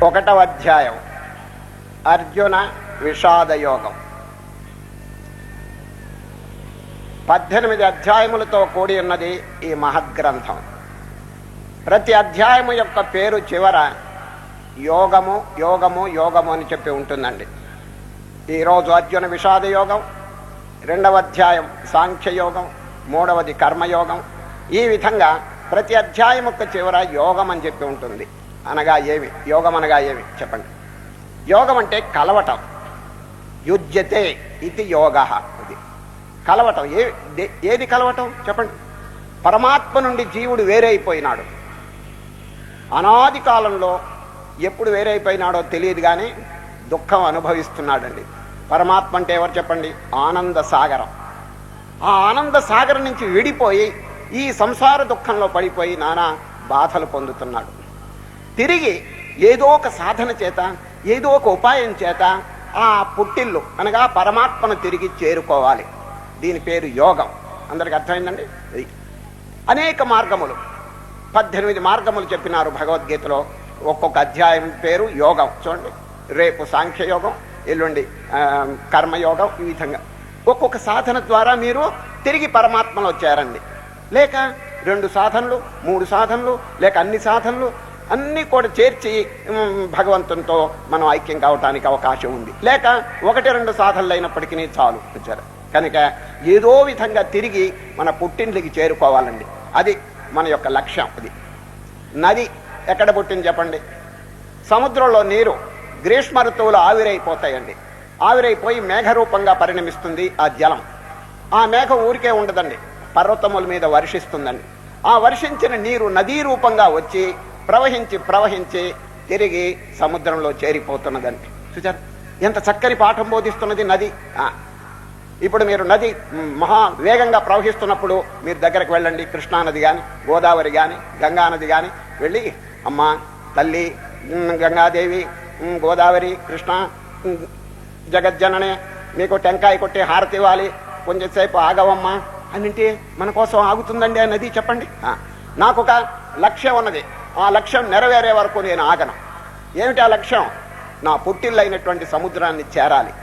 ఒకటవ అధ్యాయం అర్జున విషాదయోగం. 18 అధ్యాయములతో కూడి ఉన్నది ఈ మహద్గ్రంథం. ప్రతి అధ్యాయము యొక్క పేరు చివర యోగము యోగము యోగము అని చెప్పి ఉంటుందండి. ఈరోజు అర్జున విషాదయోగం, 2వ అధ్యాయం సాంఖ్యయోగం, 3వది కర్మయోగం. ఈ విధంగా ప్రతి అధ్యాయం యొక్క చివర యోగం అని చెప్పి ఉంటుంది. అనగా ఏమి? యోగం అనగా ఏమి చెప్పండి. యోగం అంటే కలవటం. యుజ్యతే ఇది యోగ. అది కలవటం. ఏది కలవటం చెప్పండి. పరమాత్మ నుండి జీవుడు వేరైపోయినాడు. అనాది కాలంలో ఎప్పుడు వేరైపోయినాడో తెలియదు కానీ దుఃఖం అనుభవిస్తున్నాడండి. పరమాత్మ అంటే ఎవరు చెప్పండి? ఆనంద సాగరం. ఆ ఆనంద సాగరం నుంచి విడిపోయి ఈ సంసార దుఃఖంలో పడిపోయి నానా బాధలు పొందుతున్నాడు. తిరిగి ఏదో ఒక సాధన చేత, ఏదో ఒక ఉపాయం చేత ఆ పుట్టిల్లు అనగా పరమాత్మను తిరిగి చేరుకోవాలి. దీని పేరు యోగం. అందరికి అర్థమైందండి? అనేక మార్గములు, 18 మార్గములు చెప్పినారు భగవద్గీతలో. ఒక్కొక్క అధ్యాయం పేరు యోగం. చూడండి, రేపు సాంఖ్యయోగం, ఎల్లుండి కర్మయోగం. ఈ విధంగా ఒక్కొక్క సాధన ద్వారా మీరు తిరిగి పరమాత్మలో చేరండి. లేక 2 సాధనలు, 3 సాధనలు, లేక అన్ని సాధనలు అన్నీ కూడా చేర్చి భగవంతునితో మనం ఐక్యం కావటానికి అవకాశం ఉంది. లేక 1-2 సాధనలు అయినప్పటికీ చాలు. కనుక ఏదో విధంగా తిరిగి మన పుట్టింటికి చేరుకోవాలండి. అది మన యొక్క లక్ష్యం. అది నది ఎక్కడ పుట్టింది చెప్పండి? సముద్రంలో నీరు గ్రీష్మ ఋతువులు ఆవిరైపోతాయండి. ఆవిరైపోయి మేఘరూపంగా పరిణమిస్తుంది ఆ జలం. ఆ మేఘం ఊరికే ఉండదండి, పర్వతముల మీద వర్షిస్తుందండి. ఆ వర్షించిన నీరు నదీ రూపంగా వచ్చి ప్రవహించి ప్రవహించి తిరిగి సముద్రంలో చేరిపోతున్నదండి. చూచారు ఎంత చక్కని పాఠం బోధిస్తున్నది నది. ఇప్పుడు మీరు నది మహా వేగంగా ప్రవహిస్తున్నప్పుడు మీరు దగ్గరకు వెళ్ళండి. కృష్ణానది కానీ, గోదావరి కానీ, గంగానది కానీ వెళ్ళి, అమ్మ తల్లి గంగాదేవి, గోదావరి, కృష్ణ, జగజ్జననే మీకు టెంకాయ కొట్టి హారతి ఇవ్వాలి, కొంచెంసేపు ఆగవమ్మా అన్నింటి మన కోసం ఆగుతుందండి ఆ నది? చెప్పండి. నాకు ఒక లక్ష్యం ఉన్నది, ఆ లక్ష్యం నెరవేరే వరకు నేను ఆగను. ఏమిటి ఆ లక్ష్యం? నా పుట్టిల్లైనటువంటి సముద్రాన్ని చేరాలి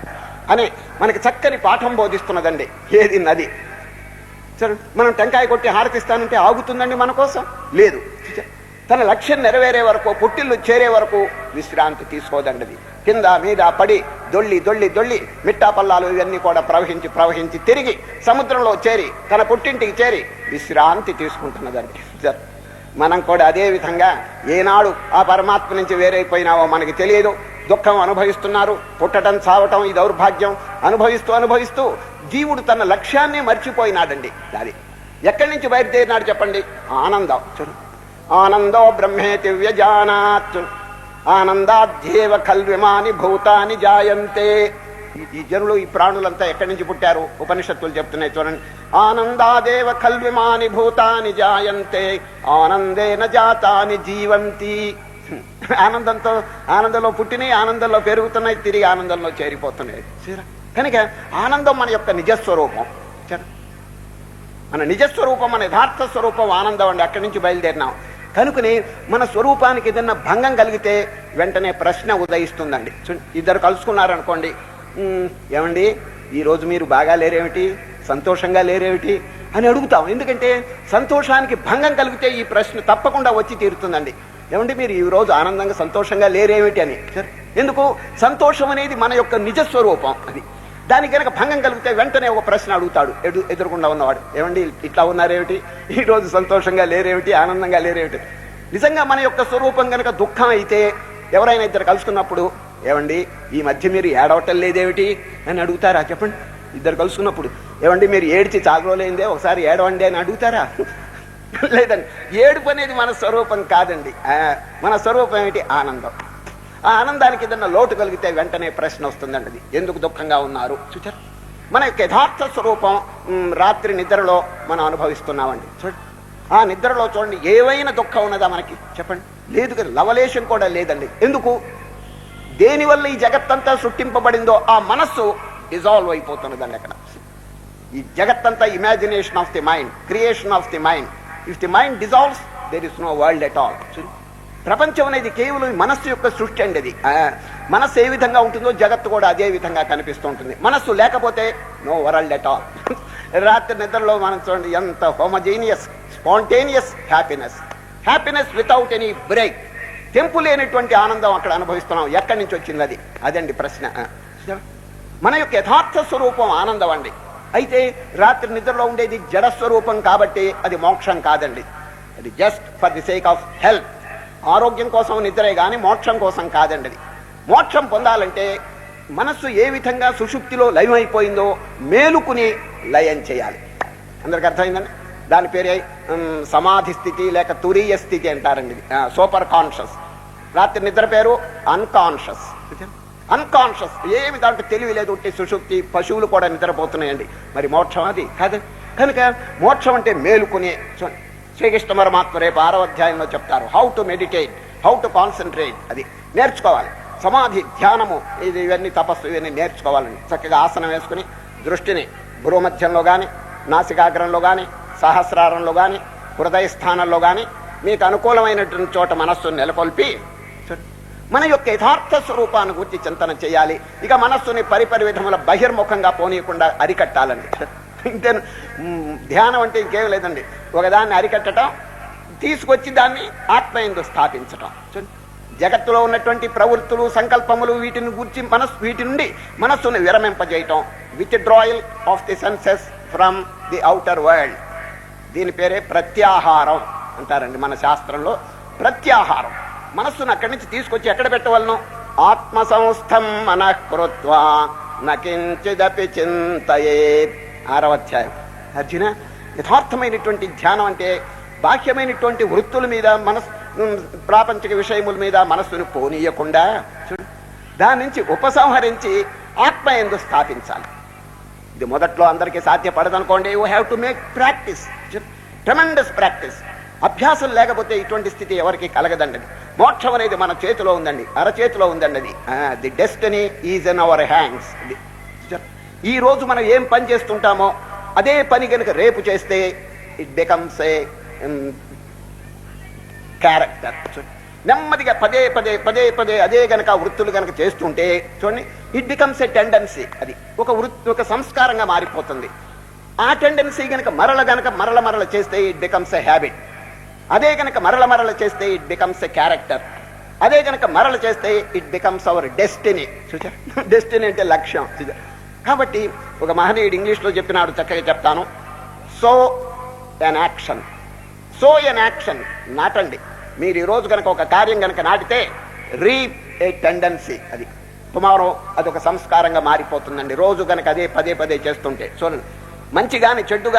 అని మనకి చక్కని పాఠం బోధిస్తున్నదండి. ఏది? నది. సరే, మనం టెంకాయ కొట్టి హారతిస్తానంటే ఆగుతుందండి మన కోసం? లేదు. తన లక్ష్యం నెరవేరే వరకు, పుట్టిల్లు చేరే వరకు విశ్రాంతి తీసుకోదండి. కింద మీద పడి దొళ్ళి దొళ్ళి దొళ్ళి మిట్టా పల్లాలు ఇవన్నీ కూడా ప్రవహించి ప్రవహించి తిరిగి సముద్రంలో చేరి తన పుట్టింటికి చేరి విశ్రాంతి తీసుకుంటున్నదండి. మనం కూడా అదే విధంగా ఏనాడు ఆ పరమాత్మ నుంచి వేరైపోయినావో మనకి తెలియదు. దుఃఖం అనుభవిస్తున్నారు. పుట్టడం, చావటం ఈ దౌర్భాగ్యం అనుభవిస్తూ అనుభవిస్తూ జీవుడు తన లక్ష్యాన్ని మర్చిపోయినాడండి. అది ఎక్కడి నుంచి బయలుదేరినాడు చెప్పండి? ఆనందం. ఆనందో బ్రహ్మేతి వ్యజానాత్ ఆనందాధ్యేవ కల్విమాని భూతాని జాయంతే. ఈ జనులు, ఈ ప్రాణులంతా ఎక్కడి నుంచి పుట్టారు? ఉపనిషత్తులు చెప్తున్నాయి చూడండి. ఆనందాదేవ కల్విమాని భూతాని జాయంతే ఆనందేన జాతాని జీవంతి. ఆనందంతో, ఆనందంలో పుట్టినాయి, ఆనందంలో పెరుగుతున్నాయి, తిరిగి ఆనందంలో చేరిపోతున్నాయి. కనుక ఆనందం మన యొక్క నిజస్వరూపం. మన నిజస్వరూపం, మన యథార్థ స్వరూపం ఆనందం అండి. అక్కడి నుంచి బయలుదేరినాం. కనుకని మన స్వరూపానికి ఏదన్నా భంగం కలిగితే వెంటనే ప్రశ్న ఉదయిస్తుందండి. ఇద్దరు కలుసుకున్నారనుకోండి, ఏమండి ఈరోజు మీరు బాగా లేరేమిటి, సంతోషంగా లేరేమిటి అని అడుగుతాం. ఎందుకంటే సంతోషానికి భంగం కలిగితే ఈ ప్రశ్న తప్పకుండా వచ్చి తీరుతుందండి. ఏమండి మీరు ఈరోజు ఆనందంగా సంతోషంగా లేరేమిటి అని. ఎందుకు? సంతోషం అనేది మన యొక్క నిజస్వరూపం. అది దానికి కనుక భంగం కలిగితే వెంటనే ఒక ప్రశ్న అడుగుతాడు ఎదురుకుండా ఉన్నవాడు. ఏమండి ఇట్లా ఉన్నారేమిటి, ఈరోజు సంతోషంగా లేరేమిటి, ఆనందంగా లేరేమిటి? నిజంగా మన యొక్క స్వరూపం కనుక దుఃఖం అయితే ఎవరైనా ఇద్దరు కలుసుకున్నప్పుడు, ఏమండి ఈ మధ్య మీరు ఏడవటం లేదేమిటి అని అడుగుతారా చెప్పండి? ఇద్దరు కలుసుకున్నప్పుడు, ఏమండి మీరు ఏడ్చి చాలా రోజులైందే, ఒకసారి ఏడవండి అని అడుగుతారా? లేదండి. ఏడుపు అనేది మన స్వరూపం కాదండి. మన స్వరూపం ఏమిటి? ఆనందం. ఆ ఆనందానికి ఏదన్నా లోటు కలిగితే వెంటనే ప్రశ్న వస్తుందండి. అది ఎందుకు దుఃఖంగా ఉన్నారు? చూచారు మన యొక్క యథార్థ స్వరూపం రాత్రి నిద్రలో మనం అనుభవిస్తున్నామండి. చూడండి, ఆ నిద్రలో చూడండి ఏవైనా దుఃఖం ఉన్నదా మనకి చెప్పండి? లేదు కదా, లవలేశం కూడా లేదండి. ఎందుకు? దేనివల్ల ఈ జగత్తంతా సృష్టింపబడిందో ఆ మనస్సు డిజాల్వ్ అయిపోతున్నదండి. అక్కడ ఈ జగత్తంతా imagination of the mind, creation of the mind. If the mind dissolves, there is no world at all. ప్రపంచం అనేది కేవలం మనస్సు యొక్క సృష్టి అండి. అది మనస్సు ఏ విధంగా ఉంటుందో జగత్తు కూడా అదే విధంగా కనిపిస్తూ ఉంటుంది. మనస్సు లేకపోతే నో వరల్డ్ ఎట్ ఆల్. రాత్రి నిద్రలో మనం చూడండి ఎంత homogeneous spontaneous happiness without any break. తెంపు లేనటువంటి ఆనందం అక్కడ అనుభవిస్తున్నాం. ఎక్కడి నుంచి వచ్చింది అది? అదండి ప్రశ్న. మన యొక్క యథార్థ స్వరూపం ఆనందం అండి. అయితే రాత్రి నిద్రలో ఉండేది జడస్వరూపం కాబట్టి అది మోక్షం కాదండి. అది just for the sake of health, ఆరోగ్యం కోసం నిద్రే కానీ మోక్షం కోసం కాదండి. అది మోక్షం పొందాలంటే మనస్సు ఏ విధంగా సుషుప్తిలో లయమైపోయిందో మేలుకుని లయం చేయాలి. అందరికి అర్థమైందండి? దాని పేరే సమాధి స్థితి లేక తురీయ స్థితి అంటారండి. Super conscious. రాత్రి నిద్ర పేరు అన్కాన్షియస్. ఏమి దాంట్లో తెలివి లేదు, ఉట్టి సుషుప్తి. పశువులు కూడా నిద్రపోతున్నాయండి. మరి మోక్షం అది కాదు. కనుక మోక్షం అంటే మేలుకునే. శ్రీకృష్ణ పరమాత్మ రేపు 6వ అధ్యాయంలో చెప్తారు how to meditate, how to concentrate. అది నేర్చుకోవాలి. సమాధి, ధ్యానము, ఇవన్నీ తపస్సు, ఇవన్నీ నేర్చుకోవాలండి. చక్కగా ఆసనం వేసుకుని దృష్టిని భ్రూమధ్యంలో కానీ, నాసికాగ్రంలో కానీ, సహస్రారంలో కానీ, హృదయ స్థానంలో కానీ మీకు అనుకూలమైనటువంటి చోట మనస్సును నెలకొల్పి మన యొక్క యథార్థ స్వరూపాన్ని గురించి చింతన చేయాలి. ఇక మనస్సుని పరిపరి విధముల బహిర్ముఖంగా పోనీయకుండా అరికట్టాలండి. ఇంతే. ధ్యానం అంటే ఇంకేం లేదండి. ఒకదాన్ని అరికట్టడం, తీసుకొచ్చి దాన్ని ఆత్మయందు స్థాపించటం. జగత్తులో ఉన్నటువంటి ప్రవృత్తులు, సంకల్పములు, వీటిని గురించి వీటి నుండి మనస్సును విరమింపజేయటం. Withdrawal of the senses from the outer world. దీని పేరే ప్రత్యాహారం అంటారండి మన శాస్త్రంలో. ప్రత్యాహారం. మనస్సును అక్కడి నుంచి తీసుకొచ్చి ఎక్కడ పెట్టవలను? ఆత్మ సంస్థం మనఃకృత్వా నకించిదపి చింతయేత్. 6వ అధ్యాయం. అర్జున, యథార్థమైనటువంటి ధ్యానం అంటే బాహ్యమైనటువంటి వృత్తుల మీద, ప్రాపంచిక విషయముల మీద మనస్సును పోనీయకుండా దాని నుంచి ఉపసంహరించి ఆత్మయందు స్థాపించాలి. ఇది మొదట్లో అందరికీ సాధ్యపడదనుకోండి. You have to make practice, tremendous practice. అభ్యాసం లేకపోతే ఇటువంటి స్థితి ఎవరికి కలగదండి. మోక్షం అనేది మన చేతిలో ఉందండి, అరచేతిలో ఉందండి. అది the destiny is in our hands. ఈ రోజు మనం ఏం పని చేస్తుంటామో అదే పని కనుక రేపు చేస్తే ఇట్ బికమ్స్ ఏ క్యారెక్టర్. నెమ్మదిగా పదే పదే పదే పదే అదే గనక వృత్తులు గనక చేస్తుంటే చూడండి, ఇట్ బికమ్స్ ఏ టెండెన్సీ. అది ఒక సంస్కారంగా మారిపోతుంది. ఆ టెండెన్సీ గనక మరల చేస్తే ఇట్ బికమ్స్ ఏ హ్యాబిట్. అదే గనక మరల చేస్తే ఇట్ బికమ్స్ ఏ క్యారెక్టర్. అదే గనక మరల చేస్తే ఇట్ బికమ్స్ అవర్ డెస్టినీ. చూచా, డెస్టినీ అంటే లక్ష్యం. కాబట్టి ఒక మహనీయుడు ఇంగ్లీష్లో చెప్పినాడు, చక్కగా చెప్తాను. సో ఎన్ యాక్షన్ నాటండి. మీరు ఈరోజు కనుక ఒక కార్యం కనుక నాటితే రీప్ ఏ టెండెన్సీ. అది టుమారో అదొక సంస్కారంగా మారిపోతుందండి. రోజు కనుక అదే పదే పదే చేస్తుంటే చూడండి, మంచి కానీ చెడు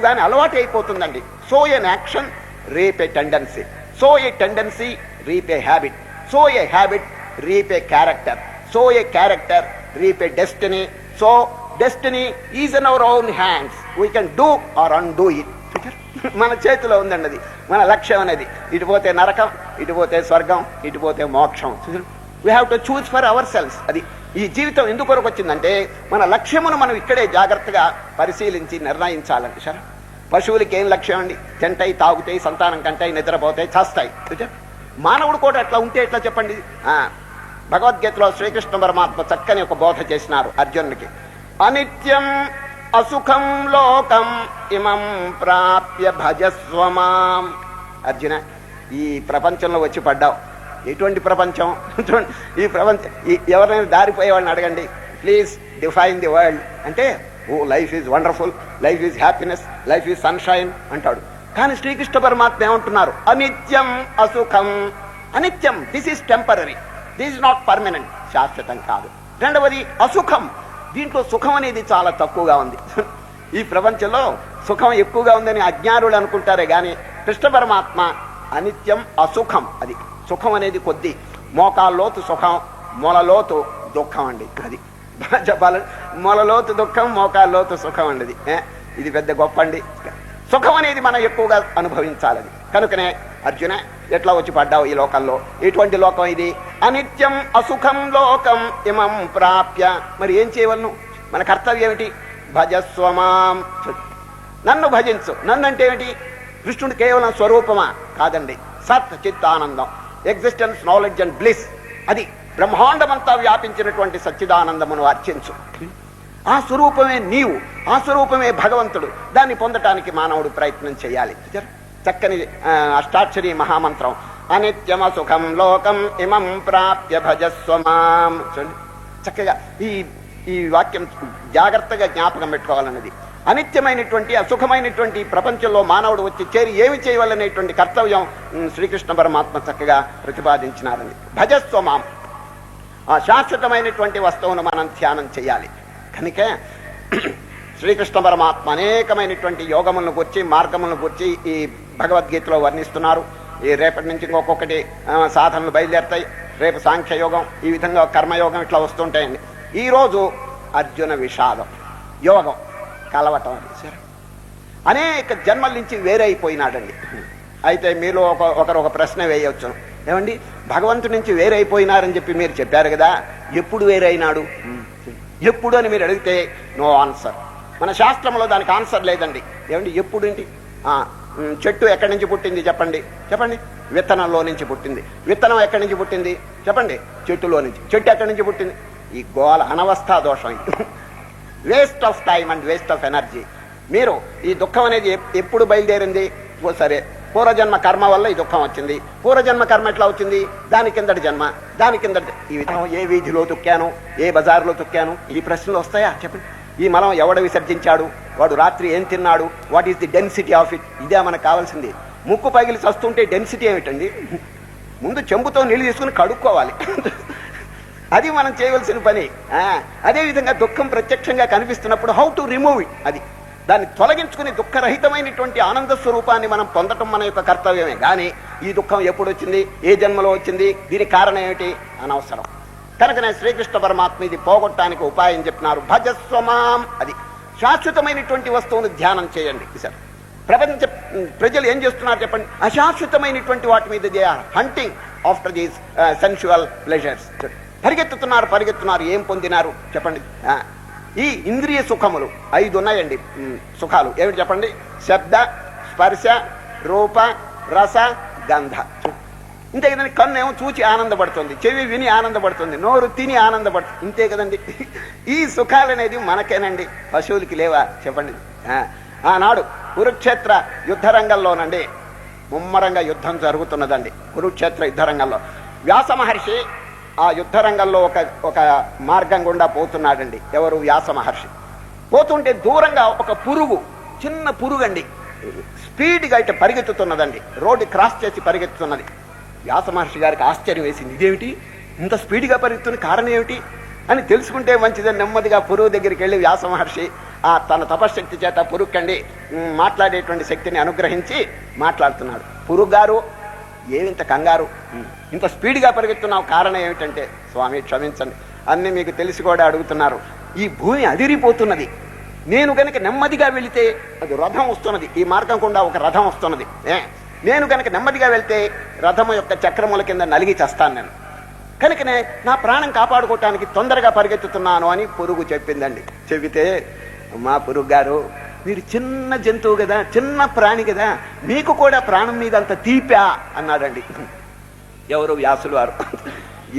కానీ అలవాటు అయిపోతుందండి. So an action reap A tendency. So A tendency reap a habit. So a habit reap A character. So A character reap A destiny. So destiny is in our own hands. We can do or undo it. మన చేతిలో ఉందండి అది. మన లక్ష్యం అనేది ఇటు పోతే నరకం, ఇటు పోతే స్వర్గం, ఇటు పోతే మోక్షం. We have to choose for hour cells. అది ఈ జీవితం ఎందుకొరకు వచ్చిందంటే మన లక్ష్యమును మనం ఇక్కడే జాగ్రత్తగా పరిశీలించి నిర్ణయించాలండి. సరే, పశువులకి ఏం లక్ష్యం అండి? తింటాయి, తాగుతాయి, సంతానం కంటాయి, నిద్రపోతాయి, చేస్తాయి. మానవుడు కూడా అట్లా ఉంటే ఎట్లా చెప్పండి? భగవద్గీతలో శ్రీకృష్ణ పరమాత్మ చక్కని ఒక బోధ చేసినారు అర్జునుడికి. అనిత్యం అసుఖం లోకం ఇమం ప్రాప్య భజస్వమాం. అర్జున, ఈ ప్రపంచంలో వచ్చి పడ్డావు. ఎటువంటి ప్రపంచం? ఈ ప్రపంచం ఎవరైనా దారిపోయేవాడిని అడగండి, ప్లీజ్ డిఫైన్ ది వరల్డ్ అంటే, oh life is wonderful, life is happiness, life is sunshine అంటాడు. కానీ శ్రీకృష్ణ పరమాత్మ ఏమంటున్నారు? అనిత్యం అసుఖం. అనిత్యం, this is temporary, this is not permanent, శాశ్వతం కాదు. రెండవది అసుఖం, దీంట్లో సుఖం అనేది చాలా తక్కువగా ఉంది. ఈ ప్రపంచంలో సుఖం ఎక్కువగా ఉందని అజ్ఞానులు అనుకుంటారే కానీ కృష్ణ పరమాత్మ అనిత్యం అసుఖం. అది సుఖం అనేది కొద్ది, మోకాల్లోతు సుఖం, మొలలోతు దుఃఖం అండి. అది చెప్పాలండి, మొలలోతు దుఃఖం, మోకాల్లోతు సుఖం అండి. ఇది పెద్ద గొప్ప అండి. సుఖం అనేది మనం ఎక్కువగా అనుభవించాలని. కనుకనే అర్జున, ఎట్లా వచ్చి పడ్డావు ఈ లోకంలో? ఎటువంటి లోకం ఇది? అనిత్యం అసుఖం లోకం ఇమం ప్రాప్య. మరి ఏం చేయవలను? మన కర్తవ్యం ఏమిటి? భజస్వమాం. నన్ను భజించు. నన్ను అంటే ఏమిటి? కృష్ణుడు కేవలం స్వరూపమా? కాదండి. సత్ చిత్తానందం, ఎగ్జిస్టెన్స్, నాలెడ్జ్ అండ్ బ్లిస్. అది బ్రహ్మాండమంతా వ్యాపించినటువంటి సచ్చిదానందమును అర్చించు. ఆ స్వరూపమే నీవు, ఆ స్వరూపమే భగవంతుడు. దాన్ని పొందటానికి మానవుడు ప్రయత్నం చేయాలి. చక్కని అష్టాక్షరి మహామంత్రం, అనిత్యమ సుఖం లోకం ఇమం ప్రాప్య భజస్వమాం. చక్కగా ఈ వాక్యం జాగ్రత్తగా జ్ఞాపకం పెట్టుకోవాలన్నది. అనిత్యమైనటువంటి అసుఖమైనటువంటి ప్రపంచంలో మానవుడు వచ్చి చేరి ఏమి చేయవలనేటువంటి కర్తవ్యం శ్రీకృష్ణ పరమాత్మ చక్కగా ప్రతిపాదించినారని. భజస్వమాం, ఆ శాశ్వతమైనటువంటి వస్తువును మనం ధ్యానం చేయాలి. కనుక శ్రీకృష్ణ పరమాత్మ అనేకమైనటువంటి యోగములను గురించి, మార్గములను గురించి ఈ భగవద్గీతలో వర్ణిస్తున్నారు. ఈ రేపటి నుంచి ఇంకొకటి సాధనలు బయలుదేరుతాయి. రేపు సాంఖ్యయోగం, ఈ విధంగా కర్మయోగం ఇట్లా వస్తుంటాయండి. ఈరోజు అర్జున విషాదం యోగం, కలవటం. సరే, అనేక జన్మల నుంచి వేరైపోయినాడండి. అయితే మీలో ఒకరు ఒక ప్రశ్న వేయవచ్చును, ఏమండి భగవంతుడి నుంచి వేరైపోయినారని చెప్పి మీరు చెప్పారు కదా, ఎప్పుడు వేరైనాడు, ఎప్పుడు అని మీరు అడిగితే నో ఆన్సర్. మన శాస్త్రంలో దానికి ఆన్సర్ లేదండి. ఏమండి ఎప్పుడు ఏంటి? చెట్టు ఎక్కడి నుంచి పుట్టింది చెప్పండి, చెప్పండి. విత్తనంలో నుంచి పుట్టింది. విత్తనం ఎక్కడి నుంచి పుట్టింది చెప్పండి, చెట్టులో నుంచి. చెట్టు ఎక్కడి నుంచి పుట్టింది? ఈ గోల అనవస్థా దోషం, waste of time and waste of energy. మీరు ఈ దుఃఖం అనేది ఎప్పుడు బయలుదేరింది? సరే, పూర్వజన్మ కర్మ వల్ల ఈ దుఃఖం వచ్చింది. పూర్వజన్మ కర్మ ఎట్లా వచ్చింది? దాని కిందటి జన్మ, దాని కిందటి. ఈ విధంగా ఏ వీధిలో తొక్కాను, ఏ బజార్లో తొక్కాను, ఈ ప్రశ్నలు వస్తాయా చెప్పండి. ఈ మలం ఎవడ విసర్జించాడు, వాడు రాత్రి ఏం తిన్నాడు, what is the density of it, ఇదే మనకు కావాల్సింది. ముక్కు పగిలి చస్తుంటే డెన్సిటీ ఏమిటండి? ముందు చెంబుతో నీళ్ళు తీసుకుని కడుక్కోవాలి, అది మనం చేయవలసిన పని. అదేవిధంగా దుఃఖం ప్రత్యక్షంగా కనిపిస్తున్నప్పుడు హౌ టు రిమూవ్ ఇట్, అది దాన్ని తొలగించుకుని దుఃఖరహితమైనటువంటి ఆనంద స్వరూపాన్ని మనం పొందటం మన యొక్క కర్తవ్యమే. కానీ ఈ దుఃఖం ఎప్పుడు వచ్చింది, ఏ జన్మలో వచ్చింది, దీనికి కారణం ఏమిటి, అనవసరం. కనుకనే శ్రీకృష్ణ పరమాత్మ ఇది పోగొట్టడానికి ఉపాయం చెప్పినారు, భజస్వమాం. అది శాశ్వతమైనటువంటి వస్తువును ధ్యానం చేయండి. సార్, ప్రపంచ ప్రజలు ఏం చేస్తున్నారు చెప్పండి? అశాశ్వతమైనటువంటి వాటి మీద they are hunting after these sensual pleasures. పరిగెత్తుతున్నారు. ఏం పొందినారు చెప్పండి? ఈ ఇంద్రియ సుఖములు 5 ఉన్నాయండి. సుఖాలు ఏమిటి చెప్పండి? శబ్ద, స్పర్శ, రూప, రస, గంధ. ఇంతే కదండి. కన్ను ఏమో చూచి ఆనందపడుతుంది, చెవి విని ఆనందపడుతుంది, నోరు తిని ఆనందపడుతుంది. ఇంతే కదండి. ఈ సుఖాలు అనేది మనకేనండి, పశువులకి లేవా చెప్పండి? ఆనాడు కురుక్షేత్ర యుద్ధ రంగంలోనండి ముమ్మరంగా యుద్ధం జరుగుతున్నదండి. కురుక్షేత్ర యుద్ధ రంగంలో వ్యాస మహర్షి ఆ యుద్ధ రంగంలో ఒక మార్గం గుండా పోతున్నాడండి. ఎవరు? వ్యాస మహర్షి. పోతుంటే దూరంగా ఒక పురుగు, చిన్న పురుగు అండి, స్పీడ్గా ఇట్లా పరిగెత్తుతున్నదండి. రోడ్డు క్రాస్ చేసి పరిగెత్తుతున్నది. వ్యాస మహర్షి గారికి ఆశ్చర్యం వేసింది. ఇదేమిటి, ఇంత స్పీడ్గా పరిగెత్తున్న కారణం ఏమిటి అని తెలుసుకుంటే మంచిదని నెమ్మదిగా పురుగు దగ్గరికి వెళ్ళి వ్యాస మహర్షి తన తపశక్తి చేత పురుగుకండి మాట్లాడేటువంటి శక్తిని అనుగ్రహించి మాట్లాడుతున్నాడు. పురుగు గారు, ఏమింత కంగారు, ఇంత స్పీడ్గా పరిగెత్తున్నావు, కారణం ఏమిటంటే, స్వామి క్షమించండి, అన్నీ మీకు తెలిసి కూడా అడుగుతున్నారు. ఈ భూమి అదిరిపోతున్నది, నేను కనుక నెమ్మదిగా వెళితే అది రథం వస్తున్నది, ఈ మార్గం గుండా ఒక రథం వస్తున్నది, నేను కనుక నెమ్మదిగా వెళ్తే రథము యొక్క చక్రముల కింద నలిగి చేస్తాను నేను, కనుకనే నా ప్రాణం కాపాడుకోవటానికి తొందరగా పరిగెత్తుతున్నాను అని పురుగు చెప్పిందండి. చెబితే, మా పురుగు గారు, మీరు చిన్న జంతువు కదా, చిన్న ప్రాణి కదా, మీకు కూడా ప్రాణం మీద అంత తీపా అన్నాడండి. ఎవరు? వ్యాసులు వారు.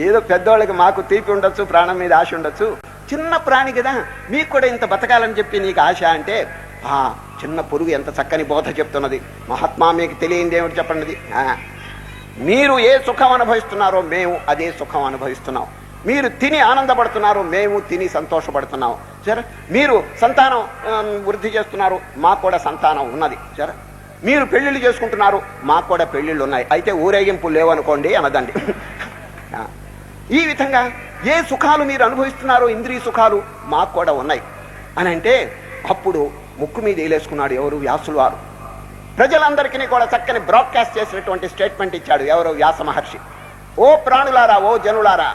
ఏదో పెద్దవాళ్ళకి మాకు తీపి ఉండొచ్చు, ప్రాణం మీద ఆశ ఉండొచ్చు, చిన్న ప్రాణి కదా, మీకు కూడా ఇంత బతకాలని చెప్పి నీకు ఆశ అంటే, చిన్న పురుగు ఎంత చక్కని బోధ చెప్తున్నది. మహాత్మా, మీకు తెలియంది ఏమిటి చెప్పండి? మీరు ఏ సుఖం అనుభవిస్తున్నారో మేము అదే సుఖం అనుభవిస్తున్నాం. మీరు తిని ఆనందపడుతున్నారు, మేము తిని సంతోషపడుతున్నాం. సరే, మీరు సంతానం వృద్ధి చేస్తున్నారు, మాకు కూడా సంతానం ఉన్నది. సరే, మీరు పెళ్లిళ్ళు చేసుకుంటున్నారు, మాకు కూడా పెళ్లిళ్ళు ఉన్నాయి. అయితే ఊరేగింపులు లేవనుకోండి అనదండి. ఈ విధంగా ఏ సుఖాలు మీరు అనుభవిస్తున్నారో, ఇంద్రియ సుఖాలు మాకు కూడా ఉన్నాయి అని అంటే, అప్పుడు ముక్కు మీద వేలేసుకున్నాడు ఎవరు? వ్యాసులు వారు. ప్రజలందరికీ కూడా చక్కని బ్రాడ్కాస్ట్ చేసినటువంటి స్టేట్మెంట్ ఇచ్చాడు. ఎవరు? వ్యాస మహర్షి. ఓ ప్రాణులారా, ఓ జనులారా,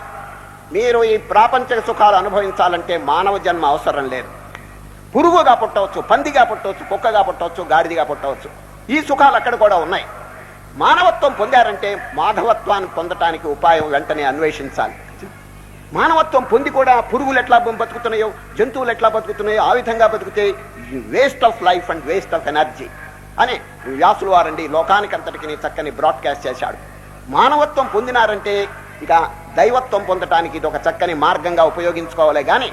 మీరు ఈ ప్రాపంచిక సుఖాలు అనుభవించాలంటే మానవ జన్మ అవసరం లేదు. పురుగుగా పుట్టవచ్చు, పందిగా పుట్టవచ్చు, కుక్కగా పుట్టవచ్చు, గాడిదిగా పుట్టవచ్చు. ఈ సుఖాలు అక్కడ కూడా ఉన్నాయి. మానవత్వం పొందారంటే మాధవత్వాన్ని పొందటానికి ఉపాయం వెంటనే అన్వేషించాలి. మానవత్వం పొంది కూడా పురుగులు ఎట్లా బతుకుతున్నాయో, జంతువులు ఎట్లా బతుకుతున్నాయో ఆ విధంగా బతుకుతే waste of life and waste of energy. అని వ్యాసులు వారండి లోకానికంతటికి చక్కని బ్రాడ్కాస్ట్ చేశాడు. మానవత్వం పొందినారంటే ఇక దైవత్వం పొందటానికి ఇది ఒక చక్కని మార్గంగా ఉపయోగించుకోవాలి. కానీ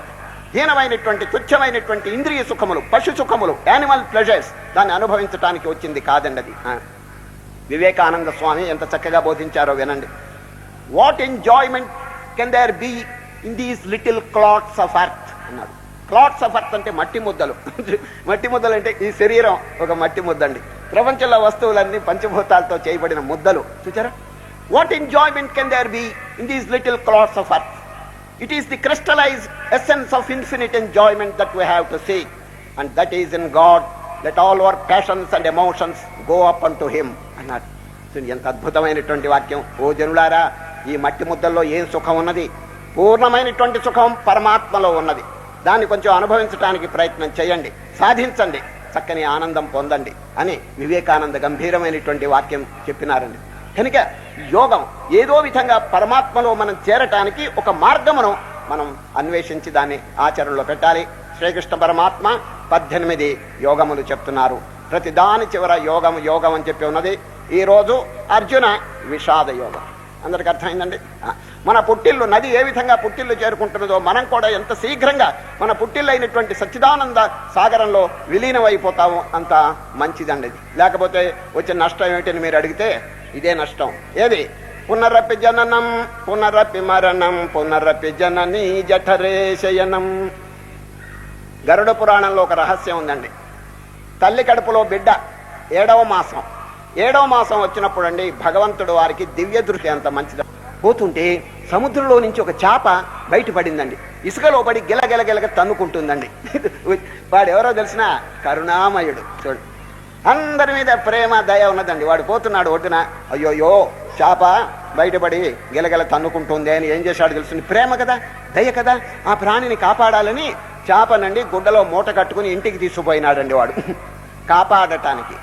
హీనమైనటువంటి తుచ్చమైనటువంటి ఇంద్రియ సుఖములు, పశు సుఖములు, యానిమల్ ప్లెజర్స్ దాన్ని అనుభవించడానికి వచ్చింది కాదండి అది. వివేకానంద స్వామి ఎంత చక్కగా బోధించారో వినండి. What enjoyment can there be in these little clots of earth అన్నాడు. క్లాట్స్ ఆఫ్ ఎర్త్ అంటే మట్టి ముద్దలు. మట్టి ముద్దలు అంటే ఈ శరీరం ఒక మట్టి ముద్దండి. ప్రపంచంలో వస్తువులన్నీ పంచభూతాలతో చేయబడిన ముద్దలు. చూచారా? What enjoyment can there be in these little clots of earth? It is the crystallized essence of infinite enjoyment that we have to seek, and that is in God. Let all our passions and emotions go up unto Him అన్నాడు. ఎంత అద్భుతమైనటువంటి వాక్యం. ఓ జనులారా, ఈ మట్టి ముద్దల్లో ఏం సుఖం ఉన్నది? పూర్ణమైనటువంటి సుఖం పరమాత్మలో ఉన్నది. దాన్ని కొంచెం అనుభవించడానికి ప్రయత్నం చేయండి, సాధించండి, చక్కని ఆనందం పొందండి అని వివేకానంద గంభీరమైనటువంటి వాక్యం చెప్పినారండి. కనుక యోగం ఏదో విధంగా పరమాత్మలో మనం చేరటానికి ఒక మార్గమును మనం అన్వేషించి దాన్ని ఆచరణలో పెట్టాలి. శ్రీకృష్ణ పరమాత్మ 18 యోగములు చెప్తున్నారు. ప్రతి దాని చివర యోగం యోగం అని చెప్పి ఉన్నది. ఈరోజు అర్జున విషాద యోగం. అందరికి అర్థమైందండి. మన పుట్టిల్లు నది ఏ విధంగా పుట్టిల్లు చేరుకుంటున్నదో మనం కూడా ఎంత శీఘ్రంగా మన పుట్టిల్లు అయినటువంటి సచ్చిదానంద సాగరంలో విలీనమైపోతాము అంత మంచిదండి. లేకపోతే వచ్చిన నష్టం ఏమిటని మీరు అడిగితే ఇదే నష్టం. ఏది? పునరపి జననం పునరపి మరణం పునరపి జననీ జఠరే శయనం. గరుడ పురాణంలో ఒక రహస్యం ఉందండి. తల్లి కడుపులో బిడ్డ 7వ మాసం వచ్చినప్పుడు అండి భగవంతుడు వారికి దివ్య దృష్టి అంత మంచిది. పోతుంటే సముద్రంలో నుంచి ఒక చేప బయటపడిందండి. ఇసుకలో పడి గిలగిలగిలగ తన్నుకుంటుందండి. వాడెవరో తెలిసిన కరుణామయుడు. చూడు, అందరి మీద ప్రేమ దయ ఉన్నదండి. వాడు పోతున్నాడు ఒడ్డున, అయ్యోయో చేప బయటపడి గిలగిల తన్నుకుంటుంది అని ఏం చేశాడు తెలుస్తుంది? ప్రేమ కదా, దయ కదా, ఆ ప్రాణిని కాపాడాలని చేపనండి గుడ్డలో మూట కట్టుకుని ఇంటికి తీసుకుపోయినాడండి వాడు కాపాడటానికి.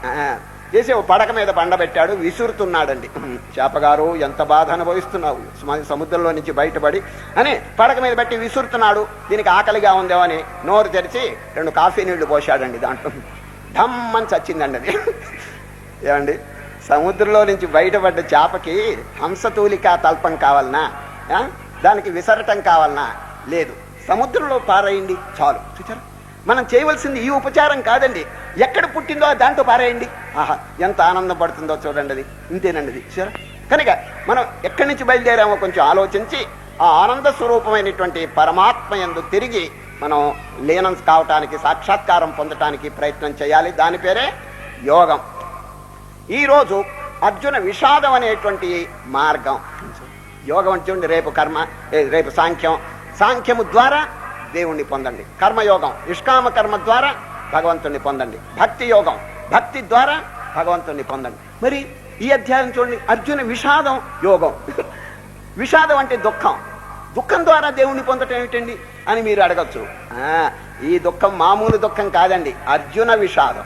చేసి పడక మీద బండబెట్టాడు, విసురుతున్నాడండి. చేపగారు ఎంత బాధ అనుభవిస్తున్నావు సముద్రంలో నుంచి బయటపడి అని పడక మీద పెట్టి విసురుతున్నాడు. దీనికి ఆకలిగా ఉందేమో అని నోరు తెరిచి 2 కాఫీ నీళ్లు పోశాడండి. దాంట్లో ధమ్మని చచ్చిందండి అది. ఏమండి, సముద్రంలో నుంచి బయటపడ్డ చేపకి హంసతూలికా తల్పం కావాలనా? దానికి విసరటం కావాలనా? లేదు, సముద్రంలో పారేయండి చాలు. చూచారా? మనం చేయవలసింది ఈ ఉపచారం కాదండి. ఎక్కడ పుట్టిందో దాంట్లో పారేయండి. ఆహా, ఎంత ఆనందం పడుతుందో చూడండి. అది ఇంతేనండి అది. చూసారా? కనుక మనం ఎక్కడి నుంచి బయలుదేరామో కొంచెం ఆలోచించి ఆ ఆనంద స్వరూపమైనటువంటి పరమాత్మ యందు తిరిగి మనం లీనం కావటానికి, సాక్షాత్కారం పొందటానికి ప్రయత్నం చేయాలి. దాని పేరే యోగం. ఈరోజు అర్జున విషాదం అనేటువంటి మార్గం. యోగం అంటే రేపు కర్మ, రేపు సాంఖ్యం. సాంఖ్యము ద్వారా దేవుణ్ణి పొందండి. కర్మయోగం, నిష్కామ కర్మ ద్వారా భగవంతుణ్ణి పొందండి. భక్తి యోగం, భక్తి ద్వారా భగవంతుణ్ణి పొందండి. మరి ఈ అధ్యాయం చూడండి, అర్జున విషాదం యోగం. విషాదం అంటే దుఃఖం. దుఃఖం ద్వారా దేవుణ్ణి పొందటం ఏమిటండి అని మీరు అడగచ్చు. ఈ దుఃఖం మామూలు దుఃఖం కాదండి, అర్జున విషాదం.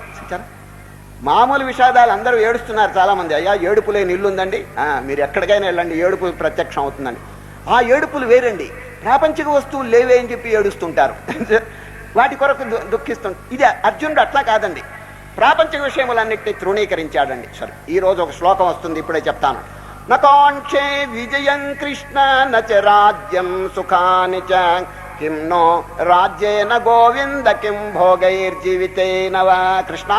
మామూలు విషాదాలు అందరూ ఏడుస్తున్నారు చాలా మంది. అయ్యా ఏడుపులే నిల్లుందండి, మీరు ఎక్కడికైనా వెళ్ళండి ఏడుపు ప్రత్యక్షం అవుతుందండి. ఆ ఏడుపులు వేరండి. ప్రాపంచిక వస్తువులు లేవే అని చెప్పి ఏడుస్తుంటారు, వాటి కొరకు దుఃఖిస్తుంటారు. ఇది అర్జునుడు అట్లా కాదండి, ప్రాపంచిక విషయములన్నిటినీ తృణీకరించాడండి. సరే, ఈ రోజు ఒక శ్లోకం వస్తుంది, ఇప్పుడే చెప్తాను. నకాంక్షే విజయం కృష్ణ నచ రాజ్యం సుఖాని చ కిం నో రాజ్యేన గోవింద కిం భోగైర్జీవితేన వా. కృష్ణ,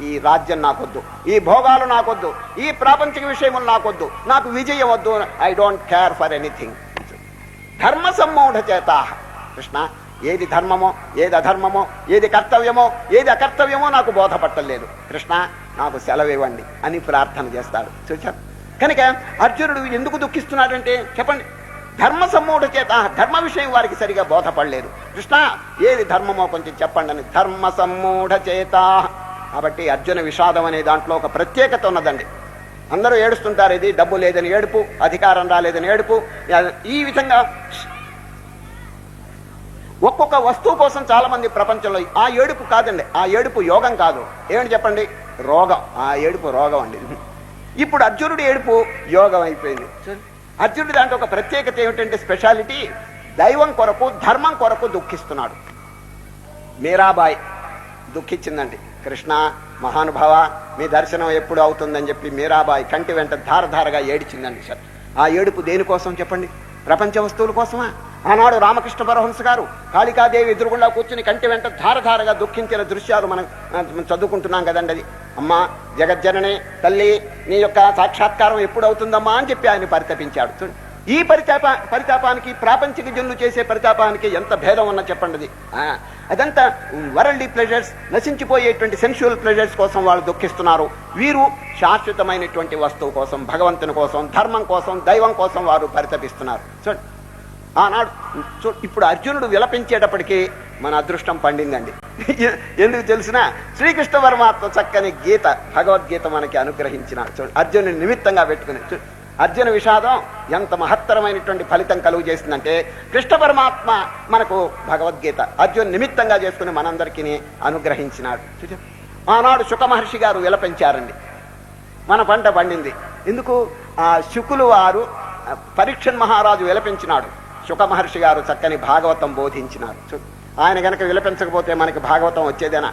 ఈ రాజ్యం నాకొద్దు, ఈ భోగాలు నాకొద్దు, ఈ ప్రాపంచిక విషయములు నాకొద్దు, నాకు విజయం వద్దు. I don't care for anything. ధర్మ సమ్మూఢ చేత. కృష్ణ, ఏది ధర్మమో, ఏది అధర్మమో, ఏది కర్తవ్యమో, ఏది అకర్తవ్యమో నాకు బోధపట్టలేదు. కృష్ణ, నాకు సెలవివ్వండి అని ప్రార్థన చేస్తాడు. చూచారు? కనుక అర్జునుడు ఎందుకు దుఃఖిస్తున్నాడంటే చెప్పండి, ధర్మ సమ్మూఢ చేత. ధర్మ విషయం వారికి సరిగా బోధపడలేదు. కృష్ణ, ఏది ధర్మమో కొంచెం చెప్పండి అని. ధర్మ సమ్మూఢ చేత. కాబట్టి అర్జున విషాదం అనే దాంట్లో ఒక ప్రత్యేకత ఉన్నదండి. అందరూ ఏడుస్తుంటారు, ఇది డబ్బు లేదని ఏడుపు, అధికారం రాలేదని ఏడుపు. ఈ విధంగా ఒక్కొక్క వస్తువు కోసం చాలా మంది ప్రపంచంలో ఆ ఏడుపు కాదండి, ఆ ఏడుపు యోగం కాదు. ఏమిటి చెప్పండి? రోగం. ఆ ఏడుపు రోగం అండి. ఇప్పుడు అర్జునుడి ఏడుపు యోగం అయిపోయింది. అర్జునుడి దాంట్లో ఒక ప్రత్యేకత ఏమిటంటే స్పెషాలిటీ, దైవం కొరకు ధర్మం కొరకు దుఃఖిస్తున్నాడు. మీరాబాయి దుఃఖించిందండి. కృష్ణ మహానుభావ మీ దర్శనం ఎప్పుడు అవుతుందని చెప్పి మీరాబాయి కంటి వెంట ధారధారగా ఏడిచిందండి సార్. ఆ ఏడుపు దేనికోసం చెప్పండి? ప్రపంచ వస్తువుల కోసమా? ఆనాడు రామకృష్ణ పరమహంస గారు కాళికాదేవి ఎదురుగుండా కూర్చుని కంటి వెంట ధారధారగా దుఃఖించిన దృశ్యాలు మనం చదువుకుంటున్నాం కదండి. అది అమ్మా జగజ్జననే తల్లి నీ యొక్క సాక్షాత్కారం ఎప్పుడు అవుతుందమ్మా అని చెప్పి ఆయన పరితపించాడు. చూడండి, ఈ పరితాపానికి ప్రాపంచిక జనులు చేసే పరితాపానికి ఎంత భేదం ఉన్నా చెప్పండి. అదంతా వరల్డీ ప్లెజర్స్, నశించిపోయేటువంటి సెన్షువల్ ప్లెజర్స్ కోసం వాళ్ళు దుఃఖిస్తున్నారు. వీరు శాశ్వతమైనటువంటి వస్తువు కోసం, భగవంతుని కోసం, ధర్మం కోసం, దైవం కోసం వారు పరితపిస్తున్నారు. చూడండి, ఆనాడు ఇప్పుడు అర్జునుడు విలపించేటప్పటికీ మన అదృష్టం పండిందండి. ఎందుకు తెలిసిన? శ్రీకృష్ణ పరమాత్మ చక్కని గీత, భగవద్గీత మనకి అనుగ్రహించినాడు. చూడండి, అర్జునుని నిమిత్తంగా పెట్టుకుని అర్జున విషాదం ఎంత మహత్తరమైనటువంటి ఫలితం కలుగు చేసిందంటే, కృష్ణ పరమాత్మ మనకు భగవద్గీత అర్జున నిమిత్తంగా చేసుకుని మనందరికీ అనుగ్రహించినాడు. ఆనాడు శుక మహర్షి గారు విలపించారండి, మన పంట పండింది. ఎందుకు? ఆ శుకులు వారు పరీక్షన్ మహారాజు విలపించినాడు, శుక మహర్షి గారు చక్కని భాగవతం బోధించినారు. ఆయన గనక విలపించకపోతే మనకి భాగవతం వచ్చేదేనా?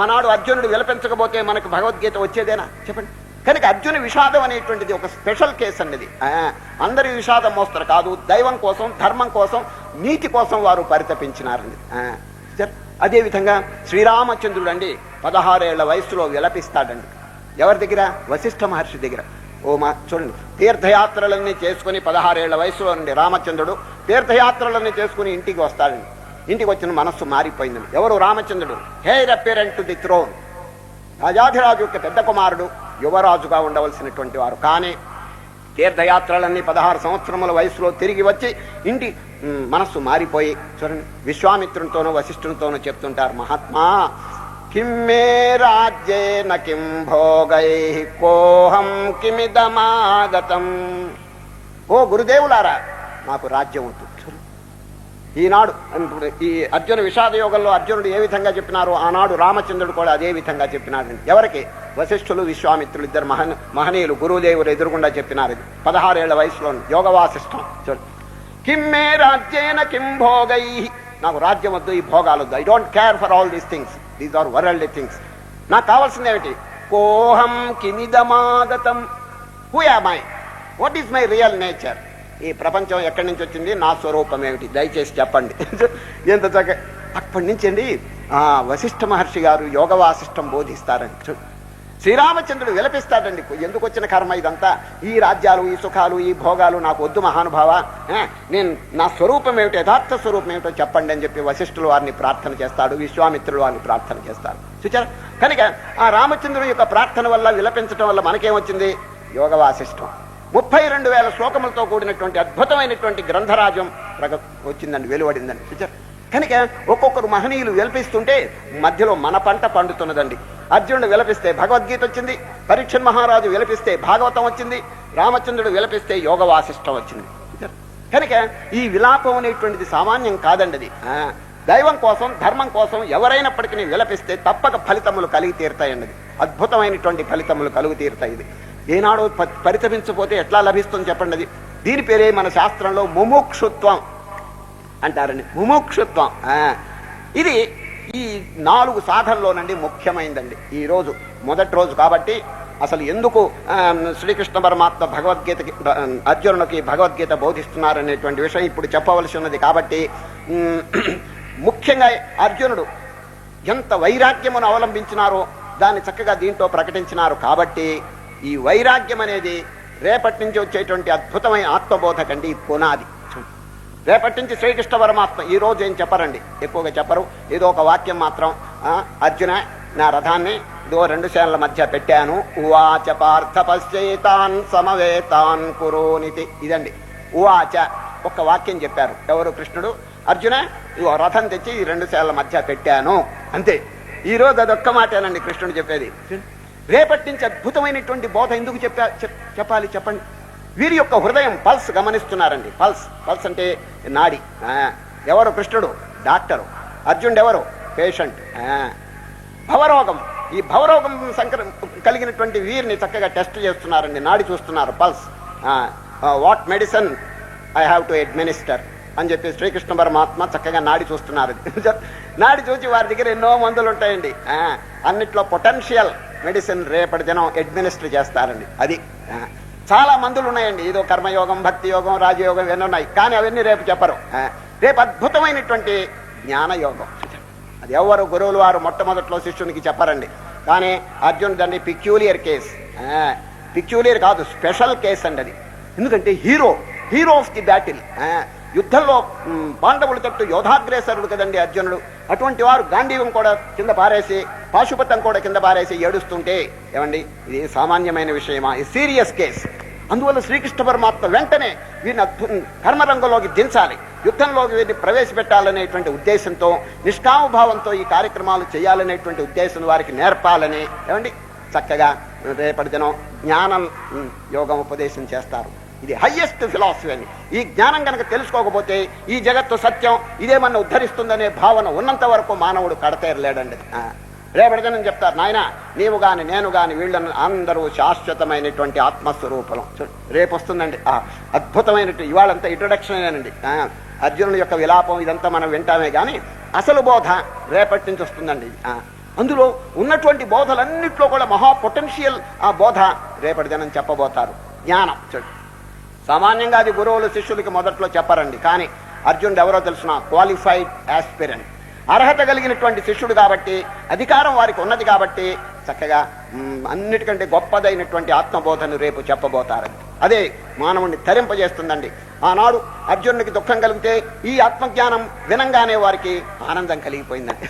ఆనాడు అర్జునుడు విలపించకపోతే మనకు భగవద్గీత వచ్చేదేనా చెప్పండి. కనుక అర్జున విషాదం అనేటువంటిది ఒక స్పెషల్ కేసు అన్నది. అందరి విషాదం మోస్తారు కాదు, దైవం కోసం, ధర్మం కోసం, నీతి కోసం వారు పరితపించినారండి. అదేవిధంగా శ్రీరామచంద్రుడు అండి 16 ఏళ్ల వయసులో విలపిస్తాడండి. ఎవరి దగ్గర? వశిష్ఠ మహర్షి దగ్గర. చూడండి, తీర్థయాత్రలన్నీ చేసుకుని 16 ఏళ్ల వయసులో నుండి రామచంద్రుడు తీర్థయాత్రలన్నీ చేసుకుని ఇంటికి వస్తాడండి. ఇంటికి వచ్చిన మనస్సు మారిపోయిందండి. ఎవరు? రామచంద్రుడు. హెయిర్ అపియరెంట్ టు ది థ్రోన్, రాజాధిరాజు యొక్క పెద్ద కుమారుడు, యువరాజుగా ఉండవలసినటువంటి వారు. కానీ తీర్థయాత్రలన్నీ 16 సంవత్సరముల వయసులో తిరిగి వచ్చి ఇంటి మనస్సు మారిపోయి చూడండి, విశ్వామిత్రునితోనూ వశిష్ఠునితోనూ చెప్తుంటారు, మహాత్మా కిమ్మే రాజ్యేన కిం భోగై కోహం కిమిదమాగతం. ఓ గురుదేవులారా, నాకు రాజ్యం ఉంటుంది. ఈనాడు ఈ అర్జున విషాద యోగంలో అర్జునుడు ఏ విధంగా చెప్పినారో ఆనాడు రామచంద్రుడు కూడా అదే విధంగా చెప్పినాడు. ఎవరికి? వశిష్ఠులు విశ్వామిత్రులు ఇద్దరు మహనీయులు గురుదేవులు ఎదురుగుండా చెప్పినారు. 16 ఏళ్ల వయసులో యోగ వాసిష్టం. కిమ్మే రాజ్యేన కిం భోగై, నాకు రాజ్యం వద్దు, ఈ భోగాలు వద్దు. I don't care for all these things, these are worldly things. నాకు కావాల్సింది ఏమిటి? కోహం కిమిదమాగతం, who am I, what is my real nature? ఈ ప్రపంచం ఎక్కడి నుంచి వచ్చింది? నా స్వరూపం ఏమిటి? దయచేసి చెప్పండి. ఎంత చక్క. అప్పటి నుంచి అండి వశిష్ఠ మహర్షి గారు యోగ వాసిష్టం బోధిస్తారండి. శ్రీరామచంద్రుడు విలపిస్తాడండి, ఎందుకు వచ్చిన కర్మ ఇదంతా? ఈ రాజ్యాలు, ఈ సుఖాలు, ఈ భోగాలు నాకు వద్దు మహానుభావ, నేను నా స్వరూపం ఏమిటి, యథార్థ స్వరూపం ఏమిటో చెప్పండి అని చెప్పి వశిష్ఠులు వారిని ప్రార్థన చేస్తాడు, విశ్వామిత్రులు వారిని ప్రార్థన చేస్తారు. చూచారా? కనుక ఆ రామచంద్రుడి యొక్క ప్రార్థన వల్ల, విలపించడం వల్ల మనకేమొచ్చింది? యోగ వాసిష్టం. 32,000 శ్లోకములతో కూడినటువంటి అద్భుతమైనటువంటి గ్రంథరాజ్యం వచ్చిందండి, వెలువడిందండి. చూచారు? కనుక ఒక్కొక్కరు మహనీయులు విలపిస్తుంటే మధ్యలో మన పంట పండుతున్నదండి. అర్జునుడు విలపిస్తే భగవద్గీత వచ్చింది, పరీక్షన్ మహారాజు విలపిస్తే భాగవతం వచ్చింది, రామచంద్రుడు విలపిస్తే యోగ వాసిష్టం వచ్చింది. కనుక ఈ విలాపం అనేటువంటిది సామాన్యం కాదండి. అది దైవం కోసం, ధర్మం కోసం ఎవరైనప్పటికీ విలపిస్తే తప్పక ఫలితములు కలిగి తీరుతాయండి. అద్భుతమైనటువంటి ఫలితములు కలుగు తీరుతాయి. ఇది ఏనాడు పరితపించకపోతే ఎట్లా లభిస్తుంది చెప్పండి. అది దీని పేరే మన శాస్త్రంలో ముముక్షుత్వం అంటారండి. ముముక్షుత్వం ఇది ఈ 4 సాధనలోనండి ముఖ్యమైందండి. ఈ రోజు మొదటి రోజు కాబట్టి అసలు ఎందుకు శ్రీకృష్ణ పరమాత్మ భగవద్గీతకి అర్జునుడికి భగవద్గీత బోధిస్తున్నారనేటువంటి విషయం ఇప్పుడు చెప్పవలసి ఉన్నది. కాబట్టి ముఖ్యంగా అర్జునుడు ఎంత వైరాగ్యమును అవలంబించినారో దాన్ని చక్కగా దీంట్లో ప్రకటించినారు. కాబట్టి ఈ వైరాగ్యం అనేది రేపటి నుంచి వచ్చేటువంటి అద్భుతమైన ఆత్మబోధ కండి పునాది. రేపటి నుంచి శ్రీకృష్ణ పరమాత్మ ఈ రోజు ఏం చెప్పరండి, ఎక్కువగా చెప్పరు. ఏదో ఒక వాక్యం మాత్రం, అర్జున నా రథాన్ని 2 సేనల మధ్య పెట్టాను, ఉవాచ పార్థ పశ్చేతాన్ సమవేతాన్ కురోనితి. ఇదండి ఉవాచ, ఒక్క వాక్యం చెప్పారు. ఎవరు? కృష్ణుడు. అర్జున రథం తెచ్చి 2 సేనల మధ్య పెట్టాను, అంతే. ఈ రోజు అదొక్క మాటేనండి కృష్ణుడు చెప్పేది. రేపటి నుంచి అద్భుతమైనటువంటి బోధ ఎందుకు చెప్పాలి చెప్పండి. వీరి యొక్క హృదయం పల్స్ గమనిస్తున్నారండి. పల్స్ అంటే నాడి. ఎవరు? కృష్ణుడు డాక్టరు, అర్జునుడు ఎవరు? పేషెంట్. భవరోగం, ఈ భవరోగం కలిగినటువంటి వీరిని చక్కగా టెస్ట్ చేస్తున్నారండి, నాడి చూస్తున్నారు, pulse. What medicine I have to administer, అని చెప్పి శ్రీకృష్ణ పరమాత్మ చక్కగా నాడి చూస్తున్నారు. నాడి చూసి వారి దగ్గర ఎన్నో మందులు ఉంటాయండి. అన్నిట్లో పొటెన్షియల్ మెడిసిన్ రేపటి దినం అడ్మినిస్టర్ చేస్తారండి. అది చాలా మందులు ఉన్నాయండి. ఏదో కర్మయోగం, భక్తి యోగం, రాజయోగం ఇవన్నీ ఉన్నాయి. కానీ అవన్నీ రేపు చెప్పరు. రేపు అద్భుతమైనటువంటి జ్ఞానయోగం. అది ఎవరు గురువులు వారు మొట్టమొదట్లో శిష్యునికి చెప్పరండి. కానీ అర్జున్ దాన్ని పిక్యూలియర్ కేస్, పిక్యూలియర్ కాదు, స్పెషల్ కేస్ అండి అది. ఎందుకంటే హీరో ఆఫ్ ది బ్యాటిల్. యుద్ధంలో పాండవుల తట్టు యోధాగ్రేసరుడు కదండి అర్జునుడు. అటువంటి వారు గాంధీవం కూడా కింద పారేసి, పాశుపతం కూడా కింద పారేసి ఏడుస్తుంటే ఏమండి ఇది సామాన్యమైన విషయమా? ఇది సీరియస్ కేస్. అందువల్ల శ్రీకృష్ణ పరమాత్మ వెంటనే వీరిని కర్మరంగంలోకి దించాలి, యుద్ధంలోకి వీరిని ప్రవేశపెట్టాలనేటువంటి ఉద్దేశంతో, నిష్కామభావంతో ఈ కార్యక్రమాలు చేయాలనేటువంటి ఉద్దేశం వారికి నేర్పాలని ఏమండి చక్కగా రేపటి దినం జ్ఞానం యోగం ఉపదేశం చేస్తారు. ఇది హయ్యెస్ట్ ఫిలాసఫీ అని. ఈ జ్ఞానం కనుక తెలుసుకోకపోతే ఈ జగత్తు సత్యం ఇదేమన్నా ఉద్ధరిస్తుందనే భావన ఉన్నంత వరకు మానవుడు కడతేరలేడండి. రేపటి దినం చెప్తారు, నాయన నీవు గాని నేను గాని వీళ్ళని అందరూ శాశ్వతమైనటువంటి ఆత్మస్వరూపం. రేపు వస్తుందండి అద్భుతమైనటువంటి. ఇవాళంతా ఇంట్రొడక్షన్ ఏనండి. అర్జునుడి యొక్క విలాపం ఇదంతా మనం వింటామే కానీ అసలు బోధ రేపటి నుంచి వస్తుందండి. అందులో ఉన్నటువంటి బోధలన్నింటిలో కూడా మహా పొటెన్షియల్ ఆ బోధ రేపటి దినం చెప్పబోతారు. జ్ఞానం సామాన్యంగా అది గురువులు శిష్యులకి మొదట్లో చెప్పరండి. కానీ అర్జునుడు ఎవరో తెలుసునా? క్వాలిఫైడ్ ఆస్పిరెంట్, అర్హత కలిగినటువంటి శిష్యుడు కాబట్టి, అధికారం వారికి ఉన్నది కాబట్టి చక్కగా అన్నిటికంటే గొప్పదైనటువంటి ఆత్మబోధను రేపు చెప్పబోతారండి. అదే మానవుడిని తరింపజేస్తుందండి. ఆనాడు అర్జునుడికి దుఃఖం కలిగితే ఈ ఆత్మజ్ఞానం వినంగానే వారికి ఆనందం కలిగిపోయిందండి.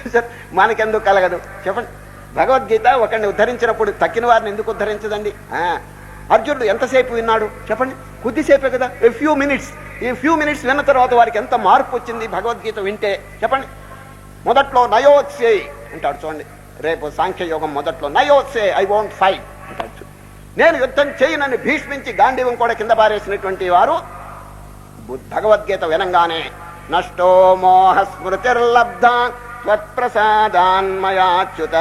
మనకెందుకు కలగదు చెప్పండి? భగవద్గీత ఒకరిని ఉద్ధరించినప్పుడు తక్కిన వారిని ఎందుకు ఉద్ధరించదండి? అర్జునుడు ఎంతసేపు విన్నాడు చెప్పండి? కొద్దిసేపే కదా, ఏ ఫ్యూ మినిట్స్. ఈ ఫ్యూ మినిట్స్ విన్న తర్వాత వారికి ఎంత మార్పు వచ్చింది భగవద్గీత వింటే చెప్పండి? మొదట్లో నయోత్సే అంటాడు చూడండి. రేపు సాంఖ్యయోగం మొదట్లో నయోత్సే ఐ వోంట్ ఫైట్ అంటాడు. నేను యుద్ధం చేయనని భీష్మించి గాంధీవం కూడా కింద పారేసినటువంటి వారు భగవద్గీత వినంగానే నష్టో మోహ స్మృతిర్లబ్ధ త్వత్ప్రసాదాన్మయాచ్యుత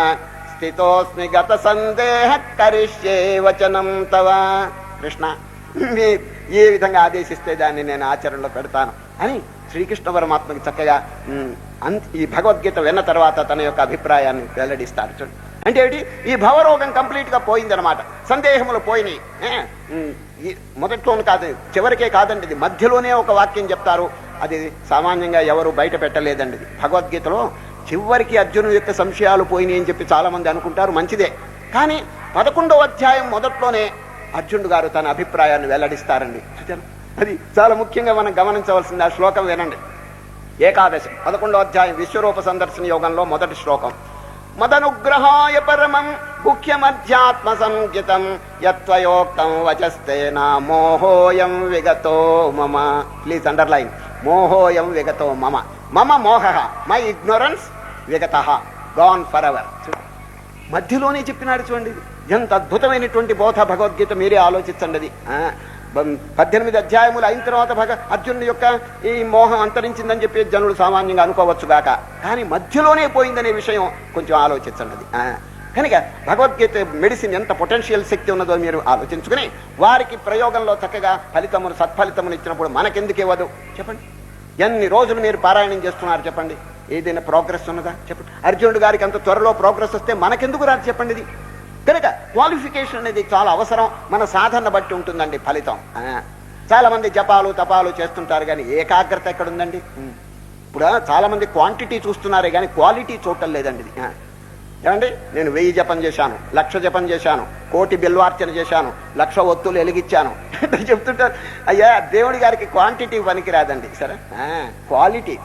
స్థితోస్మి గత సందేహ కరిష్యే వచనం తవ. కృష్ణ ఏ విధంగా ఆదేశిస్తే దాన్ని నేను ఆచరణలో పెడతాను అని శ్రీకృష్ణ పరమాత్మకి చక్కగా ఈ భగవద్గీత విన్న తర్వాత తన యొక్క అభిప్రాయాన్ని వెల్లడిస్తారు. చూడండి అంటే ఏమిటి? ఈ భవరోగం కంప్లీట్ గా పోయిందనమాట. సందేహములు పోయినాయి. మొదట్లోనే కాదు, చివరికే కాదండి, ఇది మధ్యలోనే ఒక వాక్యం చెప్తారు. అది సామాన్యంగా ఎవరు బయట పెట్టలేదండి. ఇది భగవద్గీతలో చివరికి అర్జునుడి యొక్క సంశయాలు పోయినాయి అని చెప్పి చాలా మంది అనుకుంటారు, మంచిదే. కానీ 11వ అధ్యాయం మొదట్లోనే అర్జునుడు గారు తన అభిప్రాయాన్ని వెల్లడిస్తారండి. అది చాలా ముఖ్యంగా మనం గమనించవలసింది. ఆ శ్లోకం వినండి. ఏకాదశి 11వ అధ్యాయం విశ్వరూప సందర్శన యోగంలో మొదటి శ్లోకం. మదనుగ్రహాయ పరమం ముఖ్యమధ్యాత్మ సంకితం యత్వయోక్తం వచస్తేన మోహోయం విగతో మమ. ప్లీజ్ అండర్లైన్, మోహోయం విగతో మమ. మమ మోహ, మై ఇగ్నోరెన్స్, విగత గాన్ ఫర్ ఎవర్. మధ్యలోనే చెప్పినాడు చూడండి. ఎంత అద్భుతమైనటువంటి బోధ భగవద్గీత, మీరే ఆలోచించండి. అది 18 అధ్యాయములు అయిన తర్వాత అర్జునుడి యొక్క ఈ మోహం అంతరించిందని చెప్పి జనులు సామాన్యంగా అనుకోవచ్చు గాక, కానీ మధ్యలోనే పోయిందనే విషయం కొంచెం ఆలోచించండి. అది కనుక భగవద్గీత మెడిసిన్ ఎంత పొటెన్షియల్ శక్తి ఉన్నదో మీరు ఆలోచించుకుని వారికి ప్రయోగంలో చక్కగా ఫలితమును సత్ఫలితమును ఇచ్చినప్పుడు మనకెందుకు ఇవ్వదు చెప్పండి? ఎన్ని రోజులు మీరు పారాయణం చేస్తున్నారు చెప్పండి? ఏదైనా ప్రోగ్రెస్ ఉన్నదా చెప్పండి? అర్జునుడు గారికి అంత త్వరలో ప్రోగ్రెస్ వస్తే మనకెందుకు రాదు చెప్పండి? ఇది కనుక క్వాలిఫికేషన్ అనేది చాలా అవసరం. మన సాధన బట్టి ఉంటుందండి ఫలితం. చాలా మంది జపాలు తపాలు చేస్తుంటారు కానీ ఏకాగ్రత ఎక్కడుందండి? ఇప్పుడు చాలా మంది క్వాంటిటీ చూస్తున్నారే కానీ క్వాలిటీ చూడటం లేదండి. ఇది ఏమండి, నేను 1000 జపం చేశాను, 1,00,000 జపం చేశాను, 1,000,000 బిల్వార్చన చేశాను, 1,00,000 ఒత్తులు వెలిగించాను చెప్తుంటారు. అయ్యా, దేవుడి గారికి క్వాంటిటీ పనికి రాదండి. సరే, క్వాలిటీ.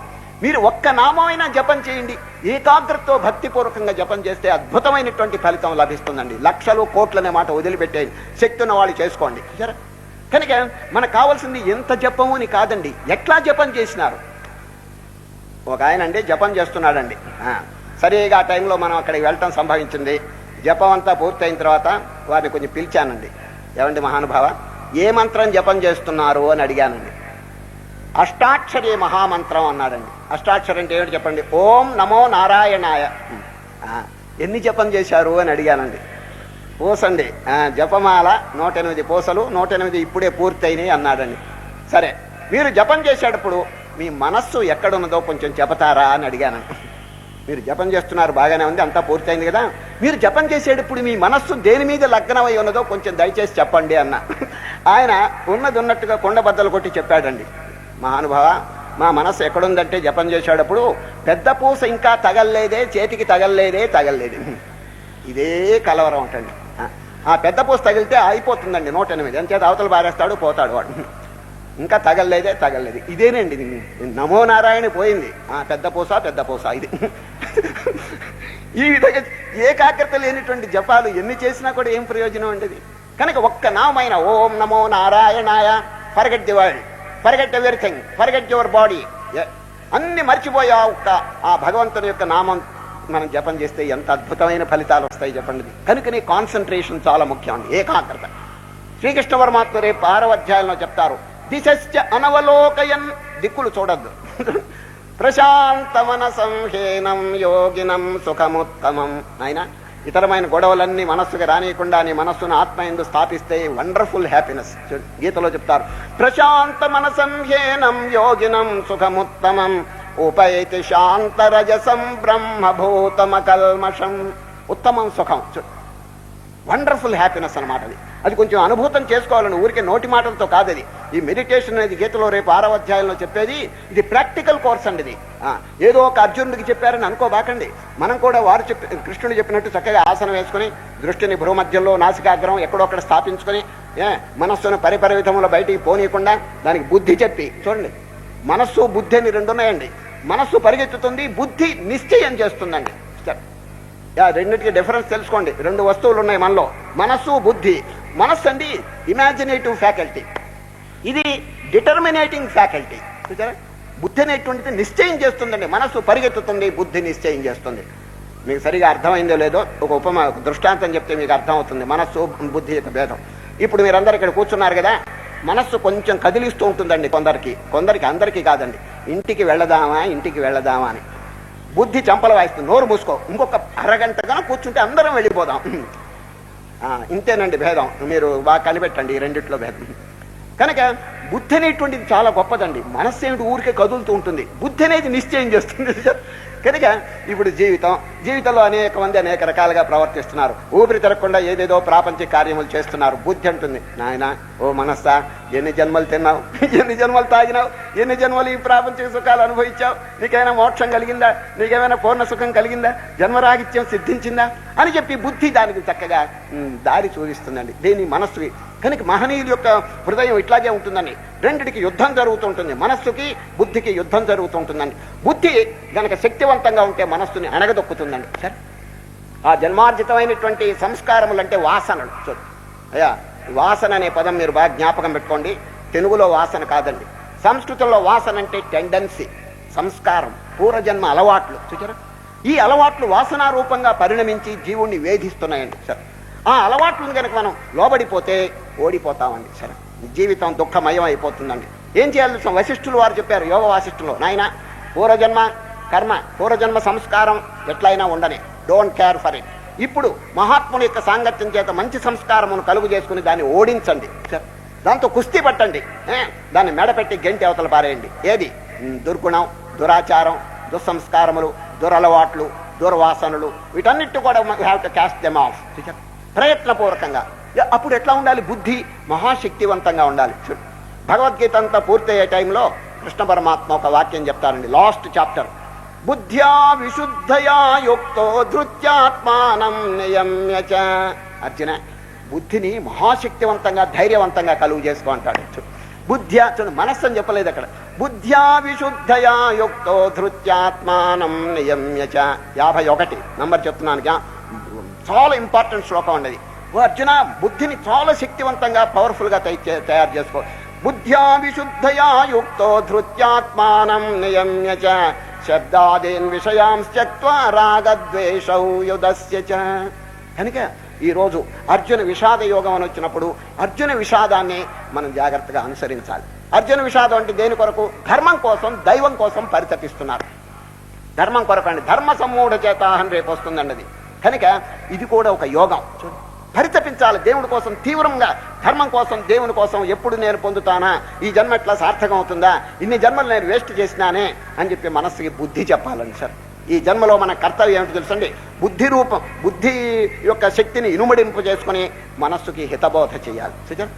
మీరు ఒక్క నామైనా జపం చేయండి, ఏకాగ్రతతో భక్తిపూర్వకంగా జపం చేస్తే అద్భుతమైనటువంటి ఫలితం లభిస్తుందండి. 1,00,000 కోట్లు అనే మాట వదిలిపెట్టేయండి, శక్తి ఉన్న వాళ్ళు చేసుకోండి. సరే, కనుక మనకు కావాల్సింది ఎంత జపము అని కాదండి, ఎట్లా జపం చేసినారు. ఒక ఆయన అండి జపం చేస్తున్నాడండి. సరిగా ఆ టైంలో మనం అక్కడికి వెళ్ళటం సంభవించింది. జపం అంతా పూర్తయిన తర్వాత వారిని కొంచెం పిలిచానండి. ఏమండి మహానుభావ, ఏ మంత్రం జపం చేస్తున్నారు అని అడిగానండి. అష్టాక్షరి మహామంత్రం అన్నాడండి. అష్టాక్షరి అంటే ఏమిటి చెప్పండి? ఓం నమో నారాయణాయ. ఎన్ని జపం చేశారు అని అడిగానండి. పూసండి, జపమాల 108 పూసలు, 108 ఇప్పుడే పూర్తయినాయి అన్నాడండి. సరే, మీరు జపం చేసేటప్పుడు మీ మనస్సు ఎక్కడున్నదో కొంచెం చెబుతారా అని అడిగాను. మీరు జపం చేస్తున్నారు, బాగానే ఉంది, అంతా పూర్తయింది కదా, మీరు జపం చేసేటప్పుడు మీ మనస్సు దేని మీద లగ్నమై ఉన్నదో కొంచెం దయచేసి చెప్పండి అన్న. ఆయన ఉన్నది ఉన్నట్టుగా కొండ బద్దలు కొట్టి చెప్పాడండి. మహానుభావ, మా మనస్సు ఎక్కడుందంటే జపం చేసేటప్పుడు పెద్ద పూస ఇంకా తగల్లేదే, చేతికి తగల్లేదే. ఇదే కలవరం ఉంటుంది. ఆ పెద్ద పూస తగిలితే అయిపోతుందండి 108, అంచేత అవతల బారేస్తాడు, పోతాడు వాడు. ఇంకా తగల్లేదు. ఇదేనండి, నమో నారాయణ పోయింది. పెద్ద పూస ఇది. ఈ విధంగా ఏకాగ్రత లేనిటువంటి జపాలు ఎన్ని చేసినా కూడా ఏం ప్రయోజనం ఉండేది. కనుక ఒక్క నామైన ఓం నమో నారాయణాయ, forget the world, forget everything, forget your body, అన్ని మర్చిపోయా ఒక్క ఆ భగవంతుని యొక్క నామం మనం జపం చేస్తే ఎంత అద్భుతమైన ఫలితాలు వస్తాయి చెప్పండి. కనుకనే కాన్సన్ట్రేషన్ చాలా ముఖ్యం అండి, ఏకాగ్రత. శ్రీకృష్ణ పరమాత్మ రేపు 6వ అధ్యాయంలో చెప్తారు, దిశశ్చ అనవలోకయన్, దిక్కులు చూడద్దు. ప్రశాంతమన సంహేనం యోగినం సుఖముత్తమం. ఆయన ఇతరమైన గొడవలన్నీ మనస్సుకు రానియకుండా నీ మనస్సును ఆత్మయందు స్థాపిస్తే వండర్ఫుల్ హ్యాపీనెస్. గీతలో చెప్తారు, ప్రశాంత మనసంహేనం యోగినం సుఖముత్తమం ఉపైతి శాంతరజసం బ్రహ్మభూతమకల్మషం. ఉత్తమం సుఖం, వండర్ఫుల్ హ్యాపీనెస్ అన్నమాట. అది కొంచెం అనుభూతం చేసుకోవాలని, ఊరికే నోటి మాటలతో కాదది. ఈ మెడిటేషన్ అనేది గీతలో రేపు 6వ అధ్యాయంలో చెప్పేది. ఇది ప్రాక్టికల్ కోర్స్ అండి. ఇది ఏదో ఒక అర్జునుడికి చెప్పారని అనుకోబాకండి. మనం కూడా కృష్ణుడు చెప్పినట్టు చక్కగా ఆసనం వేసుకుని దృష్టిని భ్రూమధ్యంలో నాసికాగ్రం ఎక్కడొక్కడ స్థాపించుకొని మనస్సును పరిపర విధములో బయటికి పోనీయకుండా దానికి బుద్ధి చెప్పి చూడండి. మనస్సు బుద్ధి అని 2 ఉన్నాయండి. మనస్సు పరిగెత్తుతుంది, బుద్ధి నిశ్చయం చేస్తుందండి. రెండింటికి డిఫరెన్స్ తెలుసుకోండి. 2 వస్తువులు ఉన్నాయి మనలో, మనస్సు బుద్ధి. మనస్సు అండి ఇమాజినేటివ్ ఫ్యాకల్టీ, ఇది డిటర్మినేటింగ్ ఫ్యాకల్టీ. చూసారా, బుద్ధి అనేటువంటిది నిశ్చయం చేస్తుందండి. మనస్సు పరిగెత్తుతుంది, బుద్ధి నిశ్చయం చేస్తుంది. మీకు సరిగా అర్థమైందో లేదో ఒక దృష్టాంతం చెప్తే మీకు అర్థం అవుతుంది మనస్సు బుద్ధి యొక్క భేదం. ఇప్పుడు మీరందరూ ఇక్కడ కూర్చున్నారు కదా, మనస్సు కొంచెం కదిలిస్తూ ఉంటుందండి కొందరికి, అందరికీ కాదండి. ఇంటికి వెళదామా అని బుద్ధి చంపలు వాయిస్తుంది, నోరు మూసుకో, ఇంకొక అరగంటగా కూర్చుంటే అందరం వెళ్ళిపోదాం. ఇంతేనండి భేదం. మీరు బాగా కనిపెట్టండి ఈ రెండిట్లో భేదం. కనుక బుద్ధి అనేటువంటిది చాలా గొప్పదండి. మనస్సు ఏమిటి ఊరికే కదులుతూ ఉంటుంది, బుద్ధి అనేది నిశ్చయం చేస్తుంది. కనుక ఇప్పుడు జీవితంలో అనేక మంది అనేక రకాలుగా ప్రవర్తిస్తున్నారు. ఊపిరి తిరగకుండా ఏదేదో ప్రాపంచిక కార్యములు చేస్తున్నారు. బుద్ధి అంటుంది, నాయన ఓ మనస్సా, ఎన్ని జన్మలు తిన్నావు, ఎన్ని జన్మలు తాగినావు, ఎన్ని జన్మలు ఈ ప్రాపంచిక సుఖాలు అనుభవించావు, నీకేమైనా మోక్షం కలిగిందా, నీకేమైనా పూర్ణ సుఖం కలిగిందా, జన్మరాహిత్యం సిద్ధించిందా అని చెప్పి బుద్ధి దానికి చక్కగా దారి చూపిస్తుందండి. దీని మనస్సుకి. కనుక మహనీయుల యొక్క హృదయం ఇట్లాగే ఉంటుందండి. రెండిటికి యుద్ధం జరుగుతుంటుంది, మనస్సుకి బుద్ధికి యుద్ధం జరుగుతుంటుందండి. బుద్ధి గనక శక్తివంతంగా ఉంటే మనస్సుని అణగదొక్కుతుందండి. సరే, ఆ జన్మార్జితమైనటువంటి సంస్కారములు అంటే వాసనలు. అయ్యా, వాసన అనే పదం మీరు బాగా జ్ఞాపకం పెట్టుకోండి. తెలుగులో వాసన కాదండి, సంస్కృతంలో వాసన అంటే టెండెన్సీ, సంస్కారం, పూర్వజన్మ అలవాట్లు. చూచారా, ఈ అలవాట్లు వాసనా రూపంగా పరిణమించి జీవుణ్ణి వేధిస్తున్నాయండి. సరే, ఆ అలవాట్లను కనుక మనం లోబడిపోతే ఓడిపోతామండి. సరే, జీవితం దుఃఖమయం అయిపోతుందండి. ఏం చేయాలి? వశిష్ఠులు వారు చెప్పారు యోగ వాసిష్ఠులో, నాయన పూర్వజన్మ కర్మ, పూర్వజన్మ సంస్కారం ఎట్లయినా ఉండని, డోంట్ కేర్ ఫర్ ఇట్. ఇప్పుడు మహాత్ముని యొక్క సాంగత్యం చేత మంచి సంస్కారమును కలుగు చేసుకుని దాన్ని ఓడించండి. సరే, దాంతో కుస్తీ పట్టండి, దాన్ని మెడపెట్టి గెంటి అవతల పారేయండి. ఏది? దుర్గుణం, దురాచారం, దుస్సంస్కారములు, దురలవాట్లు, దుర్వాసనలు, వీటన్నిటి కూడా we have to caste them of ప్రయత్నపూర్వకంగా. అప్పుడు ఎట్లా ఉండాలి? బుద్ధి మహాశక్తివంతంగా ఉండాలి. భగవద్గీత అంతా పూర్తయ్యే టైంలో కృష్ణ పరమాత్మ ఒక వాక్యం చెప్తారండి, లాస్ట్ చాప్టర్. బుద్ధ్యా విశుద్ధయా యుక్తో ధృత్యాత్మానం నియమ్య చ. అర్జున, బుద్ధిని మహాశక్తివంతంగా ధైర్యవంతంగా కలుగు చేసుకో అంటాడు. బుద్ధ్యా, మనస్సు అని చెప్పలేదు అక్కడ. బుద్ధ్యా విశుద్ధయా యుక్తో ధృత్యాత్మానం నియమ్య చ. 51 నంబర్ చెప్తున్నాను, చాలా ఇంపార్టెంట్ శ్లోకం అండి. ఓ అర్జున, బుద్ధిని చాలా శక్తివంతంగా పవర్ఫుల్ గా తయారు చేసుకో. బుద్ధ్యా విశుద్ధయా యుక్తో ధృత్యాత్మానం నియమ్య చ శబ్దాదీన్ విషయాన్ త్యక్త్వా రాగద్వేషౌ యుధస్య చ. కనుక ఈరోజు అర్జున విషాద యోగం అని వచ్చినప్పుడు అర్జున విషాదాన్ని మనం జాగ్రత్తగా అనుసరించాలి. అర్జున విషాదం అంటే దేని కొరకు? ధర్మం కోసం, దైవం కోసం పరితపిస్తున్నారు. ధర్మం కొరకు అండి. ధర్మ సమ్మూఢ చేత అని రేపు వస్తుందండి అది. కనుక ఇది కూడా ఒక యోగం. పరితపించాలి దేవుడి కోసం తీవ్రంగా, ధర్మం కోసం, దేవుని కోసం. ఎప్పుడు నేను పొందుతానా, ఈ జన్మ ఎట్లా సార్థకం అవుతుందా, ఇన్ని జన్మలు నేను వేస్ట్ చేసినానే అని చెప్పి మనస్సుకి బుద్ధి చెప్పాలండి సార్. ఈ జన్మలో మన కర్తవ్యం ఏమిటి తెలుసండి, బుద్ధి యొక్క శక్తిని ఇనుమడింపు చేసుకుని మనస్సుకి హితబోధ చేయాలి సుజన్.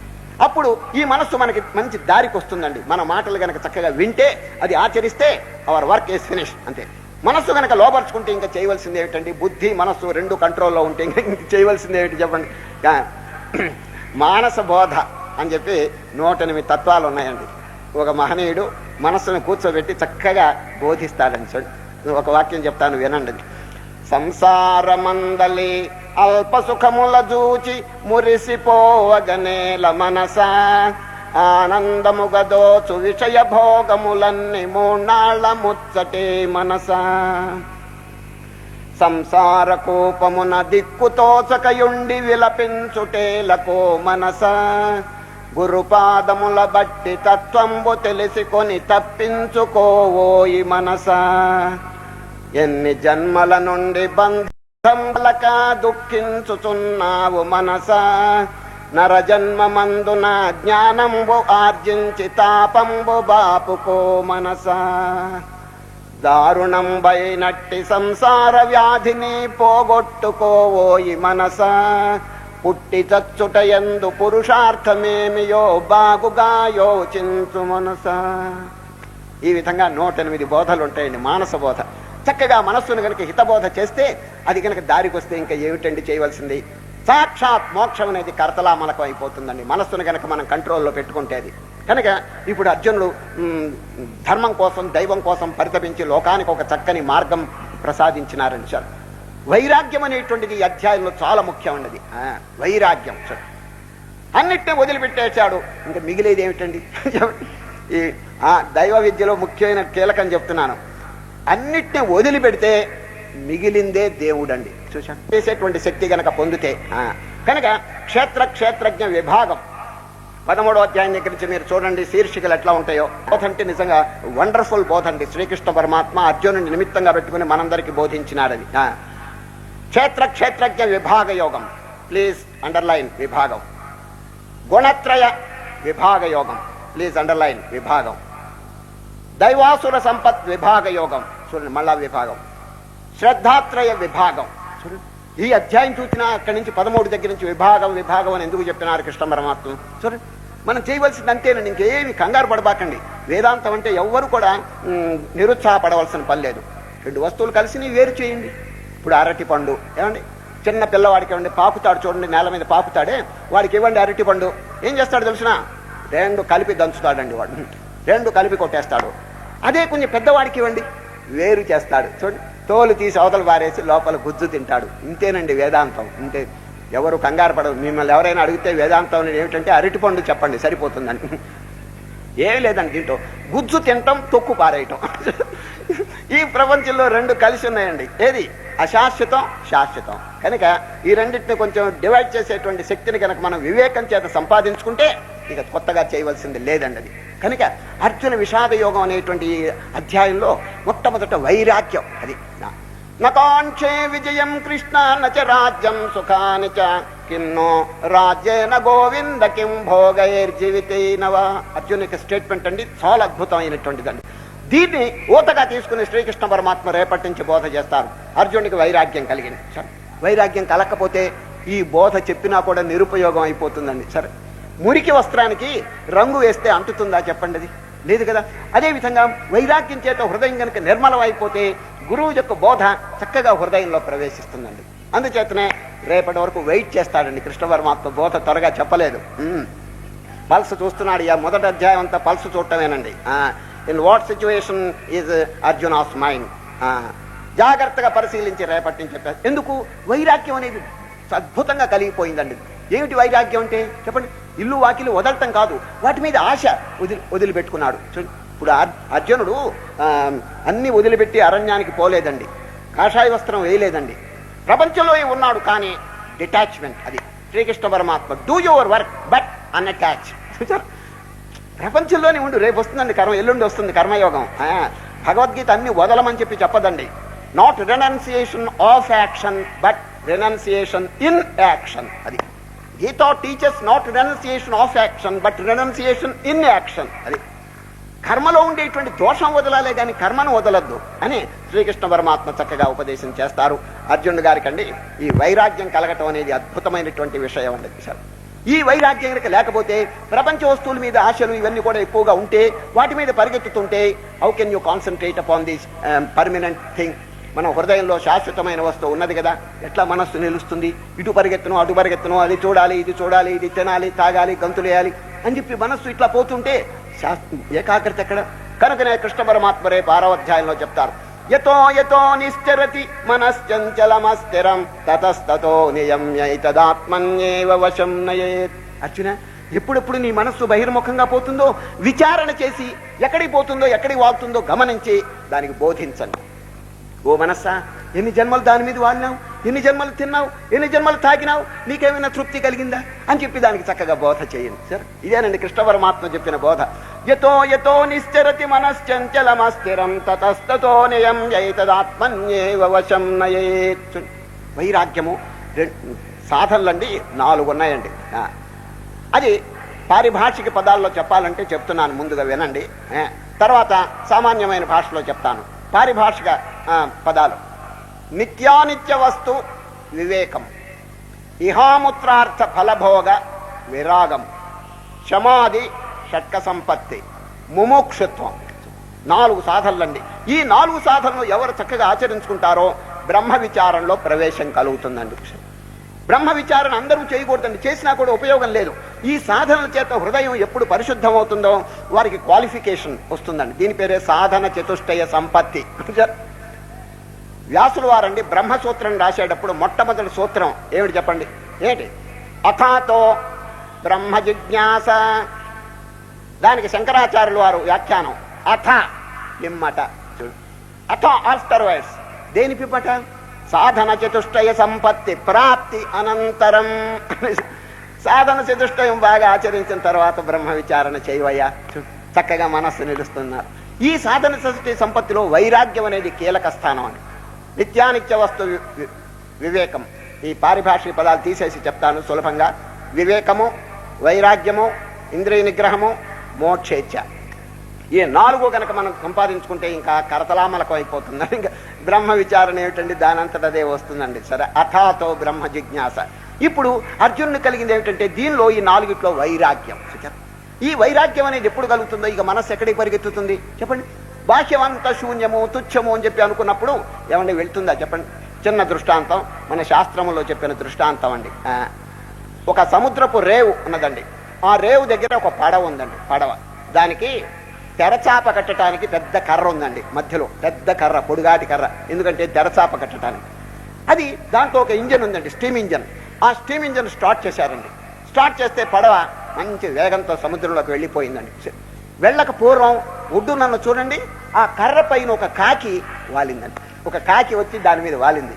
అప్పుడు ఈ మనస్సు మనకి మంచి దారికి వస్తుందండి. మన మాటలు కనుక చక్కగా వింటే, అది ఆచరిస్తే అవర్ వర్క్ ఈస్ ఫినిష్ అంతే. మనస్సు కనుక లోపరుచుకుంటే ఇంకా చేయవలసింది ఏమిటండి, బుద్ధి మనస్సు రెండు కంట్రోల్లో ఉంటే ఇంక చేయవలసింది ఏమిటి చెప్పండి. మానస బోధ అని చెప్పి 108 తత్వాలు ఉన్నాయండి. ఒక మహనీయుడు మనస్సును కూర్చోబెట్టి చక్కగా బోధిస్తాడని చూడండి. ఒక వాక్యం చెప్తాను వినండి. సంసారమందలి అల్ప సుఖముల జూచి మురిసిపోవగనేల మనస, ఆనందముగదోచు విషయ భోగములన్నీ మూన్నాళ్ళ ముచ్చటే మనస. సంసార కోపమున దిక్కుతోచకయుండి విలపించుటేలకో మనస, గురుపాదముల బట్టి తత్వంబు తెలిసికొని తప్పించుకోవోయి మనస. ఎన్ని జన్మల నుండి బంధములక దుఃఖించుచున్నావు మనస, నరజన్మమందున జ్ఞానంబు ఆర్జించి తాపంబు బాపుకో మనస. దారుణంబైనట్టి సంసార వ్యాధిని పోగొట్టుకోవోయి మనస, పుట్టి చచ్చుటయందు పురుషార్థమేమియో బాగుగా యోచించు మనస. ఈ విధంగా 108 బోధలు ఉంటాయండి. మానస బోధ. చక్కగా మనస్సును కనుక హితబోధ చేస్తే, అది కనుక దారికి వస్తే ఇంకా ఏమిటండి చేయవలసింది, సాక్షాత్ మోక్షం అనేది కర్తలామలకం అయిపోతుందండి. మనస్సును కనుక మనం కంట్రోల్లో పెట్టుకుంటే అది. కనుక ఇప్పుడు అర్జునుడు ధర్మం కోసం, దైవం కోసం పరితపించి లోకానికి ఒక చక్కని మార్గం ప్రసాదించినారండి సార్. వైరాగ్యం అనేటువంటిది ఈ అధ్యాయంలో చాలా ముఖ్యమైనది. వైరాగ్యం సార్. అన్నిటినీ వదిలిపెట్టేశాడు, ఇంకా మిగిలేది ఏమిటండి. ఈ దైవ విద్యలో ముఖ్యమైన కీలకం చెప్తున్నాను. అన్నిటినీ వదిలిపెడితే మిగిలిందే దేవుడండి. చూశాను చేసేటువంటి శక్తి గనక పొందితే. కనుక క్షేత్రజ్ఞ విభాగం 13వ అధ్యాయం దగ్గర నుంచి మీరు చూడండి శీర్షికలు ఎట్లా ఉంటాయో. బోధ అంటే నిజంగా వండర్ఫుల్ బోధ అండి. శ్రీకృష్ణ పరమాత్మ అర్జునుడిని నిమిత్తంగా పెట్టుకుని మనందరికీ బోధించినాడని. క్షేత్రజ్ఞ విభాగ యోగం, ప్లీజ్ అండర్లైన్ విభాగం. గుణత్రయ విభాగ యోగం, ప్లీజ్ అండర్లైన్ విభాగం. దైవాసుర సంపత్ విభాగ యోగం, చూడండి మళ్ళా విభాగం. శ్రద్ధాత్రయ విభాగం. చూడండి ఈ అధ్యాయం చూసినా అక్కడి నుంచి 13 దగ్గర నుంచి విభాగం అని ఎందుకు చెప్పినారు కృష్ణ పరమాత్మ. చూడండి మనం చేయవలసింది అంతేనండి, ఇంకేమి కంగారు పడబాకండి. వేదాంతం అంటే ఎవ్వరు కూడా నిరుత్సాహపడవలసిన పని లేదు. 2 వస్తువులు కలిసి వేరు చేయండి. ఇప్పుడు అరటి పండు ఏమండి, చిన్న పిల్లవాడికి ఇవ్వండి, పాకుతాడు చూడండి, నేల మీద పాకుతాడే, వాడికి ఇవ్వండి అరటి పండు, ఏం చేస్తాడు తెలిసిన, 2 కలిపి దంచుతాడండి వాడు, 2 కలిపి కొట్టేస్తాడు. అదే కొంచెం పెద్దవాడికి ఇవ్వండి, వేరు చేస్తాడు చూడండి, తోలు తీసి అవతల పారేసి లోపల గుజ్జు తింటాడు. ఇంతేనండి వేదాంతం. ఇంతే, ఎవరు కంగారు పడదు. మిమ్మల్ని ఎవరైనా అడిగితే వేదాంతం ఏమిటంటే అరటి పండు చెప్పండి సరిపోతుందండి. ఏమి లేదండి, దీంట్లో గుజ్జు తినటం, తొక్కు పారేయటం. ఈ ప్రపంచంలో 2 కలిసి ఉన్నాయండి. ఏది అశాశ్వతం, శాశ్వతం. కనుక ఈ రెండింటిని కొంచెం డివైడ్ చేసేటువంటి శక్తిని కనుక మనం వివేకం చేత సంపాదించుకుంటే ఇక కొత్తగా చేయవలసింది లేదండి అది. కనుక అర్జున విషాద యోగం అనేటువంటి ఈ అధ్యాయంలో మొట్టమొదట వైరాగ్యం. అది నకాంక్షే విజయం కృష్ణ నచ రాజ్యం సుఖాని చ కిన్నో రాజ్యేన గోవింద కిం భోగైర్జీవితేనవా. అర్జునునికి స్టేట్మెంట్ అండి, చాలా అద్భుతమైనటువంటిదండి. దీన్ని ఊతగా తీసుకుని శ్రీకృష్ణ పరమాత్మ రేపటి నుంచి బోధ చేస్తారు. అర్జునుడికి వైరాగ్యం కలిగింది. సరే, వైరాగ్యం కలకపోతే ఈ బోధ చెప్పినా కూడా నిరుపయోగం అయిపోతుందండి. సరే, మురికి వస్త్రానికి రంగు వేస్తే అంటుతుందా చెప్పండి, అది లేదు కదా. అదేవిధంగా వైరాగ్యం చేత హృదయం కనుక నిర్మలం అయిపోతే గురువు యొక్క బోధ చక్కగా హృదయంలో ప్రవేశిస్తుందండి. అందుచేతనే రేపటి వరకు వెయిట్ చేస్తాడండి కృష్ణ పరమాత్మ. బోధ త్వరగా చెప్పలేదు. పల్స్ చూస్తున్నాడు. మొదటి అధ్యాయం అంతా పల్స్ చూడటమేనండి. In what situation is Arjuna's mind, జాగ్రత్తగా పరిశీలించి రేపటి నుంచి చెప్పారు. ఎందుకు వైరాగ్యం అనేది అద్భుతంగా కలిగిపోయిందండి. ఏమిటి వైరాగ్యం అంటే చెప్పండి, ఇల్లు వాకిలు వదలటం కాదు, వాటి మీద ఆశ వదిలిపెట్టుకున్నాడు. ఇప్పుడు అర్జునుడు అన్ని వదిలిపెట్టి అరణ్యానికి పోలేదండి, కాషాయ వస్త్రం వేయలేదండి, ప్రపంచంలో ఉన్నాడు. కానీ డిటాచ్మెంట్, అది శ్రీకృష్ణ పరమాత్మ. Do your work but unattach. ప్రపంచంలోనే ఉండు, రేపు వస్తుందండి కర్మ, ఎల్లుండి వస్తుంది కర్మయోగం. భగవద్గీత అన్ని వదలమని చెప్పి చెప్పదండి. Not renunciation of action but renunciation in action. అది Gita teaches not renunciation of action but renunciation in action. అది కర్మలో ఉండేటువంటి దోషం వదలాలే కానీ కర్మను వదలద్దు అని శ్రీకృష్ణ పరమాత్మ చక్కగా ఉపదేశం చేస్తారు అర్జునుడు గారికండి. ఈ వైరాగ్యం కలగటం అనేది అద్భుతమైనటువంటి విషయం అండి సార్. ఈ వైరాగ్యం కనుక లేకపోతే ప్రపంచ వస్తువుల మీద ఆశలు ఇవన్నీ కూడా ఎక్కువగా ఉంటే వాటి మీద పరిగెత్తుతుంటే how can you concentrate upon this permanent thing? మన హృదయంలో శాశ్వతమైన వస్తువు ఉన్నది కదా, ఎట్లా మనస్సు నిలుస్తుంది? ఇటు పరిగెత్తును అటు పరిగెత్తును, అది చూడాలి ఇది చూడాలి, ఇది తినాలి తాగాలి గంతులేయాలి అని చెప్పి మనస్సు ఇట్లా పోతుంటే ఏకాగ్రత ఎక్కడ? కనుకనే కృష్ణ పరమాత్మ రేపు 6వ అధ్యాయంలో చెప్తారు, యతో యతో నిశ్చరతి మనశ్చంచలమస్థిరం తతస్తతో నియమ్యైతదాత్మన్యేవ వశం నయేత్. అర్జున, ఎప్పుడెప్పుడు నీ మనస్సు బహిర్ముఖంగా పోతుందో విచారణ చేసి ఎక్కడికి పోతుందో ఎక్కడికి వాళ్తుందో గమనించి దానికి బోధించండి. ఓ మనస్సా, ఎన్ని జన్మలు దాని మీద వాడినావు, ఎన్ని జన్మలు తిన్నావు, ఎన్ని జన్మలు తాగినావు, నీకేమైనా తృప్తి కలిగిందా అని చెప్పి దానికి చక్కగా బోధ చేయండి సార్. ఇదేనండి కృష్ణ పరమాత్మ చెప్పిన బోధ. యతో యతో నిశ్చరతి మనశ్చంచలమస్థిరం తతస్తతో నియమ్యైతదాత్మన్యేవ వశం నయేత్. వైరాగ్యము సాధనలండి 4 ఉన్నాయండి. అది పారిభాషిక పదాల్లో చెప్పాలంటే చెప్తున్నాను, ముందుగా వినండి. తర్వాత సామాన్యమైన భాషలో చెప్తాను. పారిభాషిక పదాలు: నిత్యానిత్య వస్తు వివేకం, ఇహాముత్రార్థ ఫలభోగ విరాగం, క్షమాది షట్క సంపత్తి, ముముక్షుత్వం. 4 సాధనలండి. ఈ 4 సాధనలు ఎవరు చక్కగా ఆచరించుకుంటారో బ్రహ్మ విచారంలో ప్రవేశం కలుగుతుందండి. బ్రహ్మ విచారణ అందరూ చేయకూడదండి, చేసినా కూడా ఉపయోగం లేదు. ఈ సాధనల చేత హృదయం ఎప్పుడు పరిశుద్ధమవుతుందో వారికి క్వాలిఫికేషన్ వస్తుందండి. దీని పేరే సాధన చతుష్టయ సంపత్తి. వ్యాసులు వారండి బ్రహ్మసూత్రం రాసేటప్పుడు మొట్టమొదటి సూత్రం ఏమిటి చెప్పండి? ఏంటి? అథాతో బ్రహ్మ జిజ్ఞాస. దానికి శంకరాచార్యులు వారు వ్యాఖ్యానం అథ పిమ్మట. అథ ఆఫ్టర్ వర్డ్స్, దేని పిమ్మట? సాధన చతుష్టయ సంపత్తి ప్రాప్తి అనంతరం. సాధన చతుష్టయం బాగా ఆచరించిన తర్వాత బ్రహ్మ విచారణ చేయవయ్యా, చక్కగా మనస్సు నిలుస్తున్నారు. ఈ సాధన చతుష్టయ సంపత్తిలో వైరాగ్యం అనేది కీలక స్థానం అని. నిత్యానిత్య వస్తు వివేకం. ఈ పారిభాషిక పదాలు తీసేసి చెప్తాను సులభంగా. వివేకము, వైరాగ్యము, ఇంద్రియ నిగ్రహము, మోక్షేచ్ఛ. ఈ 4 కనుక మనం సంపాదించుకుంటే ఇంకా కరతలామలకం అయిపోతుంది. ఇంకా బ్రహ్మ విచారణ ఏమిటండి, దానంతటదే వస్తుందండి. సరే, అథాతో బ్రహ్మ జిజ్ఞాస. ఇప్పుడు అర్జునుడు కలిగింది ఏమిటంటే దీనిలో ఈ 4 వైరాగ్యం. ఈ వైరాగ్యం అనేది ఎప్పుడు కలుగుతుందో ఇక మనస్సు ఎక్కడికి పరిగెత్తుతుంది చెప్పండి? బాహ్యమంత శూన్యము తుచ్చము అని చెప్పి అనుకున్నప్పుడు ఏమండి వెళ్తుందా చెప్పండి? చిన్న దృష్టాంతం, మన శాస్త్రంలో చెప్పిన దృష్టాంతం అండి. ఒక సముద్రపు రేవు ఉన్నదండి. ఆ రేవు దగ్గర ఒక పడవ ఉందండి. పడవ దానికి తెరచాప కట్టడానికి పెద్ద కర్ర ఉందండి. మధ్యలో పెద్ద కర్ర, పొడుగాటి కర్ర, ఎందుకంటే తెరచాప కట్టడానికి. అది దాంట్లో ఒక ఇంజన్ ఉందండి, స్టీమ్ ఇంజన్. ఆ స్టీమ్ ఇంజన్ స్టార్ట్ చేశారండి. స్టార్ట్ చేస్తే పడవ మంచి వేగంతో సముద్రంలోకి వెళ్ళిపోయిందండి. వెళ్ళక పూర్వం ఒడ్డు నన్ను చూడండి, ఆ కర్ర పైన ఒక కాకి వాలిందండి. ఒక కాకి వచ్చి దాని మీద వాలింది.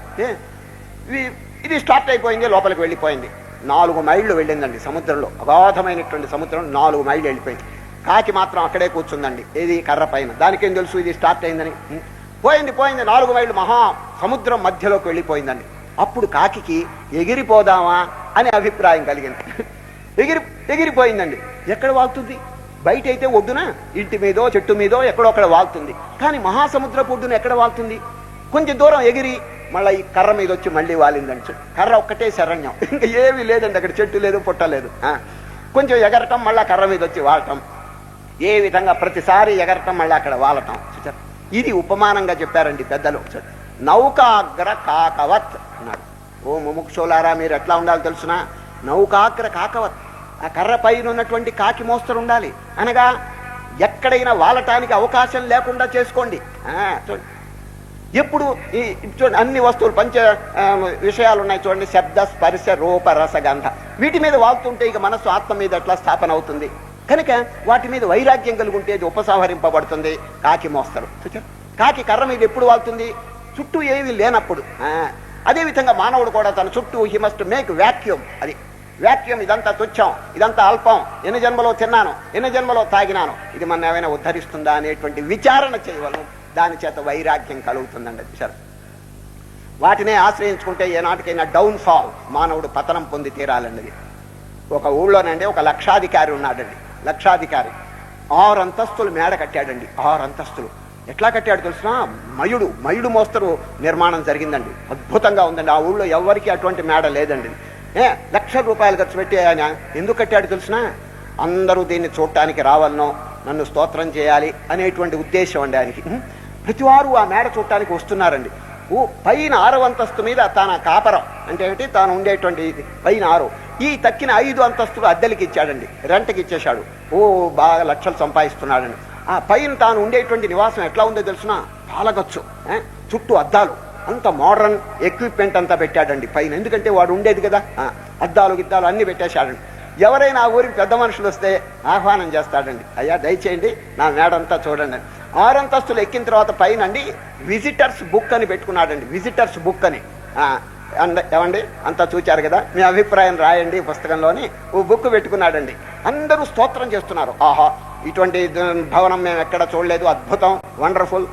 ఇది స్టార్ట్ అయిపోయింది, లోపలికి వెళ్ళిపోయింది. 4 మైళ్ళు వెళ్ళిందండి సముద్రంలో. అగాధమైనటువంటి సముద్రం 4 మైళ్ళు వెళ్ళిపోయింది. కాకి మాత్రం అక్కడే కూర్చుందండి, ఏది కర్ర పైన. దానికేం తెలుసు ఇది స్టార్ట్ అయిందని? పోయింది 4 మైళ్ళు మహా సముద్రం మధ్యలోకి వెళ్ళిపోయిందండి. అప్పుడు కాకి ఎగిరిపోదామా అనే అభిప్రాయం కలిగింది. ఎగిరిపోయిందండి. ఎక్కడ వాళ్తుంది? బయట అయితే ఒడ్డున ఇంటి మీదో చెట్టు మీదో ఎక్కడో అక్కడ వాళ్తుంది. కానీ మహాసముద్రపు ఒడ్డున ఎక్కడ వాళ్తుంది? కొంచెం దూరం ఎగిరి మళ్ళీ ఈ కర్ర మీద వచ్చి మళ్ళీ వాలిందండి. కర్ర ఒక్కటే శరణ్యం, ఇంకా ఏమీ లేదండి అక్కడ, చెట్టు లేదు పుట్ట లేదు. కొంచెం ఎగరటం, మళ్ళా కర్ర మీద వచ్చి వాలటం, ఏ విధంగా ప్రతిసారి ఎగరటం మళ్ళీ అక్కడ వాలటం. ఇది ఉపమానంగా చెప్పారండి పెద్దలు. నౌకాగ్ర కాకవత్ అన్నాడు. ఓ ముముక్షులారా, మీరు ఎట్లా ఉండాలి తెలుసునా? నౌకాగ్ర కాకవత్, ఆ కర్ర పైన ఉన్నటువంటి కాకి మోస్తరు ఉండాలి. అనగా ఎక్కడైనా వాలటానికి అవకాశం లేకుండా చేసుకోండి. ఎప్పుడు ఈ చూడండి, అన్ని వస్తువులు పంచ విషయాలు ఉన్నాయి చూడండి, శబ్ద స్పర్శ రూప రసగంధ. వీటి మీద వాళ్తుంటే ఇక మనస్సు ఆత్మ మీద ఎట్లా స్థాపన అవుతుంది? కనుక వాటి మీద వైరాగ్యం కలుగుంటే అది ఉపసంహరింపబడుతుంది. కాకి మోస్తరు. కాకి కర్ర మీద ఎప్పుడు వాళ్తుంది? చుట్టూ ఏమీ లేనప్పుడు. అదేవిధంగా మానవుడు కూడా తన చుట్టూ హీ మస్ట్ మేక్ వ్యాక్యూమ్. అది వ్యాక్యూమ్. ఇదంతా తుచ్చం, ఇదంతా అల్పం, ఎన్ని జన్మలో తిన్నాను, ఎన్ని జన్మలో తాగినాను, ఇది మన ఏమైనా ఉద్ధరిస్తుందా అనేటువంటి విచారణ చేయవలను. దాని చేత వైరాగ్యం కలుగుతుందండి. వాటినే ఆశ్రయించుకుంటే ఏనాటికైనా డౌన్ ఫాల్, మానవుడు పతనం పొంది తీరాలన్నది. ఒక ఊళ్ళోనండి ఒక లక్షాధికారి ఉన్నాడండి. లక్షాధికారి 6 అంతస్తులు మేడ కట్టాడండి. 6 అంతస్తులు. ఎట్లా కట్టాడు తెలిసిన? మయుడు మోస్తరు నిర్మాణం జరిగిందండి. అద్భుతంగా ఉందండి. ఆ ఊళ్ళో ఎవరికి అటువంటి మేడ లేదండి. ₹1,00,000 ఖర్చు పెట్టి ఆయన ఎందుకు కట్టాడు తెలిసిన? అందరూ దీన్ని చూడటానికి రావాలనో, నన్ను స్తోత్రం చేయాలి అనేటువంటి ఉద్దేశం అండి ఆయనకి. ప్రతివారు ఆ మేడ చూడటానికి వస్తున్నారండి. పైన 6వ అంతస్తు మీద తన కాపరం అంటే ఏమిటి, తాను ఉండేటువంటి పైన 6, ఈ తక్కిన 5 అంతస్తులు అద్దెలకి ఇచ్చాడండి, రెంట్కి ఇచ్చేశాడు. బాగా లక్షలు సంపాదిస్తున్నాడండి. ఆ పైన తాను ఉండేటువంటి నివాసం ఎట్లా ఉందో తెలుసిన? పాలగచ్చు, చుట్టూ అద్దాలు, అంత మోడర్న్ ఎక్విప్మెంట్ అంతా పెట్టాడండి పైన. ఎందుకంటే వాడు ఉండేది కదా, అద్దాలు గిద్దాలు అన్ని పెట్టేశాడండి. ఎవరైనా ఆ ఊరికి పెద్ద మనుషులు వస్తే ఆహ్వానం చేస్తాడండి. అయ్యా దయచేయండి నా మేడంతా చూడండి. 6 అంతస్తులు ఎక్కిన తర్వాత పైన అండి విజిటర్స్ బుక్ అని పెట్టుకున్నాడండి. విజిటర్స్ బుక్ అని ఏమండి అంతా చూచారు కదా, మీ అభిప్రాయం రాయండి పుస్తకంలోని బుక్ పెట్టుకున్నాడండి. అందరూ స్తోత్రం చేస్తున్నారు. ఆహా, ఇటువంటి భవనం మేము ఎక్కడ చూడలేదు, అద్భుతం, వండర్ఫుల్,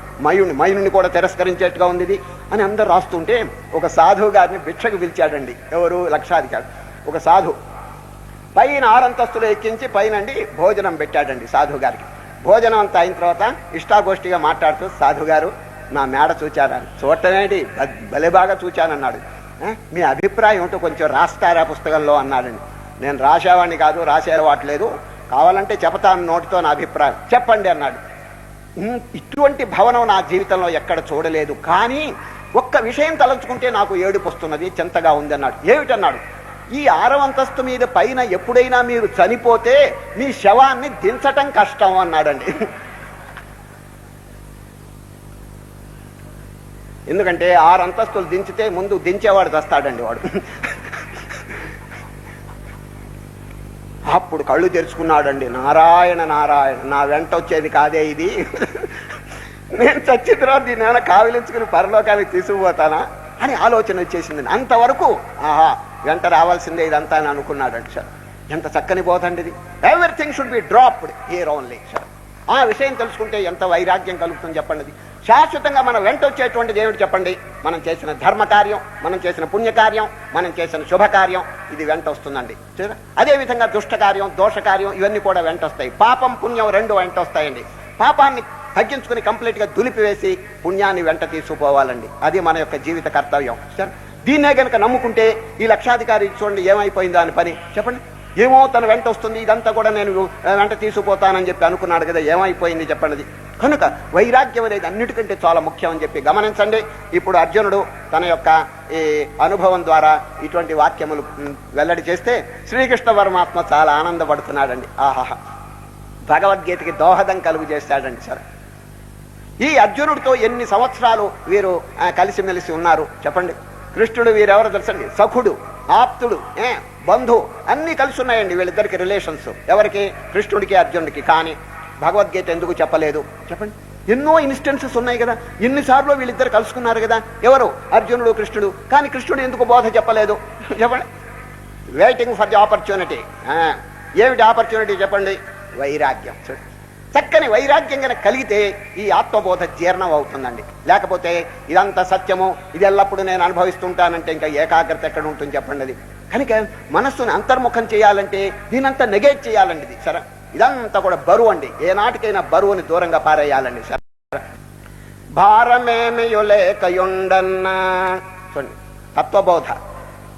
మయుని కూడా తిరస్కరించేట్టుగా ఉంది ఇది అని అందరూ రాస్తుంటే ఒక సాధువు గారిని భిక్షకు పిలిచాడండి. ఎవరు? లక్షాధికారి. ఒక సాధు పైన 6 అంతస్తులు ఎక్కించి పైనండి భోజనం పెట్టాడండి సాధువు గారికి. భోజనం అంతా అయిన తర్వాత ఇష్టాగోష్ఠిగా మాట్లాడుతూ, సాధువు గారు నా మేడ చూచారని. చూడటమేంటి, భలే బాగా చూచానన్నాడు. మీ అభిప్రాయం ఉంటూ కొంచెం రాస్తారా పుస్తకంలో అన్నాడండి. నేను రాసేవాడిని కాదు, రాసే అలవాట్లేదు, కావాలంటే చెప్తాను నోటితో నా అభిప్రాయం. చెప్పండి అన్నాడు. ఇటువంటి భవనం నా జీవితంలో ఎక్కడ చూడలేదు, కానీ ఒక్క విషయం తలంచుకుంటే నాకు ఏడుపు వస్తున్నది, చెంతగా ఉంది అన్నాడు. ఏమిటన్నాడు? ఈ 6వ అంతస్తు మీద పైన ఎప్పుడైనా మీరు చనిపోతే మీ శవాన్ని దించటం కష్టం అన్నాడండి. ఎందుకంటే 6 అంతస్తులు దించితే ముందు దించేవాడు చస్తాడండి వాడు. అప్పుడు కళ్ళు తెరుచుకున్నాడండి. నారాయణ నారాయణ, నా వెంట వచ్చేది కాదే ఇది, నేను చచ్చిన తర్వాత దీన్ని కావిలించుకుని పరలోకానికి తీసుకుపోతానా అని ఆలోచన వచ్చేసింది. అంతవరకు ఆహా వెంట రావాల్సిందే ఇదంతా అని అనుకున్నాడండి సార్. ఎంత చక్కని బోధండి ఇది. Everything should be dropped here only sir. ఆ విషయం తెలుసుకుంటే ఎంత వైరాగ్యం కలుగుతుంది చెప్పండి. శాశ్వతంగా మన వెంట వచ్చేటువంటిది ఏమిటి చెప్పండి? మనం చేసిన ధర్మకార్యం, మనం చేసిన పుణ్యకార్యం, మనం చేసిన శుభకార్యం, ఇది వెంట వస్తుందండి. అదేవిధంగా దుష్టకార్యం, దోషకార్యం ఇవన్నీ కూడా వెంట వస్తాయి. పాపం పుణ్యం 2 వెంట వస్తాయండి. పాపాన్ని తగ్గించుకుని కంప్లీట్గా దులిపివేసి పుణ్యాన్ని వెంట తీసుకుపోవాలండి. అది మన యొక్క జీవిత కర్తవ్యం సార్. దీన్నే కనుక నమ్ముకుంటే ఈ లక్షాధికారి చూడండి ఏమైపోయిందా అని పని చెప్పండి. ఏమో తన వెంట వస్తుంది, ఇదంతా కూడా నేను వెంట తీసుకుపోతానని చెప్పి అనుకున్నాడు కదా, ఏమైపోయింది చెప్పండి. కనుక వైరాగ్యం అనేది అన్నిటికంటే చాలా ముఖ్యం అని చెప్పి గమనించండి. ఇప్పుడు అర్జునుడు తన యొక్క ఈ అనుభవం ద్వారా ఇటువంటి వాక్యములు వెల్లడి చేస్తే శ్రీకృష్ణ పరమాత్మ చాలా ఆనందపడుతున్నాడండి. ఆహాహా, భగవద్గీతకి దోహదం కలుగు చేశాడండి సార్. ఈ అర్జునుడితో ఎన్ని సంవత్సరాలు వీరు కలిసిమెలిసి ఉన్నారు చెప్పండి. కృష్ణుడు వీరెవరో తెలుసండి, సఖుడు, ఆప్తుడు, బంధువు అన్నీ కలిసి ఉన్నాయండి వీళ్ళిద్దరికి రిలేషన్స్. ఎవరికి? కృష్ణుడికి అర్జునుడికి. కానీ భగవద్గీత ఎందుకు చెప్పలేదు చెప్పండి. ఎన్నో ఇన్స్టెన్సెస్ ఉన్నాయి కదా, ఎన్నిసార్లు వీళ్ళిద్దరు కలుసుకున్నారు కదా, ఎవరు? అర్జునుడు, కృష్ణుడు. కానీ కృష్ణుడు ఎందుకు బోధ చెప్పలేదు చెప్పండి. Waiting for the opportunity. ఏమిటి ఆపర్చునిటీ చెప్పండి? వైరాగ్యం. చక్కని వైరాగ్యం కనుక కలిగితే ఈ ఆత్మబోధ జీర్ణం అవుతుందండి. లేకపోతే ఇదంతా సత్యము, ఇది ఎల్లప్పుడూ నేను అనుభవిస్తుంటానంటే ఇంకా ఏకాగ్రత ఎక్కడ ఉంటుంది చెప్పండి. అది కనుక మనస్సును అంతర్ముఖం చేయాలంటే దీనంతా నెగేట్ చేయాలండి. ఇది సరే, ఇదంతా కూడా బరువు అండి. ఏనాటికైనా బరువుని దూరంగా పారేయాలండి. సరే, భారమేమియులేకయుండన్నా చూడండి. తత్వబోధ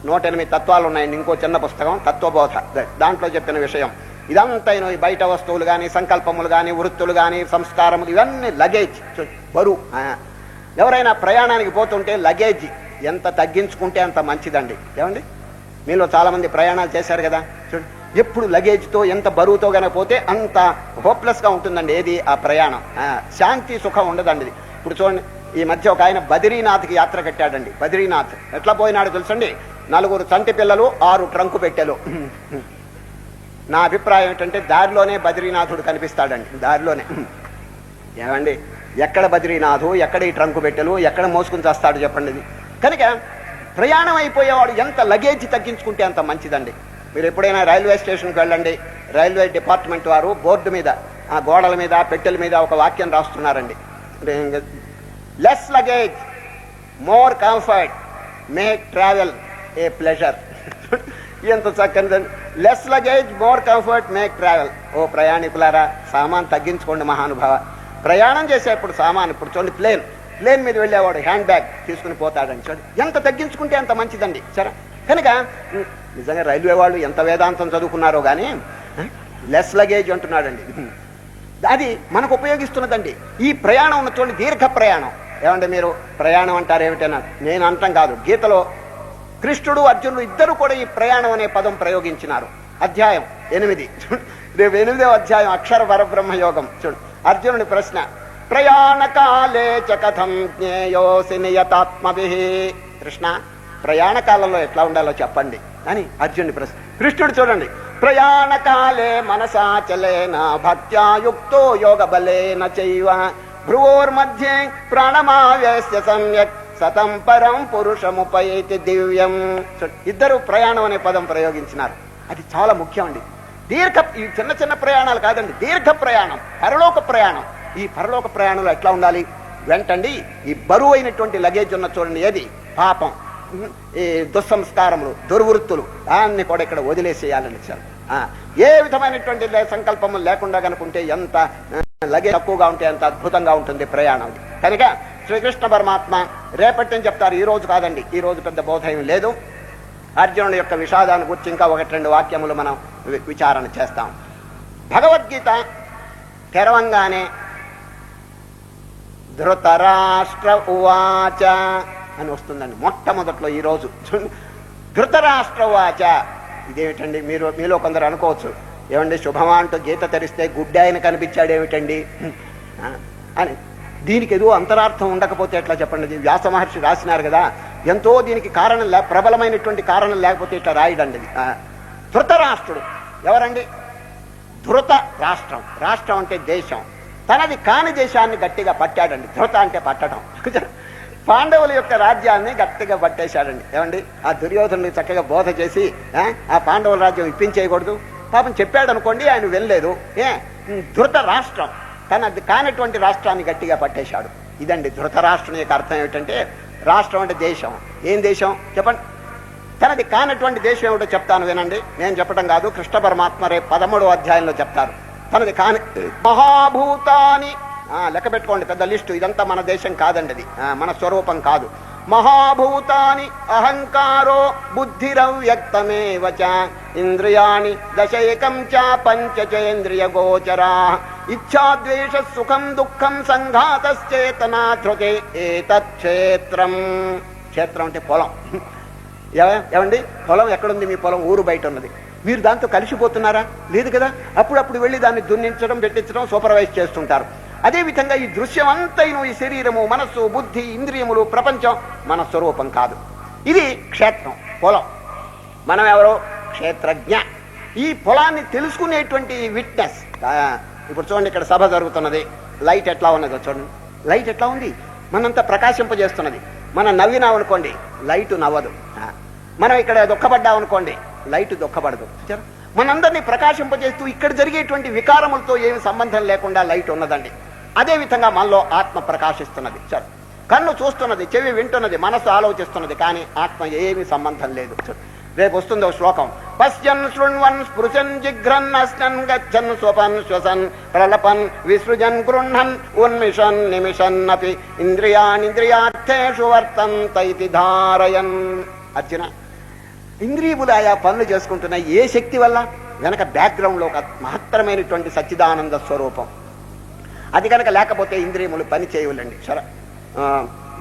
108 తత్వాలు ఉన్నాయండి. ఇంకో చిన్న పుస్తకం తత్వబోధ, దాంట్లో చెప్పిన విషయం ఇదంతా. ఈ బయట వస్తువులు కానీ, సంకల్పములు కానీ, వృత్తులు కానీ, సంస్కారములు ఇవన్నీ లగేజ్, బరువు. ఎవరైనా ప్రయాణానికి పోతుంటే లగేజ్ ఎంత తగ్గించుకుంటే అంత మంచిదండి. ఏమండి, మీలో చాలా మంది ప్రయాణాలు చేశారు కదా, చూడండి. ఎప్పుడు లగేజ్తో ఎంత బరువుతో కనుక పోతే అంత హోప్లెస్గా ఉంటుందండి. ఏది? ఆ ప్రయాణం. శాంతి సుఖం ఉండదండి. ఇప్పుడు చూడండి, ఈ మధ్య ఒక ఆయన బద్రీనాథ్కి యాత్ర కట్టాడండి. బద్రీనాథ్ ఎట్లా పోయినాడు తెలుసండి? 4 చంటి పిల్లలు, 6 ట్రంకు పెట్టెలు. నా అభిప్రాయం ఏంటంటే దారిలోనే బద్రీనాథుడు కనిపిస్తాడండి. దారిలోనే. ఏమండి, ఎక్కడ బద్రీనాథు, ఎక్కడ ఈ ట్రంకు పెట్టెలు, ఎక్కడ మోసుకుని చేస్తాడు చెప్పండి. ఇది కనుక ప్రయాణం అయిపోయేవాడు ఎంత లగేజ్ తగ్గించుకుంటే అంత మంచిదండి. మీరు ఎప్పుడైనా రైల్వే స్టేషన్కి వెళ్ళండి, రైల్వే డిపార్ట్మెంట్ వారు బోర్డు మీద, ఆ గోడల మీద, పెట్టెల మీద ఒక వాక్యం రాస్తున్నారండి. Less luggage more comfort make travel a pleasure. ఎంత చక్కనిదండి. Less luggage more comfort make travel. ఓ ప్రయాణికులారా, సామాన్ తగ్గించుకోండి మహానుభావ. ప్రయాణం చేసేప్పుడు సామాన్, ఇప్పుడు చూడండి ప్లేన్ మీద వెళ్ళేవాడు హ్యాండ్ బ్యాగ్ తీసుకుని పోతాడని చూడండి, ఎంత తగ్గించుకుంటే అంత మంచిదండి. సరే, కనుక నిజంగా రైల్వే వాళ్ళు ఎంత వేదాంతం చదువుకున్నారో కానీ లెస్ లగేజ్ అంటున్నాడండి. అది మనకు ఉపయోగిస్తున్నదండి. ఈ ప్రయాణం ఉన్న చూడండి, దీర్ఘ ప్రయాణం. ఏమంటే మీరు ప్రయాణం అంటారు ఏమిటన్నా, నేను అంటాం కాదు. గీతలో కృష్ణుడు అర్జునుడు ఇద్దరు కూడా ఈ ప్రయాణం అనే పదం ప్రయోగించినారు. అధ్యాయం 8, రేపు 8వ అధ్యాయం అక్షర పరబ్రహ్మ యోగం. చూడు అర్జునుడి ప్రశ్న, ప్రయాణ కాలే చ కథం జ్ఞేయోసి నియతాత్మభిః. కృష్ణ, ప్రయాణ కాలంలో ఎట్లా ఉండాలో చెప్పండి అని అర్జునుడి ప్రశ్న. కృష్ణుడు చూడండి, ప్రయాణ కాలే మనసాచలేన భక్త్యా యుక్తో యోగ బలేన చైవ భ్రువోర్మధ్యే ప్రాణమావేశ్య సమ్యక్ సతం పరం పురుషముపైతి దివ్యం. ఇద్దరు ప్రయాణం అనే పదం ప్రయోగించినారు. అది చాలా ముఖ్యం అండి. ఈ చిన్న చిన్న ప్రయాణాలు కాదండి, దీర్ఘ ప్రయాణం, పరలోక ప్రయాణం. ఈ పరలోక ప్రయాణంలో ఎట్లా ఉండాలి? వెంటండి ఈ బరువు అయినటువంటి లగేజ్ ఉన్న చూడండి, ఏది పాపం, ఈ దుస్సంస్కారములు, దుర్వృత్తులు, దాన్ని కూడా ఇక్కడ వదిలేసేయాలని సార్. ఏ విధమైనటువంటి సంకల్పములు లేకుండా కనుకుంటే ఎంత లగేజ్ తక్కువగా ఉంటే ఎంత అద్భుతంగా ఉంటుంది ప్రయాణం. కనుక శ్రీకృష్ణ పరమాత్మ రేపటి నుంచి చెప్తారు, ఈ రోజు కాదండి. ఈ రోజు పెద్ద బోధయం లేదు. అర్జునుడి యొక్క విషాదాన్ని గురించి ఇంకా 1-2 వాక్యములు మనం విచారణ చేస్తాం. భగవద్గీత తెరవంగానే ధృతరాష్ట్ర ఉవాచ అని వస్తుందండి మొట్టమొదట్లో. ఈరోజు ధృతరాష్ట్ర ఉవాచ. ఇదేమిటండి? మీలో కొందరు అనుకోవచ్చు, ఏమండి శుభమా అంటూ గీత తెరిస్తే గుడ్డాయన కనిపించాడు ఏమిటండి అని. దీనికి ఏదో అంతరార్థం ఉండకపోతే ఎట్లా చెప్పండి? వ్యాస మహర్షి రాసినారు కదా, ఎంతో దీనికి కారణం ప్రబలమైనటువంటి కారణం లేకపోతే ఇట్లా రాయడండి. ధృతరాష్ట్రుడు ఎవరండి? ధృత రాష్ట్రం. రాష్ట్రం అంటే దేశం. తనది కాని దేశాన్ని గట్టిగా పట్టాడండి. ధృత అంటే పట్టడం. పాండవుల యొక్క రాజ్యాన్ని గట్టిగా పట్టేశాడండి. ఏమండి, ఆ దుర్యోధనుని చక్కగా బోధ చేసి ఆ పాండవుల రాజ్యం ఇప్పించేయకూడదు పాపం చెప్పాడు అనుకోండి, ఆయన వెళ్ళలేదు. ధృత రాష్ట్రం, తనది కానటువంటి రాష్ట్రాన్ని గట్టిగా పట్టేశాడు. ఇదండి ధృతరాష్ట్రం యొక్క అర్థం ఏమిటంటే, రాష్ట్రం అంటే దేశం. ఏం దేశం చెప్పండి? తనది కానటువంటి దేశం ఏమిటో చెప్తాను వినండి. నేను చెప్పడం కాదు, కృష్ణ పరమాత్మ రేపు 13వ అధ్యాయంలో చెప్తారు. తనది కాని మహాభూతాని, లెక్క పెట్టుకోండి, పెద్ద లిస్టు. ఇదంతా మన దేశం కాదండి, అది మన స్వరూపం కాదు. మహాభూతాని అహంకారో బుద్ధిరవ్యక్తమేవ చ ఇంద్రియాణి దశైకం చ పంచచేంద్రియ గోచరా ఇచ్ఛాద్వేష సుఖం దుఃఖం సంఘాతశ్చేతనా ధృతే ఏతత్ క్షేత్రం. క్షేత్రం అంటే పొలం. ఏమండి, పొలం ఎక్కడుంది? మీ పొలం ఊరు బయట ఉన్నది. మీరు దాంతో కలిసిపోతున్నారా? లేదు కదా. అప్పుడప్పుడు వెళ్ళి దాన్ని దున్నించడం, పెట్టించడం, సూపర్వైజ్ చేస్తుంటారు. అదేవిధంగా ఈ దృశ్యం అంతైను, ఈ శరీరము, మనస్సు, బుద్ధి, ఇంద్రియములు, ప్రపంచం మన స్వరూపం కాదు. ఇది క్షేత్రం, పొలం. మనం ఎవరో క్షేత్రజ్ఞ. ఈ పొలాన్ని తెలుసుకునేటువంటి విట్నెస్. ఇప్పుడు చూడండి, ఇక్కడ సభ జరుగుతున్నది. లైట్ ఎట్లా ఉన్నదో చూడండి. లైట్ ఎట్లా ఉంది? మనంతా ప్రకాశింపజేస్తున్నది. మనం నవ్వినాం అనుకోండి, లైటు నవ్వదు. మనం ఇక్కడ దుఃఖపడ్డాం అనుకోండి, లైటు దుఃఖపడదు. మనందరినీ ప్రకాశింపజేస్తూ ఇక్కడ జరిగేటువంటి వికారములతో ఏమి సంబంధం లేకుండా లైట్ ఉన్నదండి. అదేవిధంగా మనలో ఆత్మ ప్రకాశిస్తున్నది. కన్ను చూస్తున్నది, చెవి వింటున్నది, మనసు ఆలోచిస్తున్నది, కానీ ఆత్మ ఏమి సంబంధం లేదు. రేపు వస్తుందో శ్లోకం. పశ్యన్ శృణ్వన్ స్పృశన్ జిఘ్రన్ అస్నన్ గచ్చన్ స్వపన్ శ్వసన్ ప్రలపన్ విసృజన్ గృహన్ ఉన్మిషన్ నిమిషన్ అపి ఇంద్రియాణింద్రియార్థేషు వర్తంత ఇతి ధారయన్. అర్జున, ఇంద్రియములు ఆయా పనులు చేసుకుంటున్నాయి. ఏ శక్తి వల్ల? వెనక బ్యాక్గ్రౌండ్లో ఒక మహత్తరమైనటువంటి సచ్చిదానంద స్వరూపం. అది కనుక లేకపోతే ఇంద్రియములు పని చేయవులండి. సరే,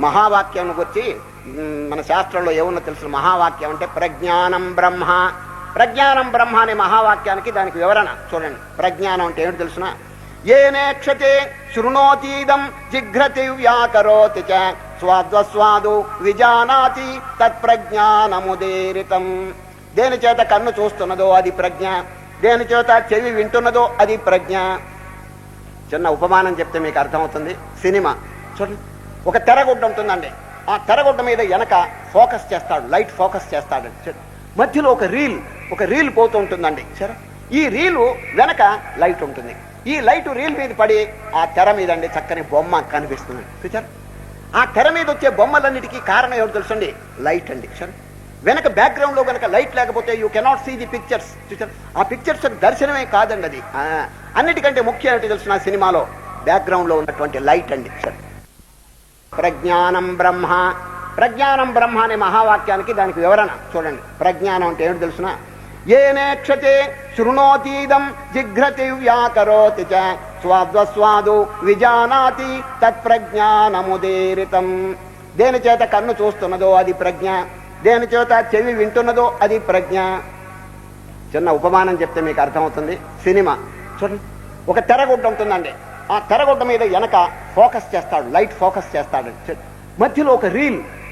మహావాక్యం గురించి మన శాస్త్రంలో ఏమన్నా తెలుసు? మహావాక్యం అంటే ప్రజ్ఞానం బ్రహ్మ. ప్రజ్ఞానం బ్రహ్మ అనే మహావాక్యానికి దానికి వివరణ చూడండి. ప్రజ్ఞానం అంటే ఏమిటి తెలుసిన? ఏనేక్షతే శృణోతీదం జిఘ్రతి వ్యాకరోతి చ స్వాద్వస్వాదు విజానాతి తత్ప్రజ్ఞానముదీరితం. దేని చేత కన్ను చూస్తున్నదో అది ప్రజ్ఞ, దేని చేత చెవి వింటున్నదో అది ప్రజ్ఞ. చిన్న ఉపమానం చెప్తే మీకు అర్థమవుతుంది. సినిమా చూడండి, ఒక తెరగుడ్డ ఉంటుందండి. ఆ తెరగుడ్డ మీద వెనక ఫోకస్ చేస్తాడు, లైట్ ఫోకస్ చేస్తాడు. మధ్యలో ఒక రీల్ పోతూ ఉంటుందండి. సరే, ఈ రీలు వెనక లైట్ ఉంటుంది. ఈ లైట్ రీల్ మీద పడి ఆ తెర మీద అండి చక్కని బొమ్మ కనిపిస్తుంది. చూచారు? ఆ తెర మీద వచ్చే బొమ్మలన్నిటికీ కారణం ఏమిటి తెలుసండి? లైట్ అండి. సరే, వెనక బ్యాక్గ్రౌండ్ లో కనుక లైట్ లేకపోతే you cannot see the pictures. ఆ పిక్చర్స్ దర్శనమే కాదండి అది. అన్నిటికంటే ముఖ్యం ఏమిటి తెలుసు? నా సినిమాలో బ్యాక్గ్రౌండ్ లో ఉన్నటువంటి లైట్ అండి. సరే, ప్రజ్ఞానం బ్రహ్మ. ప్రజ్ఞానం బ్రహ్మ అనే మహావాక్యానికి దానికి వివరణ చూడండి. ప్రజ్ఞానం అంటే ఏమిటి తెలుసునా? ఏనేక్షతే శృణోతీదం జిఘ్రతి వ్యాకరోతి చ స్వాద్వస్వాదు విజానాతి తత్ప్రజ్ఞానముదీరితం. దేని చేత కన్ను చూస్తున్నదో అది ప్రజ్ఞ, దేని చేత చెవి వింటున్నదో అది ప్రజ్ఞ. చిన్న ఉపమానం చెప్తే మీకు అర్థమవుతుంది. సినిమా చూడండి, ఒక తెరగుడ్డ ఉంటుందండి. ఆ తెరగుడ్డ మీద వెనక ఫోకస్ చేస్తాడు, లైట్ ఫోకస్ చేస్తాడు. మధ్యలో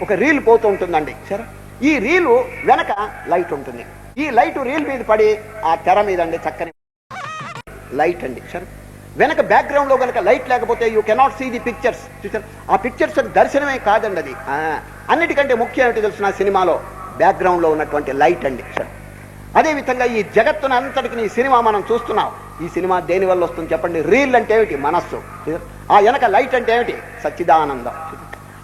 ఒక రీల్ పోతూ ఉంటుందండి. సరే, ఈ రీలు వెనక లైట్ ఉంటుంది. ఈ లైట్ రీల్ మీద పడి ఆ తెర మీద అండి చక్కని లైట్ అండి. సరే, వెనక బ్యాక్గ్రౌండ్ లో కనుక లైట్ లేకపోతే you cannot see the pictures. ఆ పిక్చర్స్ దర్శనమే కాదండి అది. అన్నిటికంటే ముఖ్యం ఏమిటి తెలుసు? నా సినిమాలో బ్యాక్గ్రౌండ్ లో ఉన్నటువంటి లైట్ అండి. సరే, అదేవిధంగా ఈ జగత్తును అంతటికి ఈ సినిమా మనం చూస్తున్నాం. ఈ సినిమా దేని వల్ల వస్తుంది చెప్పండి? రీల్ అంటే ఏమిటి? మనస్సు. ఆ వెనక లైట్ అంటే ఏమిటి? సచ్చిదానందం.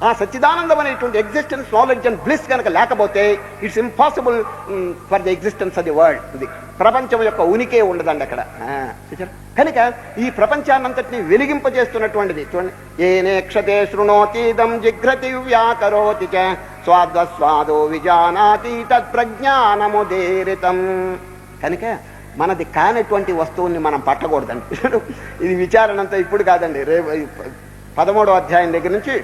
ఆ సచ్చిదానందం అనేటువంటి ఎగ్జిస్టెన్స్, నాలెడ్జ్ అండ్ బ్లిస్ కనుక లేకపోతే it's impossible for the existence of the world. ఇది ప్రపంచం యొక్క ఉనికే ఉండదండి అక్కడ. కనుక ఈ ప్రపంచాన్నంతటిని వెలిగింపజేస్తున్నటువంటిది చూడండి. ఏనేక్షతే శృణోతీదం జిఘ్రతి వ్యాకరోతి చ స్వాద్వస్వాదో విజానాతి తత్ప్రజ్ఞానముదీరితం. కనుక మనది కానటువంటి వస్తువుల్ని మనం పట్టకూడదండి. ఇది విచారణంతా ఇప్పుడు కాదండి, రేపు 13వ అధ్యాయం దగ్గర నుంచి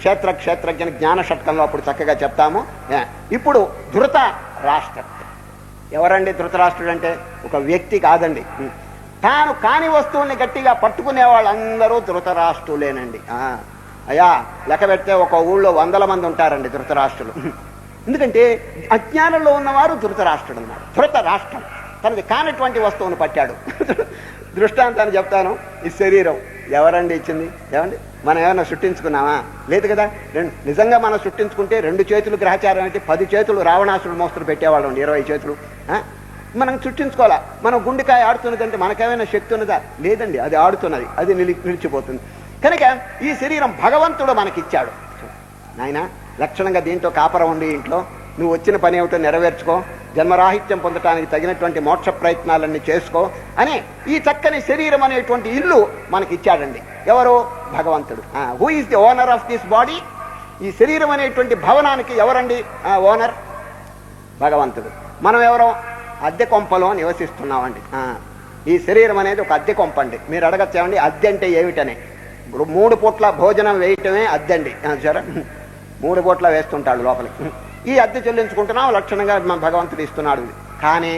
క్షేత్రజ్ఞ జ్ఞాన షట్కంలో అప్పుడు చక్కగా చెప్తాము. ఇప్పుడు ధృత రాష్ట్రం ఎవరండి? ధృతరాష్ట్రుడు అంటే ఒక వ్యక్తి కాదండి. తాను కాని వస్తువుల్ని గట్టిగా పట్టుకునే వాళ్ళందరూ ధృతరాష్ట్రులేనండి. అయ్యా లెక్క పెడితే ఒక ఊళ్ళో 100 మంది ఉంటారండి ధృతరాష్ట్రులు. ఎందుకంటే అజ్ఞానంలో ఉన్నవారు ధృతరాష్ట్రుడు అన్నారు. ధృతరాష్ట్రం తనది కానటువంటి వస్తువును పట్టాడు. దృష్టాంతాన్ని చెప్తాను. ఈ శరీరం ఎవరండి ఇచ్చింది? ఏమండి మనం ఏమైనా సృష్టించుకున్నామా? లేదు కదా. నిజంగా మనం సృష్టించుకుంటే 2 చేతులు గ్రహచారం అంటే 10 చేతులు రావణాసుడు మోస్తులు పెట్టేవాళ్ళం, 20 చేతులు. మనం సృష్టించుకోవాలా. మనం గుండెకాయ ఆడుతున్నదంటే మనకేమైనా శక్తి ఉన్నదా? లేదండి, అది ఆడుతున్నది, అది నిలిచిపోతుంది. కనుక ఈ శరీరం భగవంతుడు మనకిచ్చాడు. నాయన లక్షణంగా దీంతో కాపరం ఉండి ఇంట్లో నువ్వు వచ్చిన పని ఏమిటో నెరవేర్చుకో, జన్మరాహిత్యం పొందటానికి తగినటువంటి మోక్ష ప్రయత్నాలన్నీ చేసుకో అని ఈ చక్కని శరీరం అనేటువంటి ఇల్లు మనకి ఇచ్చాడండి. ఎవరు? భగవంతుడు. Who is the owner of this body? ఈ శరీరం అనేటువంటి భవనానికి ఎవరండి ఓనర్? భగవంతుడు. మనం ఎవరో అద్దె కొంపలో నివసిస్తున్నామండి. ఈ శరీరం అనేది ఒక అద్దె కొంప అండి. మీరు అడగచ్చామండి అద్దె అంటే ఏమిటని. 3 పూట్ల భోజనం వేయటమే అద్దె అండి. సరే, 3 పూట్ల వేస్తుంటాడు లోపలికి. ఈ అద్దె చెల్లించుకుంటున్నాం, లక్షణంగా భగవంతుడు ఇస్తున్నాడు. కానీ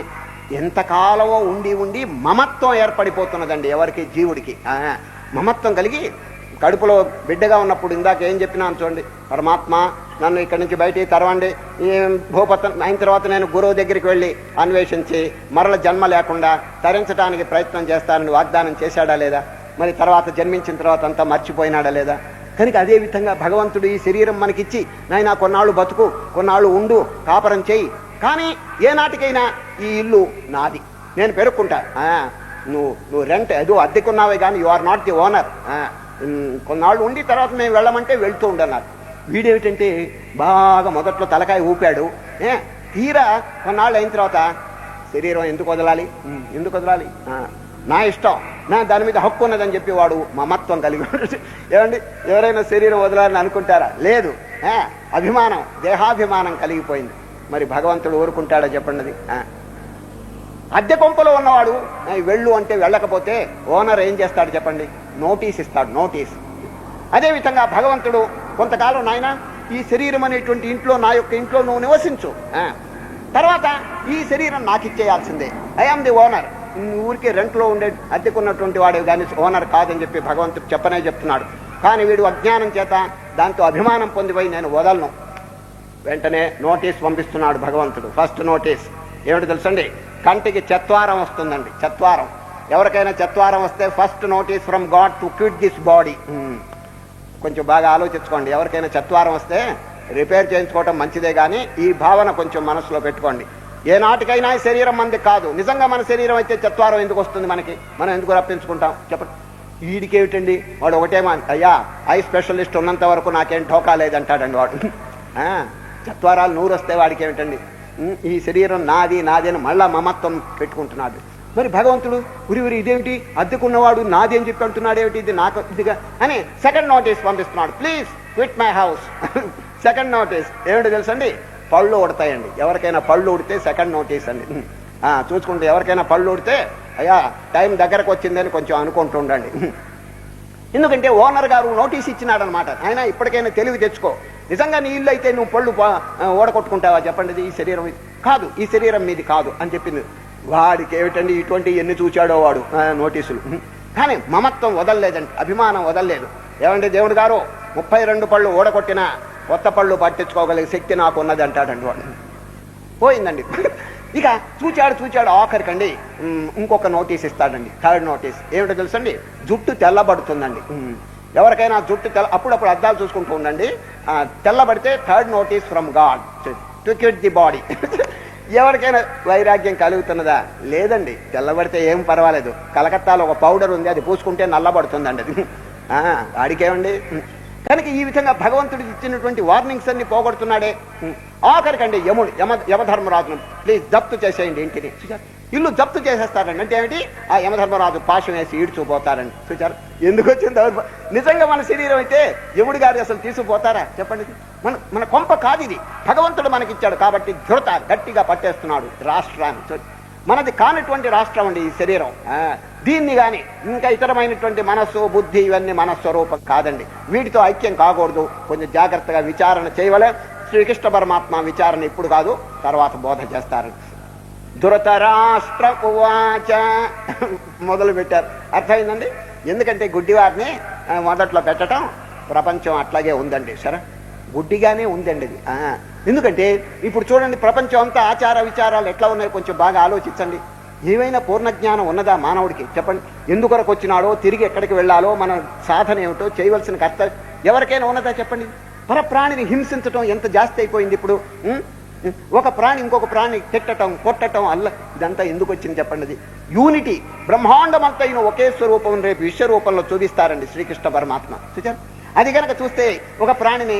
ఎంతకాలమో ఉండి మమత్వం ఏర్పడిపోతున్నదండి ఎవరికి? జీవుడికి. మమత్వం కలిగి కడుపులో బిడ్డగా ఉన్నప్పుడు ఇందాక ఏం చెప్పినాను చూడండి, పరమాత్మ నన్ను ఇక్కడి నుంచి బయటికి తరవండి, భూపతం అయిన తర్వాత నేను గురువు దగ్గరికి వెళ్ళి అన్వేషించి మరల జన్మ లేకుండా తరించడానికి ప్రయత్నం చేస్తానని వాగ్దానం చేశాడా లేదా? మరి తర్వాత జన్మించిన తర్వాత అంతా మర్చిపోయినాడా లేదా? కనుక అదేవిధంగా భగవంతుడు ఈ శరీరం మనకిచ్చి నాయనా కొన్నాళ్ళు బతుకు, కొన్నాళ్ళు ఉండు, కాపరం చేయి, కానీ ఏనాటికైనా ఈ ఇల్లు నాది, నేను పెరుక్కుంటా, నువ్వు రెంట్ ఏదో అద్దెకున్నావే కానీ you are not the owner, కొన్నాళ్ళు ఉండి తర్వాత మేము వెళ్ళమంటే వెళ్తూ ఉండన్నారు. వీడేమిటంటే బాగా మొదట్లో తలకాయ ఊపాడు, తీరా కొన్నాళ్ళు అయిన తర్వాత శరీరం ఎందుకు వదలాలి, నా ఇష్టం, నా దాని మీద హక్కు ఉన్నదని చెప్పి వాడు మమత్వం కలిగి ఏమండి ఎవరైనా శరీరం వదలాలని అనుకుంటారా? లేదు, అభిమానం, దేహాభిమానం కలిగిపోయింది. మరి భగవంతుడు ఊరుకుంటాడా చెప్పండి? అద్దె కొంపలో ఉన్నవాడు వెళ్ళు అంటే వెళ్ళకపోతే ఓనర్ ఏం చేస్తాడు చెప్పండి? నోటీస్ ఇస్తాడు, నోటీస్. అదేవిధంగా భగవంతుడు కొంతకాలం నాయన ఈ శరీరం అనేటువంటి ఇంట్లో, నా యొక్క ఇంట్లో నువ్వు నివసించు, తర్వాత ఈ శరీరం నాకు ఇచ్చేయాల్సిందే, ఐ ఆమ్ ది ఓనర్. ఊరికే రెంట్లో ఉండే అద్దెకున్నటువంటి వాడే కానీ ఓనర్ కాదని చెప్పి భగవంతుడు చెప్పనే చెప్తున్నాడు. కానీ వీడు అజ్ఞానం చేత దాంతో అభిమానం పొందిపోయి నేను వదలను. వెంటనే నోటీస్ పంపిస్తున్నాడు భగవంతుడు. ఫస్ట్ నోటీస్ ఏమిటి తెలుసండి? కంటికి చత్వారం వస్తుందండి. చత్వారం, ఎవరికైనా చత్వారం వస్తే first notice from God to quit this body. కొంచెం బాగా ఆలోచించుకోండి. ఎవరికైనా చత్వారం వస్తే రిపేర్ చేయించుకోవటం మంచిదే, కానీ ఈ భావన కొంచెం మనసులో పెట్టుకోండి. ఏ నాటికైనా శరీరం మంది కాదు. నిజంగా మన శరీరం అయితే చత్వారం ఎందుకు వస్తుంది మనకి? మనం ఎందుకు రప్పించుకుంటాం చెప్పండి? వీడికేమిటండి వాడు ఒకటేమో అయ్యా ఐ స్పెషలిస్ట్ ఉన్నంత వరకు నాకేం ఠోకా లేదంటాడండి వాడు. చత్వారాలు 100 వస్తే వాడికి ఏమిటండి ఈ శరీరం నాది నాది అని మళ్ళా మమత్వం పెట్టుకుంటున్నాడు. మరి భగవంతుడు ఉరి ఇదేమిటి అద్దెకున్నవాడు నాది అని చెప్పి అంటున్నాడు, ఏమిటి ఇది నాకు ఇదిగా అని సెకండ్ నోటీస్ పంపిస్తున్నాడు, please quit my house. Second notice ఏమిటో తెలుసండి, పళ్ళు ఉడతాయండి. ఎవరికైనా పళ్ళు ఉడితే సెకండ్ నోటీస్ అండి. చూసుకుంటే ఎవరికైనా పళ్ళు ఉడితే అయ్యా టైం దగ్గరకు వచ్చిందని కొంచెం అనుకుంటూ ఉండండి. ఎందుకంటే ఓనర్ గారు నోటీస్ ఇచ్చినాడు అనమాట, ఆయన ఇప్పటికైనా తెలివి తెచ్చుకో, నిజంగా నీ ఇల్లు అయితే నువ్వు పళ్ళు ఓడగొట్టుకుంటావా చెప్పండి, ఈ శరీరం కాదు, ఈ శరీరం మీది కాదు అని చెప్పింది. వాడికి ఏమిటండి ఇటువంటి ఎన్ని చూచాడో వాడు నోటీసులు. కానీ మమత్వం వదలలేదండి, అభిమానం వదలలేదు. ఏమంటే దేవుడు గారు 32 పళ్ళు ఓడగొట్టినా కొత్త పళ్ళు పట్టించుకోగలిగే శక్తి నాకు ఉన్నది అంటాడండి వాడు. పోయిందండి. ఇక చూచాడు ఆఖరికండి ఇంకొక నోటీస్ ఇస్తాడండి, థర్డ్ నోటీస్. ఏమిటో తెలుసండి, జుట్టు తెల్లబడుతుందండి. ఎవరికైనా జుట్టు అప్పుడప్పుడు అద్దాలు చూసుకుంటూ ఉండండి, తెల్లబడితే third notice from God to quit the body. ఎవరికైనా వైరాగ్యం కలుగుతున్నదా? లేదండి, తెల్లబడితే ఏం పర్వాలేదు. కలకత్తాలో ఒక పౌడర్ ఉంది, అది పూసుకుంటే నల్లబడుతుందండి అది. వాడికేమండి. కనుక ఈ విధంగా భగవంతుడికి ఇచ్చినటువంటి వార్నింగ్స్ అన్ని పోగొడుతున్నాడే. ఆఖరికండి యమధర్మరాజును ప్లీజ్ జప్తు చేసేయండి ఇంటిని. ఇల్లు జప్తు చేసేస్తారండి. అంటే ఏమిటి, ఆ యమధర్మరాజు పాశం వేసి ఈడ్చుకుపోతారండి. చూచారు ఎందుకు వచ్చింది? నిజంగా మన శరీరం అయితే యముడి గారి అసలు తీసుకుపోతారా చెప్పండి? మన కొంప కాదు ఇది, భగవంతుడు మనకిచ్చాడు కాబట్టి ధృత గట్టిగా పట్టేస్తున్నాడు రాష్ట్రాన్ని. మనది కానిటువంటి రాష్ట్రం అండి ఈ శరీరం. దీన్ని గాని ఇంకా ఇతరమైనటువంటి మనస్సు బుద్ధి ఇవన్నీ మన స్వరూపం కాదండి, వీటితో ఐక్యం కాకూడదు. కొంచెం జాగ్రత్తగా విచారణ చేయవలే. శ్రీకృష్ణ పరమాత్మ విచారణ ఇప్పుడు కాదు, తర్వాత బోధ చేస్తారు. ధృతరాష్ట్ర ఉవాచ మొదలు పెట్టారు. అర్థమైందండి? ఎందుకంటే గుడ్డివారిని మొదట్లో పెట్టడం ప్రపంచం అట్లాగే ఉందండి. సరే, గుడ్డిగానే ఉందండి అది. ఎందుకంటే ఇప్పుడు చూడండి, ప్రపంచం అంతా ఆచార విచారాలు ఎట్లా ఉన్నాయో కొంచెం బాగా ఆలోచించండి. ఏమైనా పూర్ణ జ్ఞానం ఉన్నదా మానవుడికి చెప్పండి? ఎందుకొరకు వచ్చినాడో, తిరిగి ఎక్కడికి వెళ్ళాలో, మన సాధన ఏమిటో, చేయవలసిన కర్తవ్యం ఎవరికైనా ఉన్నదా చెప్పండి? పరప్రాణిని హింసించటం ఎంత జాస్తి అయిపోయింది ఇప్పుడు. ఒక ప్రాణి ఇంకొక ప్రాణి తిట్టటం, కొట్టటం, ఇదంతా ఎందుకు వచ్చింది చెప్పండి? యూనిటీ, బ్రహ్మాండమంతా ఒకే స్వరూపం రేపు విశ్వరూపంలో చూపిస్తారండి శ్రీకృష్ణ పరమాత్మ. చూచారు? అది కనుక చూస్తే ఒక ప్రాణిని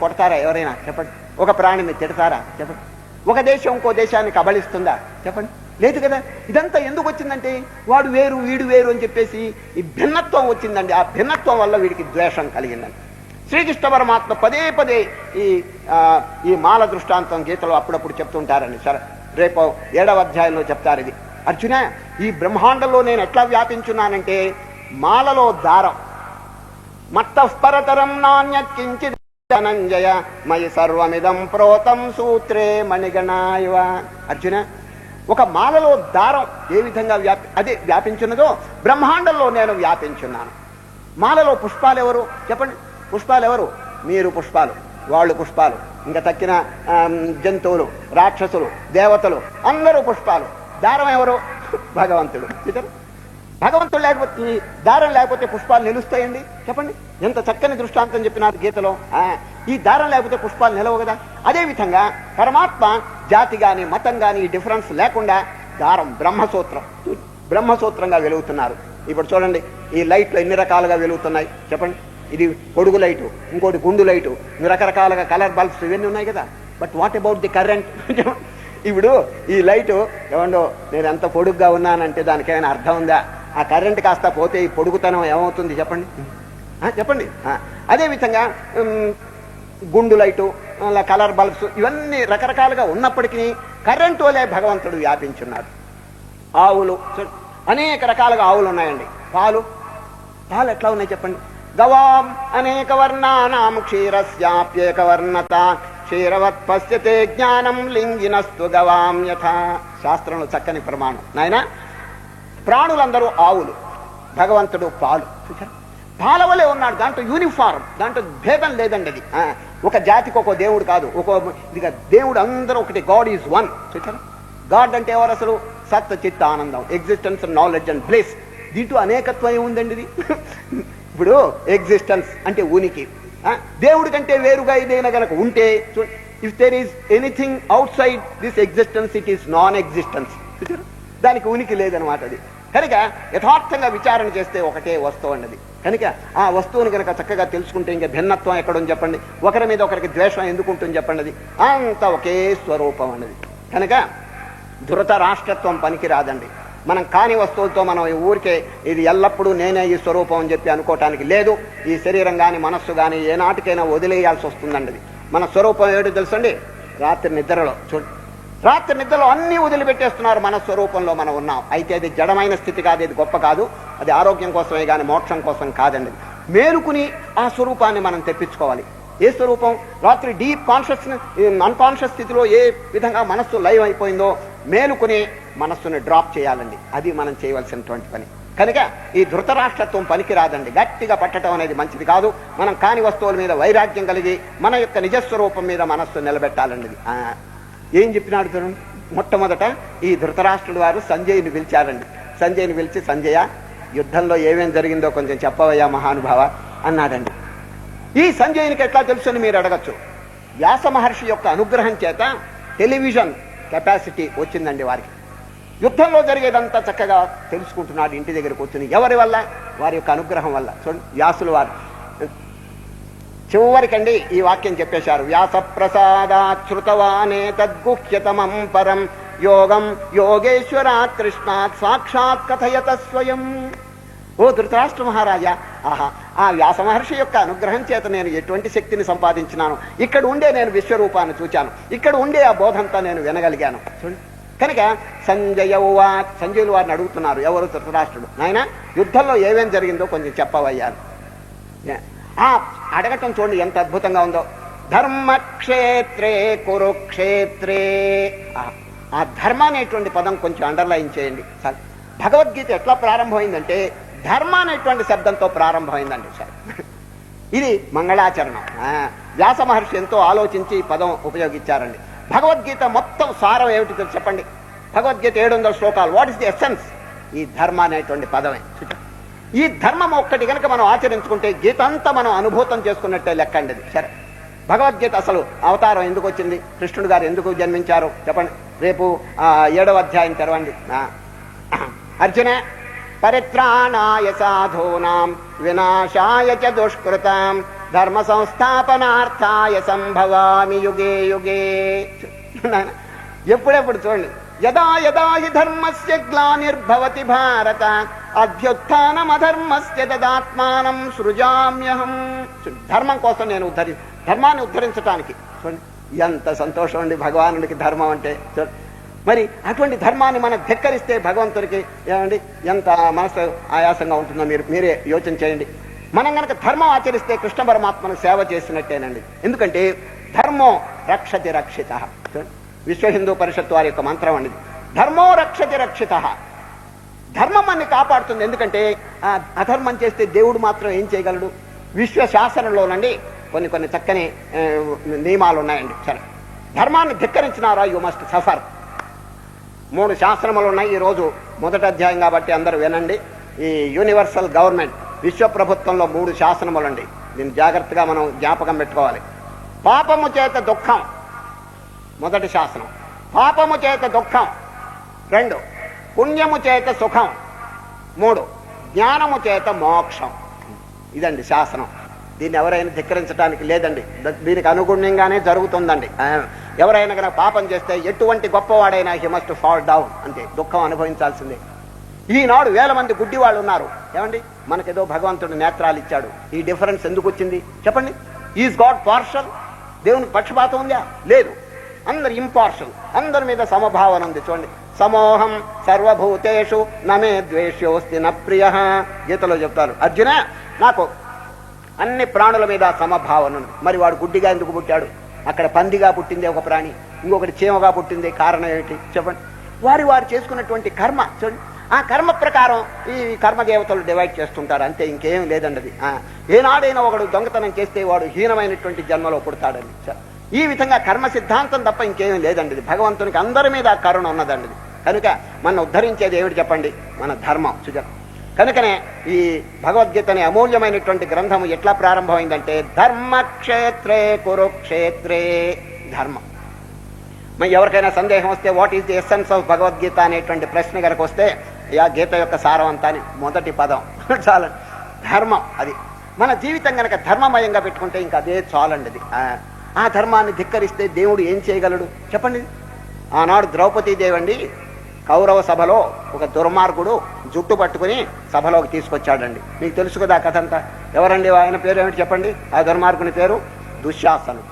కొడతారా ఎవరైనా చెప్పండి? ఒక ప్రాణిని తిడతారా చెప్పండి? ఒక దేశం ఇంకో దేశాన్ని కబళిస్తుందా చెప్పండి? లేదు కదా. ఇదంతా ఎందుకు వచ్చిందంటే వాడు వేరు వీడు వేరు అని చెప్పేసి ఈ భిన్నత్వం వచ్చిందండి. ఆ భిన్నత్వం వల్ల వీడికి ద్వేషం కలిగిందండి. శ్రీకృష్ణ పరమాత్మ పదే పదే ఈ మాల దృష్టాంతం గీతలో అప్పుడప్పుడు చెప్తుంటారండి. సరే, రేపు 7వ అధ్యాయంలో చెప్తారు ఇది. అర్జున, ఈ బ్రహ్మాండంలో నేను ఎట్లా వ్యాపించున్నానంటే మాలలో దారం, మత్తఃపరతరం నాణ్యత్ కించిత్ ధనంజయ మయి సర్వమిదం ప్రోతం సూత్రే మణిగణాయవ. అర్జున, ఒక మాలలో దారం ఏ విధంగా వ్యాపించున్నదో బ్రహ్మాండంలో నేను వ్యాపించున్నాను. మాలలో పుష్పాలు ఎవరు చెప్పండి? పుష్పాలు ఎవరు? మీరు పుష్పాలు, వాళ్ళు పుష్పాలు, ఇంకా తక్కిన జంతువులు, రాక్షసులు, దేవతలు అందరూ పుష్పాలు. దారం ఎవరు? భగవంతుడు. భగవంతుడు లేకపోతే, దారం లేకపోతే పుష్పాలు నిలుస్తాయండి చెప్పండి? ఎంత చక్కని దృష్టాంతం చెప్పినారు గీతలో. ఈ దారం లేకపోతే పుష్పాలు నిలవు కదా. అదే విధంగా పరమాత్మ జాతి గాని మతం గాని డిఫరెన్స్ లేకుండా దారం బ్రహ్మసూత్రంగా వెలుగుతున్నారు. ఇప్పుడు చూడండి, ఈ లైట్లు ఎన్ని రకాలుగా వెలుగుతున్నాయి చెప్పండి? ఇది పొడుగు లైటు, ఇంకోటి గుండు లైటు, రకరకాలుగా కలర్ బల్బ్స్ ఇవన్నీ ఉన్నాయి కదా. But what about the current? ఇప్పుడు ఈ లైటు ఏమండో నేను ఎంత పొడుగ్గా ఉన్నానంటే దానికి ఏమైనా అర్థం ఉందా? ఆ కరెంట్ కాస్త పోతే ఈ పొడుగుతనం ఏమవుతుంది చెప్పండి? చెప్పండి. అదేవిధంగా గుండు లైటు, కలర్ బల్బ్స్ ఇవన్నీ రకరకాలుగా ఉన్నప్పటికీ కరెంటు వలే భగవంతుడు వ్యాపించున్నాడు. ఆవులు, అనేక రకాలుగా ఆవులు ఉన్నాయండి. పాలు ఎట్లా ఉన్నాయి చెప్పండి? గవాం అనేక వర్ణానాం క్షీరస్యాప్యేక వర్ణత క్షీరవత్ పశ్యతే జ్ఞానం లింగినస్తు గవాం యథా. శాస్త్రంలో చక్కని ప్రమాణం నాయన. ప్రాణులందరూ ఆవులు, భగవంతుడు పాలు. పాల వలే ఉన్నాడు, దాంట్లో యూనిఫార్మ్, దాంట్లో భేదం లేదండి. అది ఒక జాతికి ఒక దేవుడు కాదు, ఇదిగా దేవుడు అందరూ ఒకటి. God is one. చూసారా? గాడ్ అంటే ఎవరు అసలు? సత్ చిత్త ఆనందం, ఎగ్జిస్టెన్స్, నాలెడ్జ్ అండ్ బ్లిస్. దీంట్లో అనేకత్వం ఏముందండి ఇది? ఇప్పుడు ఎగ్జిస్టెన్స్ అంటే ఉనికి. దేవుడి కంటే వేరుగా ఏదైనా గనక ఉంటే, if there is anything outside this existence, it is non existence. దానికి ఉనికి లేదనమాట. అది కనుక యథార్థంగా విచారణ చేస్తే ఒకటే వస్తువు అన్నది. కనుక ఆ వస్తువుని కనుక చక్కగా తెలుసుకుంటే ఇంకా భిన్నత్వం ఎక్కడుంది చెప్పండి, ఒకరి మీద ఒకరికి ద్వేషం ఎందుకుంటుంది చెప్పండి, అది అంత ఒకే స్వరూపం అన్నది. కనుక ధృతరాష్ట్రత్వం పనికి రాదండి. మనం కాని వస్తువులతో మనం ఊరికే ఇది ఎల్లప్పుడూ నేనే ఈ స్వరూపం అని చెప్పి అనుకోవటానికి లేదు. ఈ శరీరం కానీ మనస్సు కానీ ఏనాటికైనా వదిలేయాల్సి వస్తుందండి. మన స్వరూపం ఏడు తెలుసండి, రాత్రి నిద్రలో రాత్రి నిద్రలో అన్నీ వదిలిపెట్టేస్తున్నారు. మన స్వరూపంలో మనం ఉన్నాం. అయితే అది జడమైన స్థితి కాదు, ఇది గొప్ప కాదు, అది ఆరోగ్యం కోసమే కానీ మోక్షం కోసం కాదండి. మేలుకుని ఆ స్వరూపాన్ని మనం తెప్పించుకోవాలి. ఏ స్వరూపం? రాత్రి డీప్ కాన్షియస్నెస్ అన్కాన్షియస్ స్థితిలో ఏ విధంగా మనస్సు లైవ్ అయిపోయిందో మేలుకుని మనస్సుని డ్రాప్ చేయాలండి. అది మనం చేయవలసినటువంటి పని. కనుక ఈ ధృతరాష్ట్రత్వం పనికి రాదండి. గట్టిగా పట్టడం అనేది మంచిది కాదు. మనం కాని వస్తువుల మీద వైరాగ్యం కలిగి మన యొక్క నిజస్వరూపం మీద మనస్సు నిలబెట్టాలండి. ఏం చెప్పినాడు చూడండి. మొట్టమొదట ఈ ధృతరాష్ట్రుడు వారు సంజయుని పిలిచారండి. సంజయుని పిలిచి, సంజయ యుద్ధంలో ఏమేం జరిగిందో కొంచెం చెప్పవయ్యా మహానుభావ అన్నాడండి. ఈ సంజయునికి ఎట్లా తెలుసని మీరు అడగచ్చు. వ్యాస మహర్షి యొక్క అనుగ్రహం చేత టెలివిజన్ కెపాసిటీ వచ్చిందండి వారికి. యుద్ధంలో జరిగేదంతా చక్కగా తెలుసుకుంటున్నాడు ఇంటి దగ్గరకు వచ్చి. ఎవరి వల్ల? వారి యొక్క అనుగ్రహం వల్ల. చూడండి, వ్యాసులు వారు చివరికండి ఈ వాక్యం చెప్పేశారు. వ్యాస ప్రసాదాత్ శ్రుతవానే తద్గుహ్యతమం పరం యోగం యోగేశ్వరాత్ కృష్ణాత్ సాక్షాత్ కథయత స్వయం. ఓ ధృతరాష్ట్ర మహారాజా, ఆహా, ఆ వ్యాస మహర్షి యొక్క అనుగ్రహం చేత నేను ఎటువంటి శక్తిని సంపాదించినాను. ఇక్కడ ఉండే నేను విశ్వరూపాన్ని చూచాను. ఇక్కడ ఉండే ఆ బోధంతా నేను వినగలిగాను. కనుక సంజయులు వారిని అడుగుతున్నారు. ఎవరు? ధృతరాష్ట్రుడు. నాయన యుద్ధంలో ఏమేం జరిగిందో కొంచెం చెప్పవయ్యాను. ఆ అడగటం చూడండి ఎంత అద్భుతంగా ఉందో. ధర్మక్షేత్రే కురుక్షేత్రే. ఆ ధర్మ అనేటువంటి పదం కొంచెం అండర్లైన్ చేయండి సార్. భగవద్గీత ఎట్లా ప్రారంభమైందంటే ధర్మ అనేటువంటి శబ్దంతో ప్రారంభమైందండి సార్. ఇది మంగళాచరణం. వ్యాస మహర్షి ఎంతో ఆలోచించి ఈ పదం ఉపయోగించారండి. భగవద్గీత మొత్తం సారం ఏమిటి చెప్పండి. భగవద్గీత 700 శ్లోకాలు. What is the essence? ఈ ధర్మ అనేటువంటి పదమే. ఈ ధర్మం ఒక్కటి కనుక మనం ఆచరించుకుంటే గీత అంతా మనం అనుభూతం చేసుకున్నట్టే లెక్కండి. సరే, భగవద్గీత అసలు అవతారం ఎందుకు వచ్చింది, కృష్ణుడు గారు ఎందుకు జన్మించారు చెప్పండి. రేపు 7వ అధ్యాయం తెరవండి. అర్జున, పరిత్రాణాయ సాధూనాం వినాశాయ చ దుష్కృతాం ధర్మ సంస్థాపనార్థాయ సంభవామి యుగే యుగే. ఎప్పుడెప్పుడు చూడండి. యదా యదా హి ధర్మస్య గ్లానిర్భవతి భారత అభ్యుత్థానమధర్మస్య తదాత్మానం సృజామ్యహం. ధర్మం కోసం నేను ధర్మాన్ని ఉద్ధరించడానికి. చూడండి ఎంత సంతోషం అండి భగవానుడికి ధర్మం అంటే. మరి అటువంటి ధర్మాన్ని మనం ధిక్కరిస్తే భగవంతుడికి ఏమండి ఎంత మనసు ఆయాసంగా ఉంటుందో మీరే యోచన చేయండి. మనం కనుక ధర్మం ఆచరిస్తే కృష్ణ పరమాత్మను సేవ చేసినట్టేనండి. ఎందుకంటే ధర్మో రక్షతి రక్షిత. విశ్వ హిందూ పరిషత్ వారి యొక్క మంత్రం అండి. ధర్మో రక్షతి రక్షిత. ధర్మం అన్ని కాపాడుతుంది. ఎందుకంటే అధర్మం చేస్తే దేవుడు మాత్రం ఏం చేయగలడు? విశ్వ శాసనంలోనండి కొన్ని చక్కని నియమాలు ఉన్నాయండి. సరే, ధర్మాన్ని ధిక్కరించినారా యు మస్ట్ సఫర్. 3 శాస్త్రములు ఉన్నాయి. ఈరోజు మొదటి అధ్యాయం కాబట్టి అందరూ వినండి. ఈ యూనివర్సల్ గవర్నమెంట్, విశ్వ ప్రభుత్వంలో 3 శాసనములండి. దీన్ని జాగ్రత్తగా మనం జ్ఞాపకం పెట్టుకోవాలి. పాపము చేత దుఃఖం మొదటి శాసనం. పాపము చేత దుఃఖం 2. పుణ్యము చేత సుఖం 3. జ్ఞానము చేత మోక్షం. ఇదండి శాసనం. దీన్ని ఎవరైనా ధిక్కరించడానికి లేదండి. దీనికి అనుగుణంగానే జరుగుతుందండి. ఎవరైనా కనుక పాపం చేస్తే ఎటువంటి గొప్పవాడైనా హీ మస్ట్ ఫాల్ డౌన్, అంతే, దుఃఖం అనుభవించాల్సిందే. ఈనాడు 1000 మంది గుడ్డి వాళ్ళు ఉన్నారు. ఏమండి, మనకేదో భగవంతుడు నేత్రాలు ఇచ్చాడు. ఈ డిఫరెన్స్ ఎందుకు వచ్చింది చెప్పండి? Is God partial? దేవునికి పక్షపాతం ఉందా? లేదు. అందరు ఇంపార్షల్, అందరి మీద సమభావన ఉంది. చూడండి, సమోహం సర్వభూతేషు నమే ద్వేష్యోస్తి న ప్రియ. గీతలో చెప్తారు, అర్జున నాకు అన్ని ప్రాణుల మీద సమభావన ఉంది. మరి వాడు గుడ్డిగా ఎందుకు పుట్టాడు? అక్కడ పందిగా పుట్టింది ఒక ప్రాణి, ఇంకొకటి చీమగా పుట్టింది. కారణం ఏమిటి చెప్పండి? వారు చేసుకున్నటువంటి కర్మ. చూడండి, ఆ కర్మ ప్రకారం ఈ కర్మదేవతలు డివైడ్ చేస్తుంటారు, అంతే, ఇంకేం లేదండి. అది ఏనాడైనా ఒకడు దొంగతనం చేస్తే వాడు హీనమైనటువంటి జన్మలో పుడతాడండి. ఈ విధంగా కర్మ సిద్ధాంతం తప్ప ఇంకేమీ లేదండి. భగవంతునికి అందరి మీద కరుణ ఉన్నదండి. కనుక మన ఉద్ధరించేది ఏమిటి చెప్పండి? మన ధర్మం. కనుకనే ఈ భగవద్గీతని అమూల్యమైనటువంటి గ్రంథము ఎట్లా ప్రారంభమైందంటే ధర్మక్షేత్రే కురుక్షేత్రే. ధర్మం. మరి ఎవరికైనా సందేహం వస్తే what is the essence of Bhagavad Gita అనేటువంటి ప్రశ్న కనుక వస్తే గీత యొక్క సారం అంతా అని మొదటి పదం చాలా ధర్మం. అది మన జీవితం కనుక ధర్మమయంగా పెట్టుకుంటే ఇంకా అదే చాలండి. అది ఆ ధర్మాన్ని ధిక్కరిస్తే దేవుడు ఏం చేయగలడు చెప్పండి. ఆనాడు ద్రౌపదీదేవి అండి కౌరవ సభలో ఒక దుర్మార్గుడు జుట్టు పట్టుకుని సభలోకి తీసుకొచ్చాడండి. మీకు తెలుసు కదా కథ అంతా. ఎవరండి ఆయన పేరు ఏమిటి చెప్పండి? ఆ దుర్మార్గుని పేరు దుశ్శాసనుడు.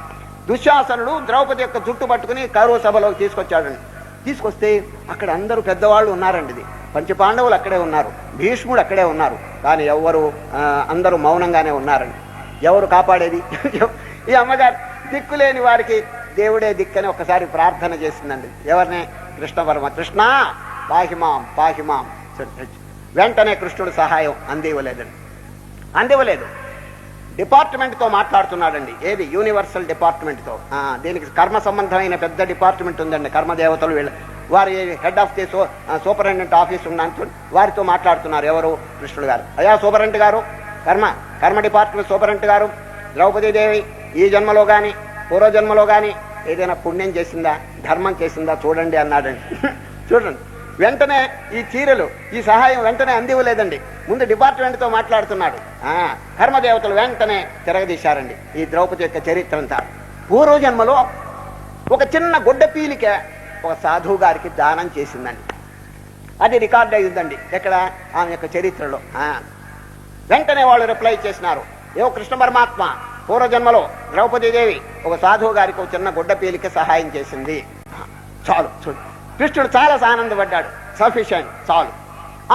దుశ్శాసనుడు ద్రౌపది యొక్క జుట్టు పట్టుకుని కౌరవ సభలోకి తీసుకొచ్చాడండి. తీసుకొస్తే అక్కడ అందరూ పెద్దవాళ్ళు ఉన్నారండి. ఇది పంచపాండవులు అక్కడే ఉన్నారు, భీష్ముడు అక్కడే ఉన్నారు. కానీ ఎవరు అందరూ మౌనంగానే ఉన్నారండి. ఎవరు కాపాడేది? ఈ అమ్మగారు దిక్కులేని వారికి దేవుడే దిక్కని ఒకసారి ప్రార్థన చేసిందండి. ఎవరినే? కృష్ణ పరమ. కృష్ణ పాహిమాం పాహిమాం. వెంటనే కృష్ణుడు సహాయం అందివ్వలేదండి. అందివ్వలేదు. డిపార్ట్మెంట్తో మాట్లాడుతున్నాడండి. ఏది? యూనివర్సల్ డిపార్ట్మెంట్తో. దీనికి కర్మ సంబంధమైన పెద్ద డిపార్ట్మెంట్ ఉందండి. కర్మదేవతలు వీళ్ళు వారి head of the superintendent office ఉన్నాను వారితో మాట్లాడుతున్నారు. ఎవరు? కృష్ణుడు గారు. అయ్యా సూపరింటెండెంట్ గారు, కర్మ డిపార్ట్మెంట్ సూపరింటెండెంట్ గారు, ద్రౌపదీదేవి ఈ జన్మలో కానీ పూర్వజన్మలో కానీ ఏదైనా పుణ్యం చేసిందా, ధర్మం చేసిందా చూడండి అన్నాడండి. చూడండి, వెంటనే ఈ చీరలు ఈ సహాయం వెంటనే అందివ్వలేదండి. ముందు డిపార్ట్మెంట్తో మాట్లాడుతున్నాడు. కర్మదేవతలు వెంటనే తిరగదీశారండి ఈ ద్రౌపది యొక్క చరిత్ర అంతా. పూర్వజన్మలో ఒక చిన్న గుడ్డ పీలిక ఒక సాధువు గారికి దానం చేసిందండి. అది రికార్డ్ అయిందండి. ఎక్కడ? ఆమె యొక్క చరిత్రలో. వెంటనే వాళ్ళు రిప్లై చేసినారు, ఏవో కృష్ణ పరమాత్మ పూర్వజన్మలో ద్రౌపదీదేవి ఒక సాధువు గారికి ఒక చిన్న గుడ్డ పీలిక సహాయం చేసింది. చాలు. చూడు, కృష్ణుడు చాలా ఆనందపడ్డాడు. సఫిషియంట్, చాలు.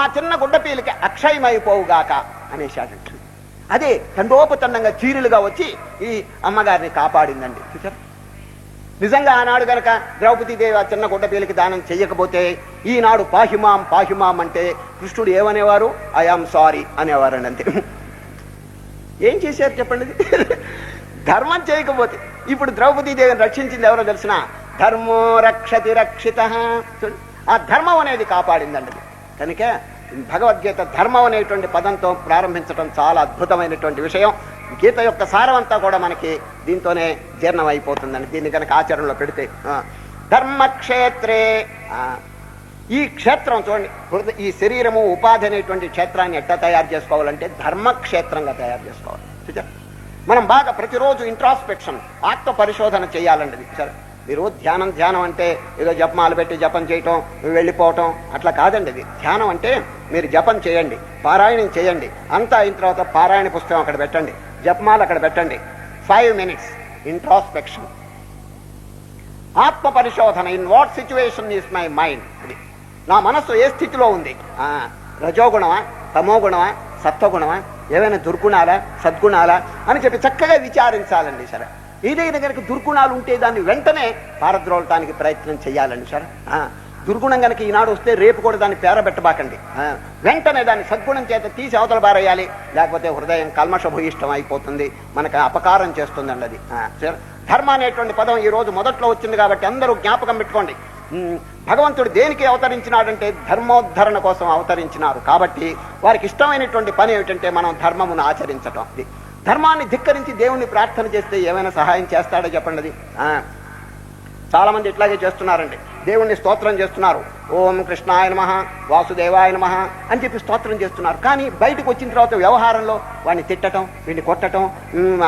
ఆ చిన్న గుడ్డ పీలిక అక్షయమైపోవుగాక అనేశాడు. అదే తండోపతండంగా చీరులుగా వచ్చి ఈ అమ్మగారిని కాపాడిందండి. చూసారు, నిజంగా ఆనాడు గనక ద్రౌపదీదేవి ఆ చిన్న గుడ్డ పీలికి దానం చెయ్యకపోతే ఈనాడు పాహిమాం పాహిమాం అంటే కృష్ణుడు ఏమనేవారు? I am sorry అనేవారండి. అంతే. ఏం చేశారు చెప్పండి? ధర్మం చేయకపోతే. ఇప్పుడు ద్రౌపదీదేవిని రక్షించింది ఎవరో తెలిసిన? ధర్మో రక్షతి రక్షిత. ఆ ధర్మం అనేది కాపాడిందండి. కనుక భగవద్గీత ధర్మం అనేటువంటి పదంతో ప్రారంభించడం చాలా అద్భుతమైనటువంటి విషయం. గీత యొక్క సారం అంతా కూడా మనకి దీంతోనే జీర్ణం అయిపోతుందండి. దీన్ని కనుక ఆచరణలో పెడితే. ధర్మక్షేత్రే, ఈ క్షేత్రం చూడండి, ఈ శరీరము ఉపాధి అనేటువంటి క్షేత్రాన్ని ఎట్లా తయారు చేసుకోవాలంటే ధర్మక్షేత్రంగా తయారు చేసుకోవాలి. చూచారు, మనం బాగా ప్రతిరోజు ఇంట్రాస్పెక్షన్, ఆత్మ పరిశోధన చేయాలండి. సరే, మీరు ధ్యానం అంటే ఏదో జపమాలు పెట్టి జపం చేయటం వెళ్ళిపోవటం అట్లా కాదండి. ఇది ధ్యానం అంటే మీరు జపం చేయండి, పారాయణం చేయండి, అంతా అయిన తర్వాత పారాయణ పుస్తకం అక్కడ పెట్టండి, జపమాలు అక్కడ పెట్టండి. 5 minutes ఇంట్రాస్పెక్షన్, ఆత్మ పరిశోధన. In what situation is my mind? ఇది నా మనస్సు ఏ స్థితిలో ఉంది? రజోగుణమా, తమోగుణమా, సత్వగుణమా, ఏవైనా దుర్గుణాలా, సద్గుణాలా అని చెప్పి చక్కగా విచారించాలండి. సరే, ఏదైనా కనుక దుర్గుణాలు ఉంటే దాన్ని వెంటనే పారద్రోలటానికి ప్రయత్నం చేయాలండి. సరే, దుర్గుణం కనుక ఈనాడు వస్తే రేపు కూడా దాన్ని పేరబెట్టబాకండి. వెంటనే దాన్ని సద్గుణం చేత తీసి అవతల బారేయాలి. లేకపోతే హృదయం కల్మషభూయిష్టం అయిపోతుంది, మనకు అపకారం చేస్తుందండి అది. సరే, ధర్మ అనేటువంటి పదం ఈ రోజు మొదట్లో వచ్చింది కాబట్టి అందరూ జ్ఞాపకం పెట్టుకోండి. భగవంతుడు దేనికి అవతరించినాడంటే ధర్మోద్ధరణ కోసం అవతరించినారు. కాబట్టి వారికి ఇష్టమైనటువంటి పని ఏమిటంటే మనం ధర్మమును ఆచరించటం. ధర్మాన్ని ధిక్కరించి దేవుణ్ణి ప్రార్థన చేస్తే ఏమైనా సహాయం చేస్తాడో చెప్పండి. అది చాలా మంది ఇట్లాగే చేస్తున్నారండి. దేవుణ్ణి స్తోత్రం చేస్తున్నారు, ఓం కృష్ణాయ నమః, వాసుదేవాయ నమః అని చెప్పి స్తోత్రం చేస్తున్నారు. కానీ బయటకు వచ్చిన తర్వాత వ్యవహారంలో వాడిని తిట్టడం, వీడిని కొట్టడం,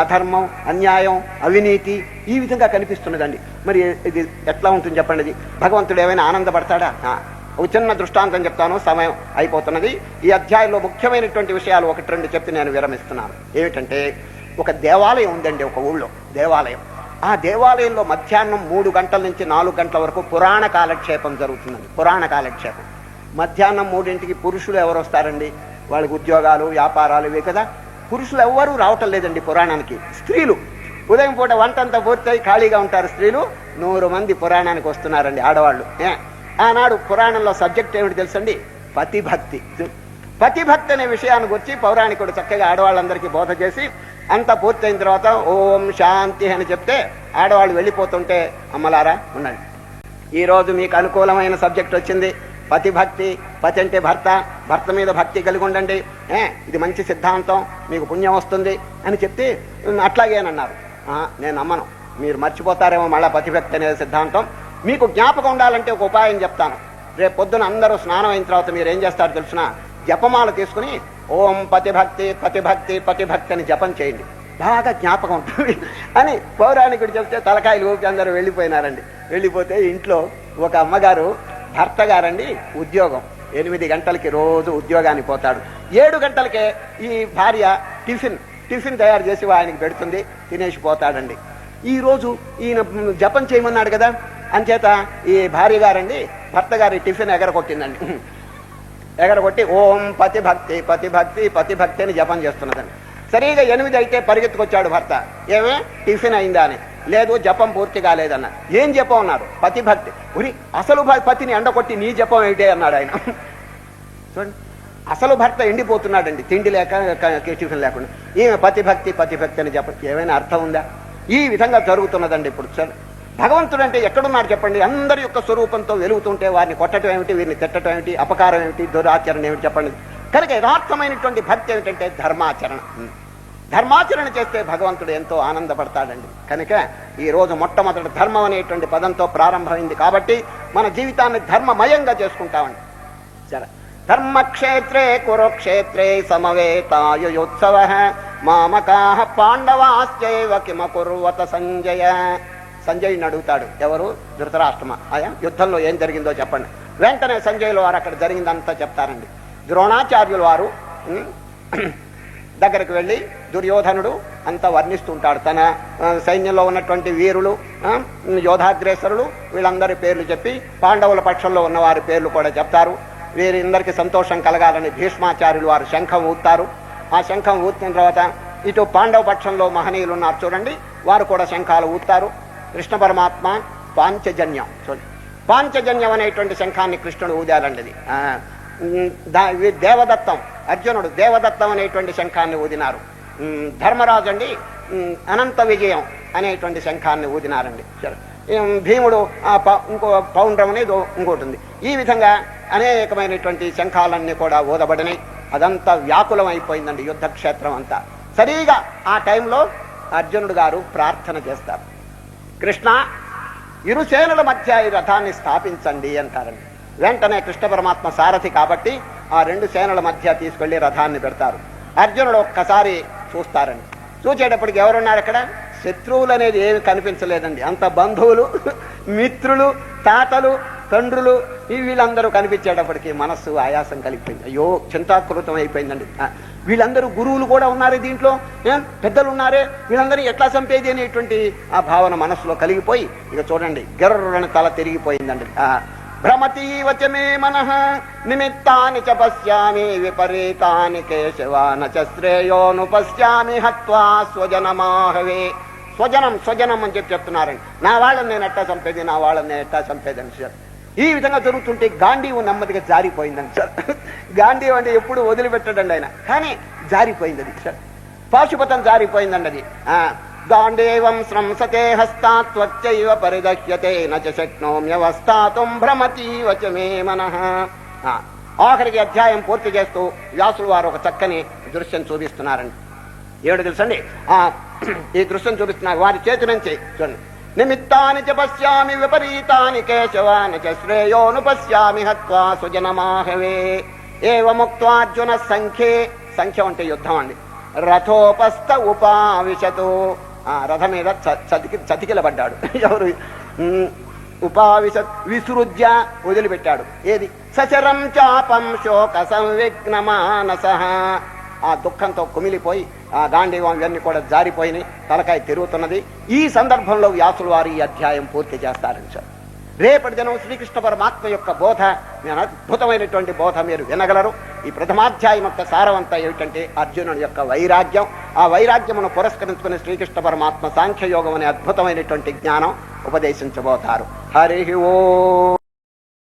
అధర్మం, అన్యాయం, అవినీతి ఈ విధంగా కనిపిస్తున్నదండి. మరి ఇది ఎట్లా ఉంటుంది చెప్పండి? ఇది భగవంతుడు ఏమైనా ఆనందపడతాడా? ఒక చిన్న దృష్టాంతం చెప్తాను, సమయం అయిపోతున్నది. ఈ అధ్యాయంలో ముఖ్యమైనటువంటి విషయాలు 1-2 చెప్పి నేను విరమిస్తున్నాను. ఏమిటంటే, ఒక దేవాలయం ఉందండి, ఒక ఊళ్ళో దేవాలయం. ఆ దేవాలయంలో మధ్యాహ్నం 3 గంటల నుంచి 4 గంటల వరకు పురాణ కాలక్షేపం జరుగుతుందండి. పురాణ కాలక్షేపం. మధ్యాహ్నం 3ంటికి పురుషులు ఎవరు వస్తారండి? వాళ్ళకి ఉద్యోగాలు, వ్యాపారాలు ఇవే కదా. పురుషులు ఎవ్వరూ రావటం లేదండి పురాణానికి. స్త్రీలు ఉదయం పూట వంటంతా పూర్తయి ఖాళీగా ఉంటారు స్త్రీలు. 100 మంది పురాణానికి వస్తున్నారండి ఆడవాళ్ళు. ఆనాడు పురాణంలో సబ్జెక్ట్ ఏమిటి తెలుసండి? పతిభక్తి. పతిభక్తి అనే విషయాన్ని గురించి పౌరాణికుడు చక్కగా ఆడవాళ్ళందరికీ బోధ చేసి అంతా పూర్తయిన తర్వాత ఓం శాంతి అని చెప్తే ఆడవాళ్ళు వెళ్ళిపోతుంటే, అమ్మలారా ఉండండి, ఈరోజు మీకు అనుకూలమైన సబ్జెక్ట్ వచ్చింది, పతిభక్తి. పతి అంటే భర్త, భర్త మీద భక్తి కలిగి ఉండండి, ఇది మంచి సిద్ధాంతం, మీకు పుణ్యం వస్తుంది అని చెప్తే అట్లాగేనన్నారు. నేను నమ్మను, మీరు మర్చిపోతారేమో మళ్ళా పతిభక్తి అనే సిద్ధాంతం. మీకు జ్ఞాపకం ఉండాలంటే ఒక ఉపాయం చెప్తాను. రేపు పొద్దున అందరూ స్నానం అయిన తర్వాత మీరు ఏం చేస్తారో తెలిసిన, జపమాల తీసుకుని ఓం పతిభక్తి పతిభక్తి పతిభక్తి అని జపం చేయండి, బాగా జ్ఞాపకం ఉంటుంది అని పౌరాణికుడు చెప్తే తలకాయలు ఊపి అందరూ వెళ్ళిపోయినారండి. వెళ్ళిపోతే ఇంట్లో ఒక అమ్మగారు, భర్త గారండి ఉద్యోగం, 8 గంటలకి రోజు ఉద్యోగానికి పోతాడు. 7 గంటలకే ఈ భార్య టిఫిన్ తయారు చేసి ఆయనకి పెడుతుంది, తినేసి పోతాడండి. ఈరోజు ఈయన జపం చేయమన్నాడు కదా, అంచేత ఈ భార్య గారండి భర్త గారి టిఫిన్ ఎగరగొట్టిందండి. ఎగరగొట్టి ఓం పతిభక్తి పతిభక్తి పతిభక్తి అని జపం చేస్తున్నదండి. సరిగా 8 అయితే పరిగెత్తుకొచ్చాడు భర్త, ఏమే టిఫిన్ అయిందా అని. లేదు, జపం పూర్తి కాలేదన్న. ఏం జపం అన్నారు? పతిభక్తి. ఉరి అసలు పతిని ఎండకొట్టి నీ జపం ఏంటే అన్నాడు ఆయన. చూడండి, అసలు భర్త ఎండిపోతున్నాడండి తిండి లేక టిఫిన్ లేకుండా, ఈమె పతిభక్తి పతిభక్తి అని జపం. ఏమైనా అర్థం ఉందా? ఈ విధంగా జరుగుతున్నదండి ఇప్పుడు. సరే, భగవంతుడు అంటే ఎక్కడున్నాడు చెప్పండి? అందరి యొక్క స్వరూపంతో వెలుగుతుంటే వారిని కొట్టడం ఏమిటి, వీరిని తిట్టడం ఏమిటి, అపకారం ఏమిటి, దురాచరణ ఏమిటి చెప్పండి? కనుక యథార్థమైనటువంటి భక్తి ఏమిటంటే ధర్మాచరణ. ధర్మాచరణ చేస్తే భగవంతుడు ఎంతో ఆనందపడతాడండి. కనుక ఈ రోజు మొట్టమొదటి ధర్మం అనేటువంటి పదంతో ప్రారంభమైంది కాబట్టి మన జీవితాన్ని ధర్మమయంగా చేసుకుంటామండి. సరే, ధర్మక్షేత్రే కురుక్షేత్రే సమవేతాయుత్సవ మామకాః పాండవాశ్చైవ కిమకుర్వత సంజయ. సంజయుని అడుగుతాడు, ఎవరు? ధృతరాష్ట్రమ. ఆయా యుద్ధంలో ఏం జరిగిందో చెప్పండి. వెంటనే సంజయులు వారు అక్కడ జరిగిందంతా చెప్తారండి. ద్రోణాచార్యులు వారు దగ్గరికి వెళ్ళి దుర్యోధనుడు అంతా వర్ణిస్తుంటాడు. తన సైన్యంలో ఉన్నటువంటి వీరులు, యోధాగ్రేసరులు, వీళ్ళందరి పేర్లు చెప్పి పాండవుల పక్షంలో ఉన్న వారి పేర్లు కూడా చెప్తారు. వీరందరికీ సంతోషం కలగాలని భీష్మాచార్యులు వారు శంఖం ఊతారు. ఆ శంఖం ఊతిన తర్వాత ఇటు పాండవ పక్షంలో మహనీయులు ఉన్నారు చూడండి, వారు కూడా శంఖాలు ఊతారు. కృష్ణ పరమాత్మ పాంచజన్యం చూడండి, పాంచజన్యం అనేటువంటి శంఖాన్ని కృష్ణుడు ఊదాలండి. దేవదత్తం, అర్జునుడు దేవదత్తం అనేటువంటి శంఖాన్ని ఊదినారు. ధర్మరాజు అండి అనంత విజయం అనేటువంటి శంఖాన్ని ఊదినారండి. భీముడు ఇంకో పౌండ్రం అనేది ఇంకోటి ఉంది. ఈ విధంగా అనేకమైనటువంటి శంఖాలన్నీ కూడా ఊదబడినాయి. అదంతా వ్యాకులం అయిపోయిందండి యుద్ధక్షేత్రం అంతా. సరిగా ఆ టైంలో అర్జునుడు గారు ప్రార్థన చేస్తారు, కృష్ణ ఇరు సేనల మధ్య ఈ రథాన్ని స్థాపించండి అంటారండి. వెంటనే కృష్ణ పరమాత్మ సారథి కాబట్టి ఆ 2 సేనల మధ్య తీసుకెళ్లి రథాన్ని పెడతారు. అర్జునుడు ఒక్కసారి చూస్తారండి. చూసేటప్పటికి ఎవరున్నారు అక్కడ? శత్రువులు అనేది ఏమి కనిపించలేదండి. అంత బంధువులు, మిత్రులు, తాతలు, తండ్రులు వీళ్ళందరూ కనిపించేటప్పటికి మనస్సు ఆయాసం కలిగిపోయింది. అయ్యో, చింతాకృతం అయిపోయిందండి. వీళ్ళందరూ గురువులు కూడా ఉన్నారు దీంట్లో, పెద్దలు ఉన్నారే, వీళ్ళందరూ ఎట్లా చంపేది అనేటువంటి ఆ భావన మనస్సులో కలిగిపోయి ఇక చూడండి గర్రని తల తిరిగిపోయిందండి. భ్రమతీవ చ మే మనః నిమిత్తాని చ పశ్యామి విపరీతాని కేశవ న చ శ్రేయోను పశ్యామి హత్వా స్వజనమాహవే. స్వజనం అని చెప్తున్నారండి. నా వాళ్ళని నేను ఎట్టా చంపేది, నా వాళ్ళని నేను ఎట్టా చంపేదని సార్. ఈ విధంగా జరుగుతుంటే గాంధీవు నెమ్మదిగా జారిపోయిందని సార్. గాంధీవు అంటే ఎప్పుడు వదిలిపెట్టడండి ఆయన, కానీ జారిపోయింది అది సార్. పాశుపతం జారిపోయిందండి అది. గాంధీవం స్రంసతే హస్తాత్వచ్చైవ పరిదహ్యతే నచ శక్నోమ్యవస్థాతుం భ్రమతీవ చ మే మనః. ఆఖరికి అధ్యాయం పూర్తి చేస్తూ వ్యాసులు వారు ఒక చక్కని దృశ్యం చూపిస్తున్నారండి. ఏడు తెలుసండి, ఈ దృశ్యం చూపిస్తున్నారు. వారి చేతి నుంచి చూడండి, నిమిత్తాని చ పశ్యామి విపరీతాని కేశవ న చ శ్రేయోను పశ్యామి హత్వా సుజనమాహవే. ఏవముక్త్వార్జున సంఖ్యే, సంఖ్య అంటే యుద్ధం అండి. రథోపస్థ ఉపావిశతు, రథం మీద చతికిలబడ్డాడు. ఎవరు? ఉపావిశ విసృజ్య, వదిలిపెట్టాడు. ఏది? సచరం చాపం శోక సంవిఘ్నమానసః. ఆ దుఃఖంతో కుమిలిపోయి ఆ గాంధీవం ఇవన్నీ కూడా జారిపోయినాయి, తలకాయ తిరుగుతున్నది. ఈ సందర్భంలో వ్యాసులు వారు ఈ అధ్యాయం పూర్తి చేస్తారని సార్. రేపటి దినం శ్రీకృష్ణ పరమాత్మ యొక్క బోధ, అద్భుతమైనటువంటి బోధ మీరు వినగలరు. ఈ ప్రథమాధ్యాయం యొక్క సారవంతా ఏమిటంటే అర్జునుడి యొక్క వైరాగ్యం. ఆ వైరాగ్యమును పురస్కరించుకుని శ్రీకృష్ణ పరమాత్మ సాంఖ్యయోగం అనే అద్భుతమైనటువంటి జ్ఞానం ఉపదేశించబోతారు. హరి ఓం.